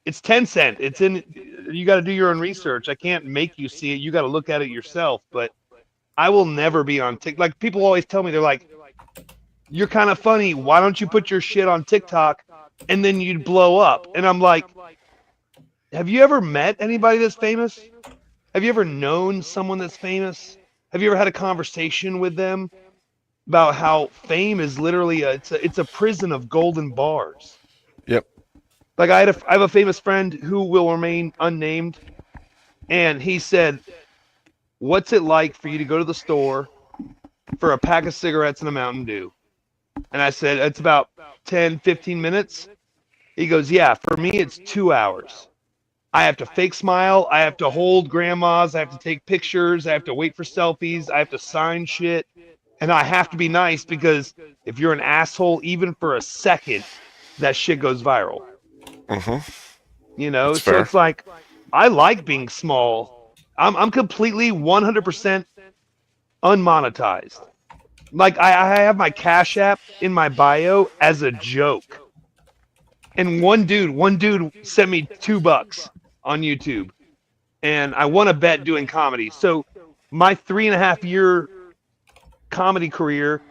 Tencent. It's in. You got to do your own research. I can't make you see it. You got to look at it yourself. But I will never be on TikTok. Like people always tell me, they're like, "You're kind of funny. Why don't you put your shit on TikTok and then you'd blow up?" And I'm like, "Have you ever met anybody that's famous? Have you ever known someone that's famous? Have you ever had a conversation with them about how fame is literally it's a prison of golden bars?" Yep. Like I have a famous friend who will remain unnamed, and he said, "What's it like for you to go to the store for a pack of cigarettes and a Mountain Dew?" And I said, "It's about 10, 15 minutes." He goes, "Yeah, for me it's 2 hours. I have to fake smile. I have to hold grandmas. I have to take pictures. I have to wait for selfies. I have to sign shit. And I have to be nice because if you're an asshole, even for a second, that shit goes viral." Mm-hmm. You know, That's so fair. it's like, I like being small. I'm completely 100% unmonetized. Like I have my Cash App in my bio as a joke. And one dude sent me $2 on YouTube, and I won a bet doing comedy. So my 3.5 year comedy career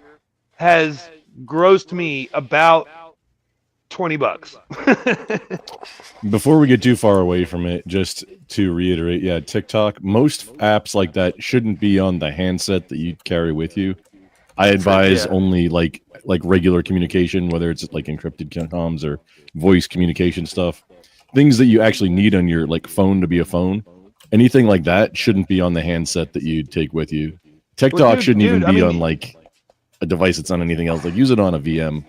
has grossed me about $20. Before we get too far away from it, just to reiterate, yeah, TikTok, most apps like that shouldn't be on the handset that you carry with you. I advise Yeah. only like regular communication, whether it's like encrypted comms or voice communication stuff. Things that you actually need on your like phone to be a phone. Anything like that shouldn't be on the handset that you take with you. TikTok shouldn't even I be on mean, like a device that's on anything else. Like use it on a VM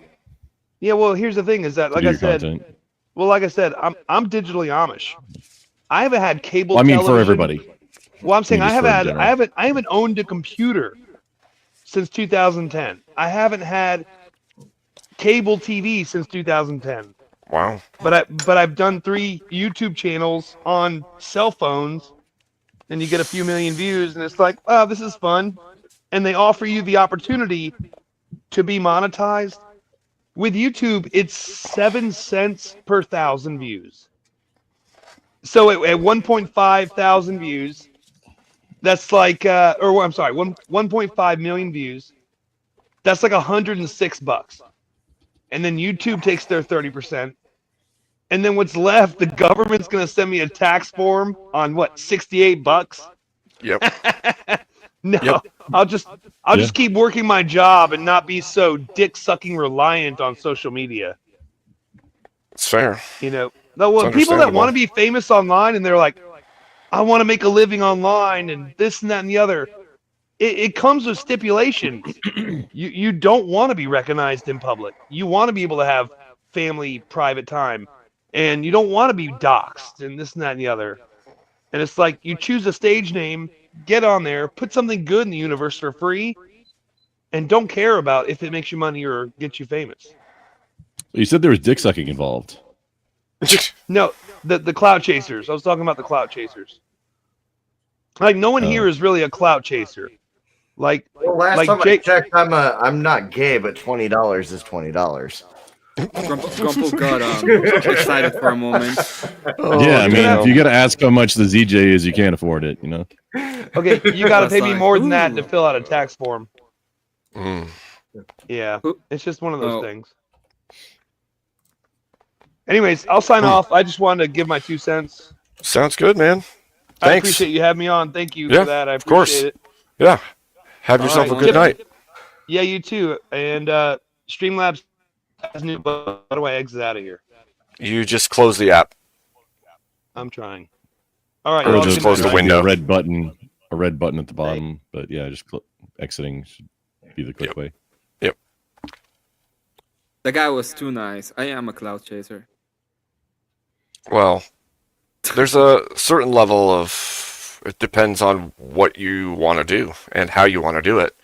yeah. Well, here's the thing: is that, to like do I your said, content. I'm digitally Amish. I haven't had cable Well, I mean for television. everybody. Well, I'm I saying mean, just for in general. I haven't owned a computer since 2010. I haven't had cable TV since 2010. Wow. But I've done 3 YouTube channels on cell phones, and you get a few million views, and it's like, oh, this is fun. And they offer you the opportunity to be monetized. With YouTube, it's 7 cents per 1,000 views. So at 1.5 thousand views, that's like, or I'm sorry, 1.5 million views. That's like $106. And then YouTube takes their 30%. And then what's left, the government's going to send me a tax form on what, $68? Yep. No, Yep. I'll just keep working my job and not be so dick sucking reliant on social media. It's fair. You know, no, It's well, people that want understandable. to be famous online and they're like, I want to make a living online and this and that and the other. It comes with stipulations. You don't want to be recognized in public. You want to be able to have family private time, and you don't want to be doxxed and this and that and the other. And it's like, you choose a stage name, get on there, put something good in the universe for free, and don't care about if it makes you money or gets you famous. You said there was dick sucking involved. No, the clout chasers. I was talking about the clout chasers. Like, no one here is really a clout chaser. Like, Well, last like time Jake. I checked, I'm not gay, but $20 is $20. Grumple got excited for a moment. Yeah, I mean, if you got to ask how much the ZJ is, you can't afford it, you know? Okay, you got to pay me Like, more than that ooh. to fill out a tax form. Mm. Yeah, it's just one of those Oh. things. Anyways, I'll sign off. I just wanted to give my 2 cents. Sounds good, man. I Thanks. appreciate you having me on. Thank you Yeah, for that. I of course. appreciate it. Yeah. Have All yourself right, a good Chip. night. Yeah, you too. And Streamlabs has new. How do I exit out of here? You just close the app. I'm trying. All right, Or y'all just have a good close night. the There should be window. a red button at the bottom, but yeah, just exiting. be the quick way. Yep. The guy was too nice. I am a cloud chaser. Well, there's a certain level of, it depends on what you want to do and how you want to do it.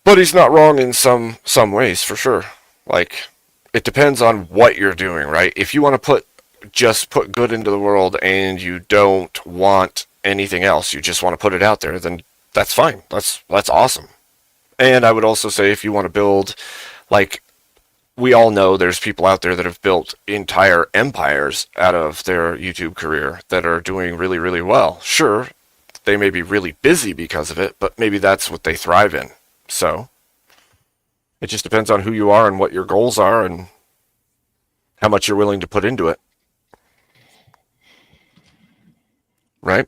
But he's not wrong in some ways, for sure. Like, it depends on what you're doing, right? If you want to just put good into the world and you don't want anything else, you just want to put it out there, then that's fine. That's awesome. And I would also say if you want to build, like, we all know there's people out there that have built entire empires out of their YouTube career that are doing really, really well. Sure, they may be really busy because of it, but maybe that's what they thrive in. So it just depends on who you are and what your goals are and how much you're willing to put into it. Right?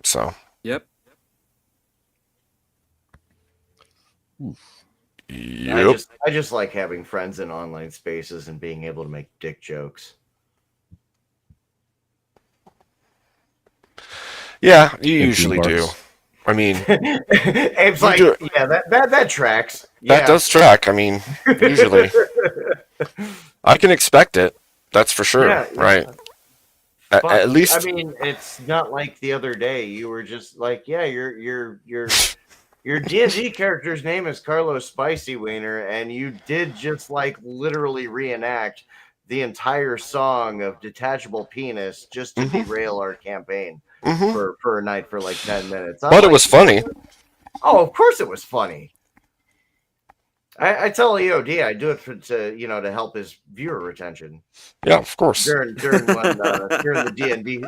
So. Yep. Yep. I just like having friends in online spaces and being able to make dick jokes. Yeah, you usually do. I mean, Abe's like, yeah, that tracks. That does track. I mean, usually. I can expect it. That's for sure. Yeah, right. But, At least. I mean, it's not like the other day. You were just like, yeah, your D&D character's name is Carlos Spicy Wiener, and you did just like literally reenact the entire song of Detachable Penis just to derail our campaign for a night for like 10 minutes. But it was funny. Oh, of course it was funny. I tell EOD I do it to help his viewer retention. Yeah, of course. During the D&D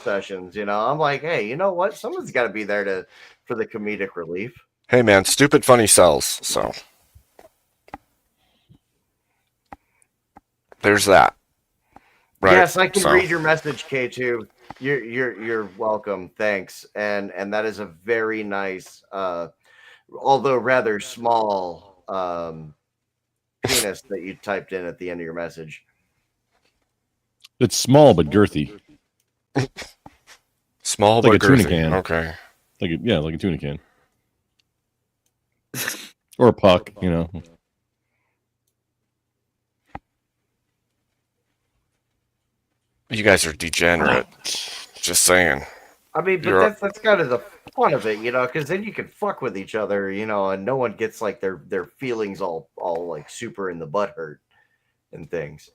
sessions, I'm like, hey, you know what? Someone's got to be there for the comedic relief. Hey man, stupid funny sells. So there's that. Right. Yes, I can read your message, K2. You're welcome. Thanks. And that is a very nice, although rather small, penis that you typed in at the end of your message. It's small but girthy. Small like but a tuna girthy. can. Okay. Like a tuna can. Or a puck, You guys are degenerate. Just saying. I mean, but that's kind of the fun of it, because then you can fuck with each other, and no one gets like their feelings all like super in the butt hurt and things.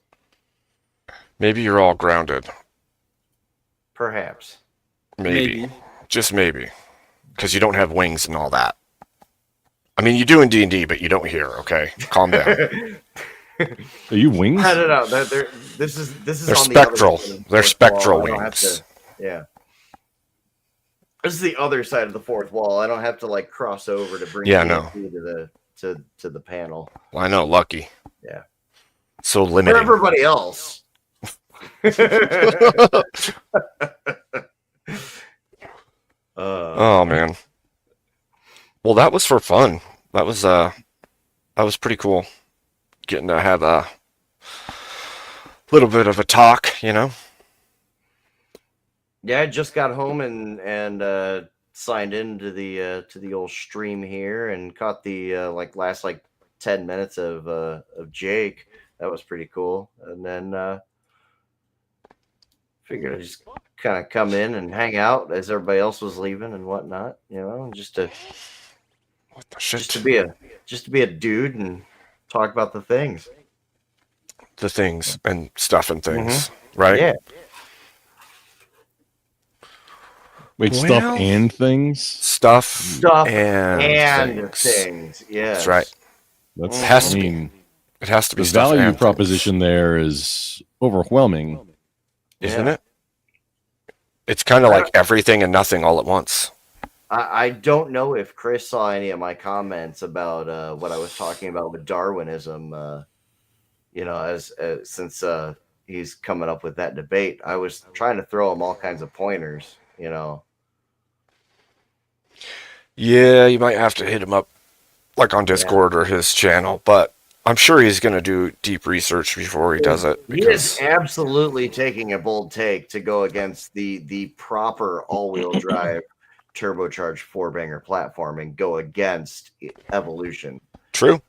Maybe you're all grounded. Perhaps. Maybe. Just maybe. Because you don't have wings and all that. I mean, you do in D&D, but you don't here, okay? Calm down. Are you wings? I don't know. This is They're on spectral. The other They're spectral wall. wings. Yeah. This is the other side of the fourth wall. I don't have to like cross over to bring to the panel. Well, I know, lucky. Yeah. So limited. For everybody else. Oh man. Well, that was for fun. That was pretty cool. Getting to have a little bit of a talk, Yeah, I just got home and signed into the old stream here and caught the last 10 minutes of Jake. That was pretty cool. And then figured I'd just kind of come in and hang out as everybody else was leaving and whatnot, just to be a dude and talk about the things. The things and stuff and things, right? Yeah. Wait, stuff and things? Stuff and things. Yeah. That's right. That's it has to be the stuff value and proposition there is overwhelming. Isn't it? It's kind of like everything and nothing all at once. I don't know if Chris saw any of my comments about what I was talking about with Darwinism. Since he's coming up with that debate, I was trying to throw him all kinds of pointers. Yeah, you might have to hit him up on Discord or his channel, but I'm sure he's going to do deep research before he does it. He is absolutely taking a bold take to go against the proper all-wheel drive turbocharged four-banger platform and go against Evolution. True.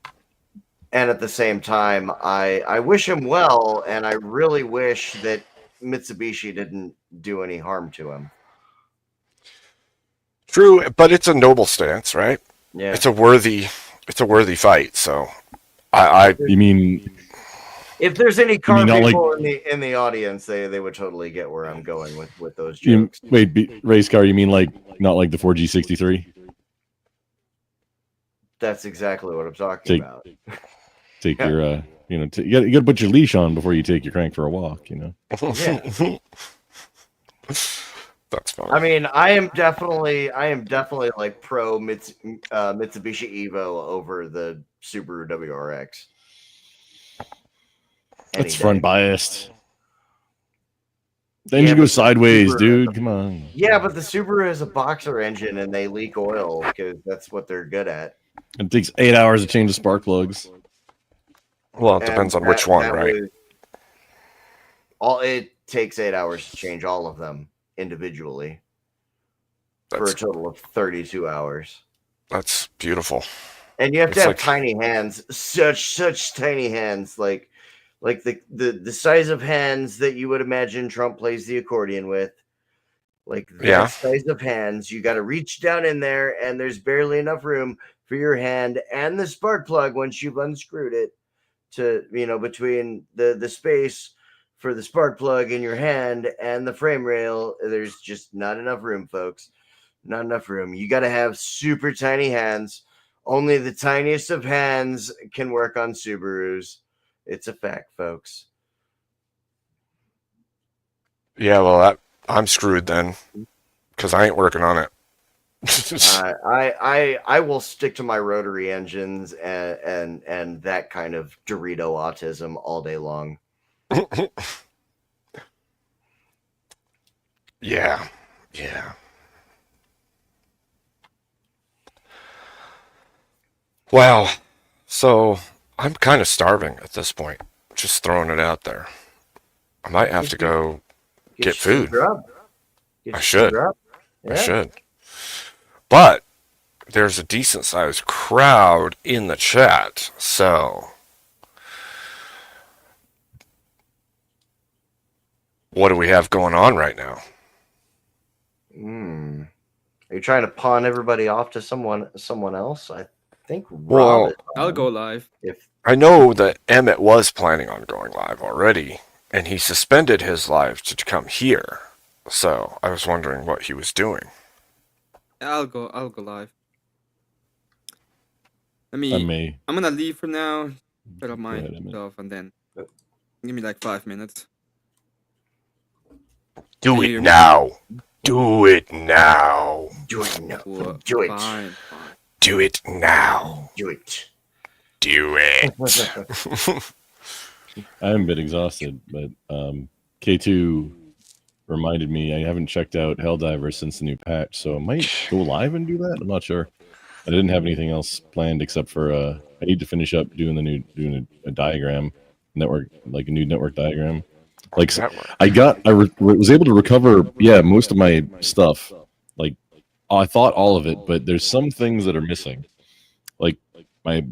And at the same time, I wish him well, and I really wish that Mitsubishi didn't do any harm to him. True, but it's a noble stance, right? Yeah. It's a worthy fight. So, I You mean if there's any car not people in the audience, they would totally get where I'm going with those you, jokes. race car? You mean like not like the 4G63? That's exactly what I'm talking about. Take your you got to put your leash on before you take your crank for a walk. Yeah. That's fine. I mean, I am definitely like pro Mitsubishi Evo over the Subaru WRX. That's front biased. The engine goes sideways, dude. Come on. Yeah, but the Subaru is a boxer engine and they leak oil because that's what they're good at. It takes 8 hours to change the spark plugs. Well, it depends on which one, right? It takes 8 hours to change all of them individually for a total of 32 hours. That's beautiful. And you have to have tiny hands, such tiny hands, like the size of hands that you would imagine Trump plays the accordion with. Like that size of hands, you got to reach down in there, and there's barely enough room for your hand and the spark plug once you've unscrewed it to, between the space for the spark plug in your hand and the frame rail. There's just not enough room, folks. Not enough room. You got to have super tiny hands. Only the tiniest of hands can work on Subarus. It's a fact, folks. Yeah, well, I'm screwed then, because I ain't working on it. I will stick to my rotary engines and that kind of Dorito autism all day long. Yeah. Wow. So I'm kind of starving at this point. Just throwing it out there. I might have to go get food. I should. I should. But there's a decent sized crowd in the chat, so what do we have going on right now? Are you trying to pawn everybody off to someone else? I think Well, I'll go live. I know that Emmett was planning on going live already, and he suspended his live to come here. So I was wondering what he was doing. I'll go live. I may. I'm gonna leave for now, set up my stuff, and then give me like 5 minutes. Do it now. Do it now. Do it now. Do it. Fine. Do it now. Do it. Do it. I'm a bit exhausted, but K2 reminded me I haven't checked out Helldivers since the new patch, so I might go live and do that. I'm not sure. I didn't have anything else planned except for I need to finish up doing a diagram network, like a new network diagram. Like I was able to recover most of my stuff. Like I thought all of it, but there's some things that are missing. Like my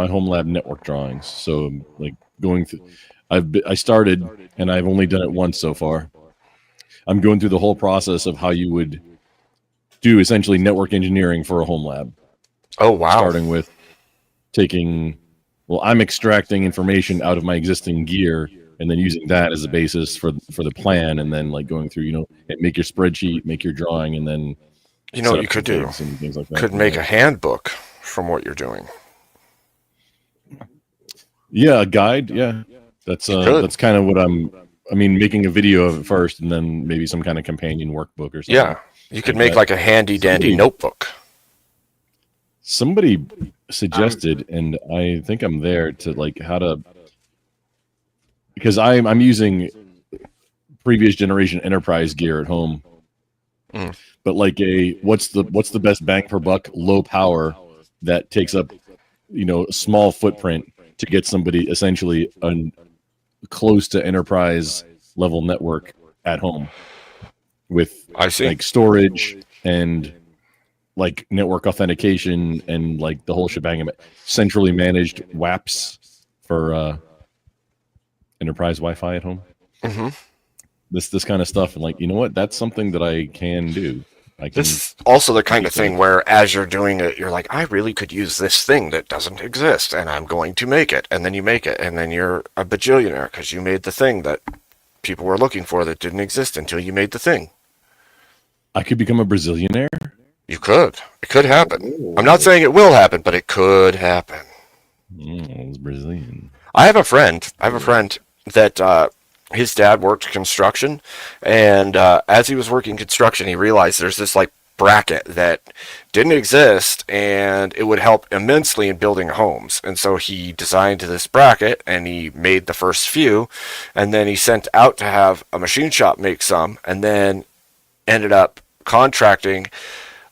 home lab network drawings. So like going through, I started and I've only done it once so far. I'm going through the whole process of how you would do essentially network engineering for a home lab. Oh wow! Starting with I'm extracting information out of my existing gear and then using that as a basis for the plan, and then like going through, make your spreadsheet, make your drawing, and then what you could do and things like that. Could make a handbook from what you're doing. Yeah, a guide. Yeah, that's kind of what making a video of it first, and then maybe some kind of companion workbook or something. Yeah, you could make like a handy dandy notebook. Somebody suggested, and I think I'm there to like how to, because I'm using previous generation enterprise gear at home, but like what's the best bang per buck, low power that takes up a small footprint to get somebody essentially close to enterprise level network at home with like storage and like network authentication and like the whole shebang of it. Centrally managed WAPs for enterprise Wi-Fi at home. Mm-hmm. This kind of stuff, and like, you know what? That's something that I can do. I can. This is also the kind make of thing where, as you're doing it, you're like, I really could use this thing that doesn't exist, and I'm going to make it. And then you make it, and then you're a bajillionaire because you made the thing that people were looking for that didn't exist until you made the thing. I could become a Brazilianaire. You could. It could happen. I'm not saying it will happen, but it could happen. It's Brazilian. I have a friend that his dad worked construction, and as he was working construction, he realized there's this like bracket that didn't exist, and it would help immensely in building homes. And so he designed this bracket, and he made the first few, and then he sent out to have a machine shop make some, and then ended up contracting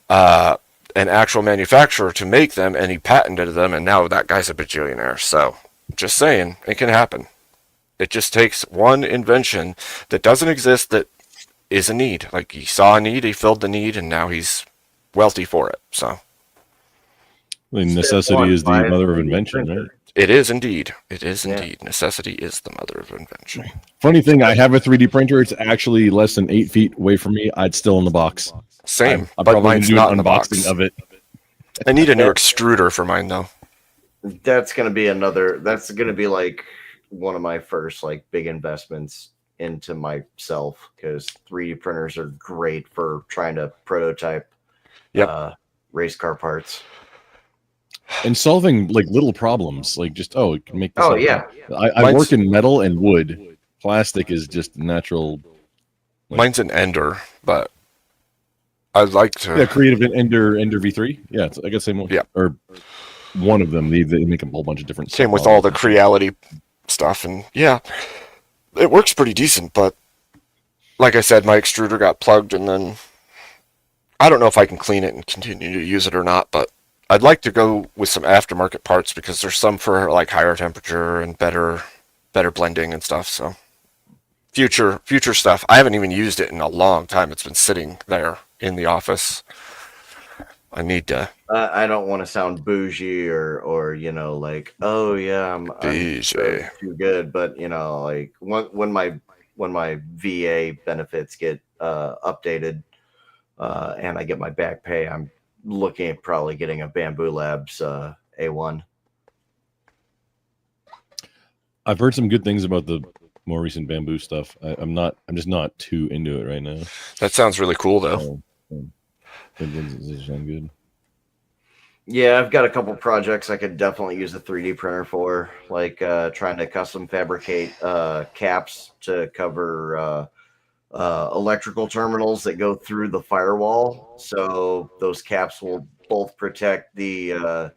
an actual manufacturer to make them, and he patented them, and now that guy's a bajillionaire. So, just saying, it can happen. It just takes one invention that doesn't exist that is a need. Like, he saw a need, he filled the need, and now he's wealthy for it. So, necessity is the mother of invention, right? It is indeed. It is indeed. Necessity is the mother of invention. Funny thing, I have a 3D printer. It's actually less than 8 feet away from me. It's still in the box. Same, I'm but probably mine's do not an in the box. unboxing of it. I need a new extruder for mine, though. That's gonna be another. That's gonna be like one of my first like big investments into myself, because 3D printers are great for trying to prototype race car parts And solving like little problems, like just it can make this. Oh, up. yeah. I work in metal and wood. Plastic is just natural. Mine's an Ender, but I'd like to. Yeah, creative Ender V3. Yeah, I guess same one. Yeah, or one of them. They make a whole bunch of different. Same with all the Creality stuff, and yeah, it works pretty decent. But like I said, my extruder got plugged, and then I don't know if I can clean it and continue to use it or not. But I'd like to go with some aftermarket parts, because there's some for like higher temperature and better blending and stuff. So future stuff. I haven't even used it in a long time. It's been sitting there in the office. I need to. I don't want to sound bougie or like, oh yeah, I'm too good, but like when my VA benefits get updated and I get my back pay, I'm looking at probably getting a Bamboo Labs A1. I've heard some good things about the more recent Bamboo stuff. I'm just not too into it right now. That sounds really cool, though. Does sound good. Yeah, I've got a couple projects I could definitely use a 3D printer for, like trying to custom fabricate caps to cover electrical terminals that go through the firewall. So those caps will both protect the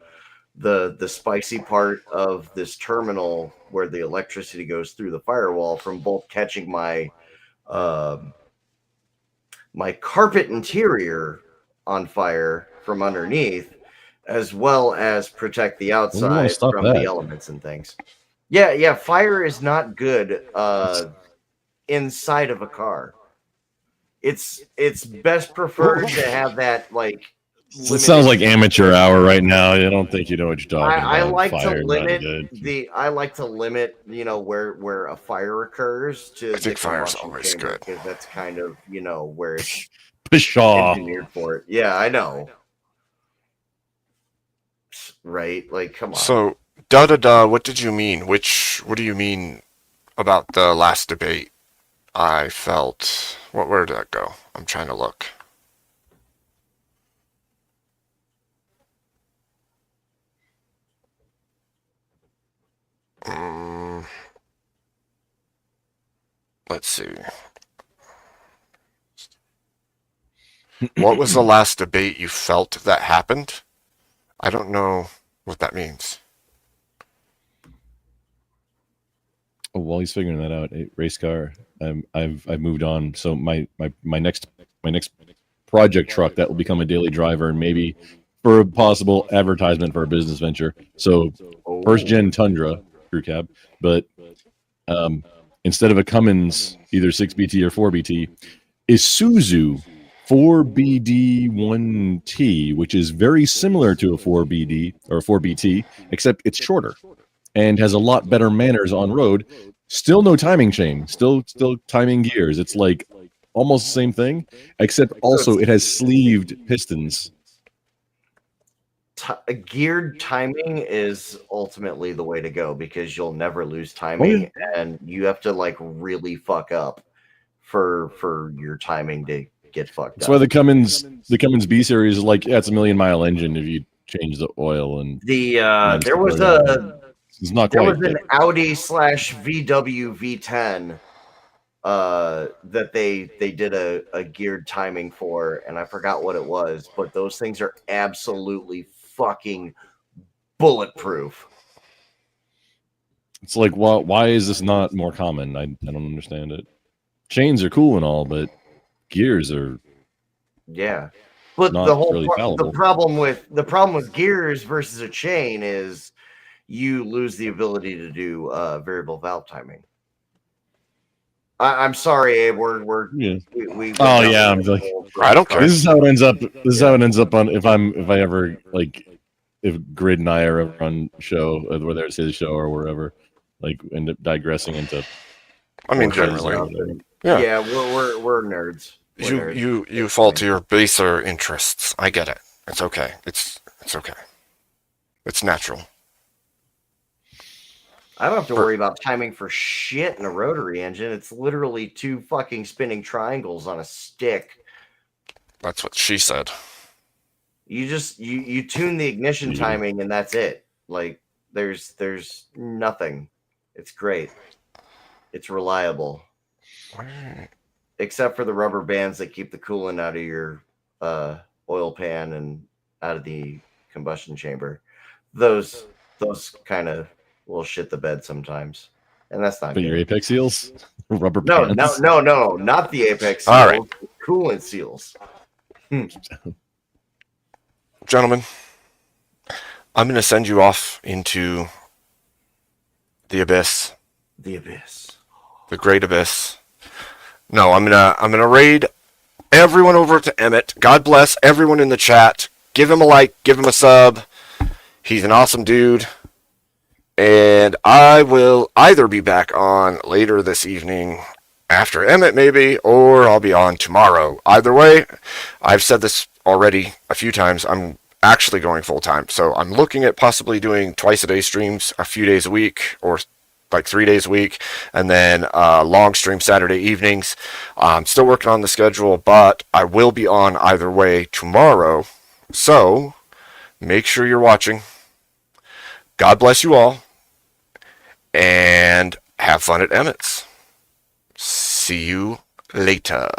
spicy part of this terminal where the electricity goes through the firewall from both catching my my carpet interior on fire from underneath, as well as protect the outside from the elements and things. Yeah, fire is not good inside of a car. It's best preferred to have that like. It sounds like amateur hour right now. I don't think you know what you're talking about. I like Fire, to limit where a fire occurs to. I think fire's always good, because that's kind of where it's Pshaw. engineered for it. Yeah, I know. Right? Like, come on. So, what did you mean? What do you mean about the last debate? I felt. Where did that go? I'm trying to look. Let's see. What was the last debate you felt that happened? I don't know what that means. Oh, while he's figuring that out, race car. I've moved on. So my next project truck that will become a daily driver, and maybe for a possible advertisement for a business venture. So first gen Tundra crew cab, but instead of a Cummins either 6BT or 4BT, Isuzu 4BD1T, which is very similar to a 4BD or 4BT, except it's shorter and has a lot better manners on road. Still no timing chain, still timing gears. It's like almost the same thing, except also it has sleeved pistons. Geared timing is ultimately the way to go because you'll never lose timing, and you have to like really fuck up for your timing to get fucked That's up. why the Cummins B series is like, yeah, it's a 1,000,000-mile engine if you change the oil and There was it's not there quite was an Audi /VW V10 that they did a geared timing for, and I forgot what it was, but those things are absolutely fucking bulletproof. It's like, well, why is this not more common? I don't understand it. Chains are cool and all, but gears are But not the whole really the fallible. problem with gears versus a chain is you lose the ability to do variable valve timing. I'm sorry, Abe. We Oh yeah, I'm like, I don't care. This is how it ends up. This is how it ends up on if I ever like if Grid and I are ever on show, whether it's his show or wherever, like end up digressing into. I mean, Porsches generally, or whatever. Yeah, we're nerds. We're nerds. You fall to your baser interests. I get it. It's okay. It's okay. It's natural. I don't have to worry about timing for shit in a rotary engine. It's literally two fucking spinning triangles on a stick. That's what she said. You just you tune the ignition timing and that's it. Like there's nothing. It's great. It's reliable. Except for the rubber bands that keep the coolant out of your oil pan and out of the combustion chamber. Those kind of will shit the bed sometimes. And that's not But good. your apex seals, rubber No, bands. no, not the apex seals. All right. Coolant seals. Gentlemen, I'm going to send you off into the abyss. The abyss. The great abyss. No, I'm gonna raid everyone over to Emmett. God bless everyone in the chat. Give him a like, give him a sub. He's an awesome dude. And I will either be back on later this evening after Emmett maybe, or I'll be on tomorrow. Either way, I've said this already a few times. I'm actually going full time. So I'm looking at possibly doing twice a day streams a few days a week, or like 3 days a week, and then long stream Saturday evenings. I'm still working on the schedule, but I will be on either way tomorrow. So make sure you're watching. God bless you all, and have fun at Emmett's. See you later.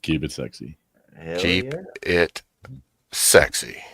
Keep it sexy. Hell Keep yeah. it sexy.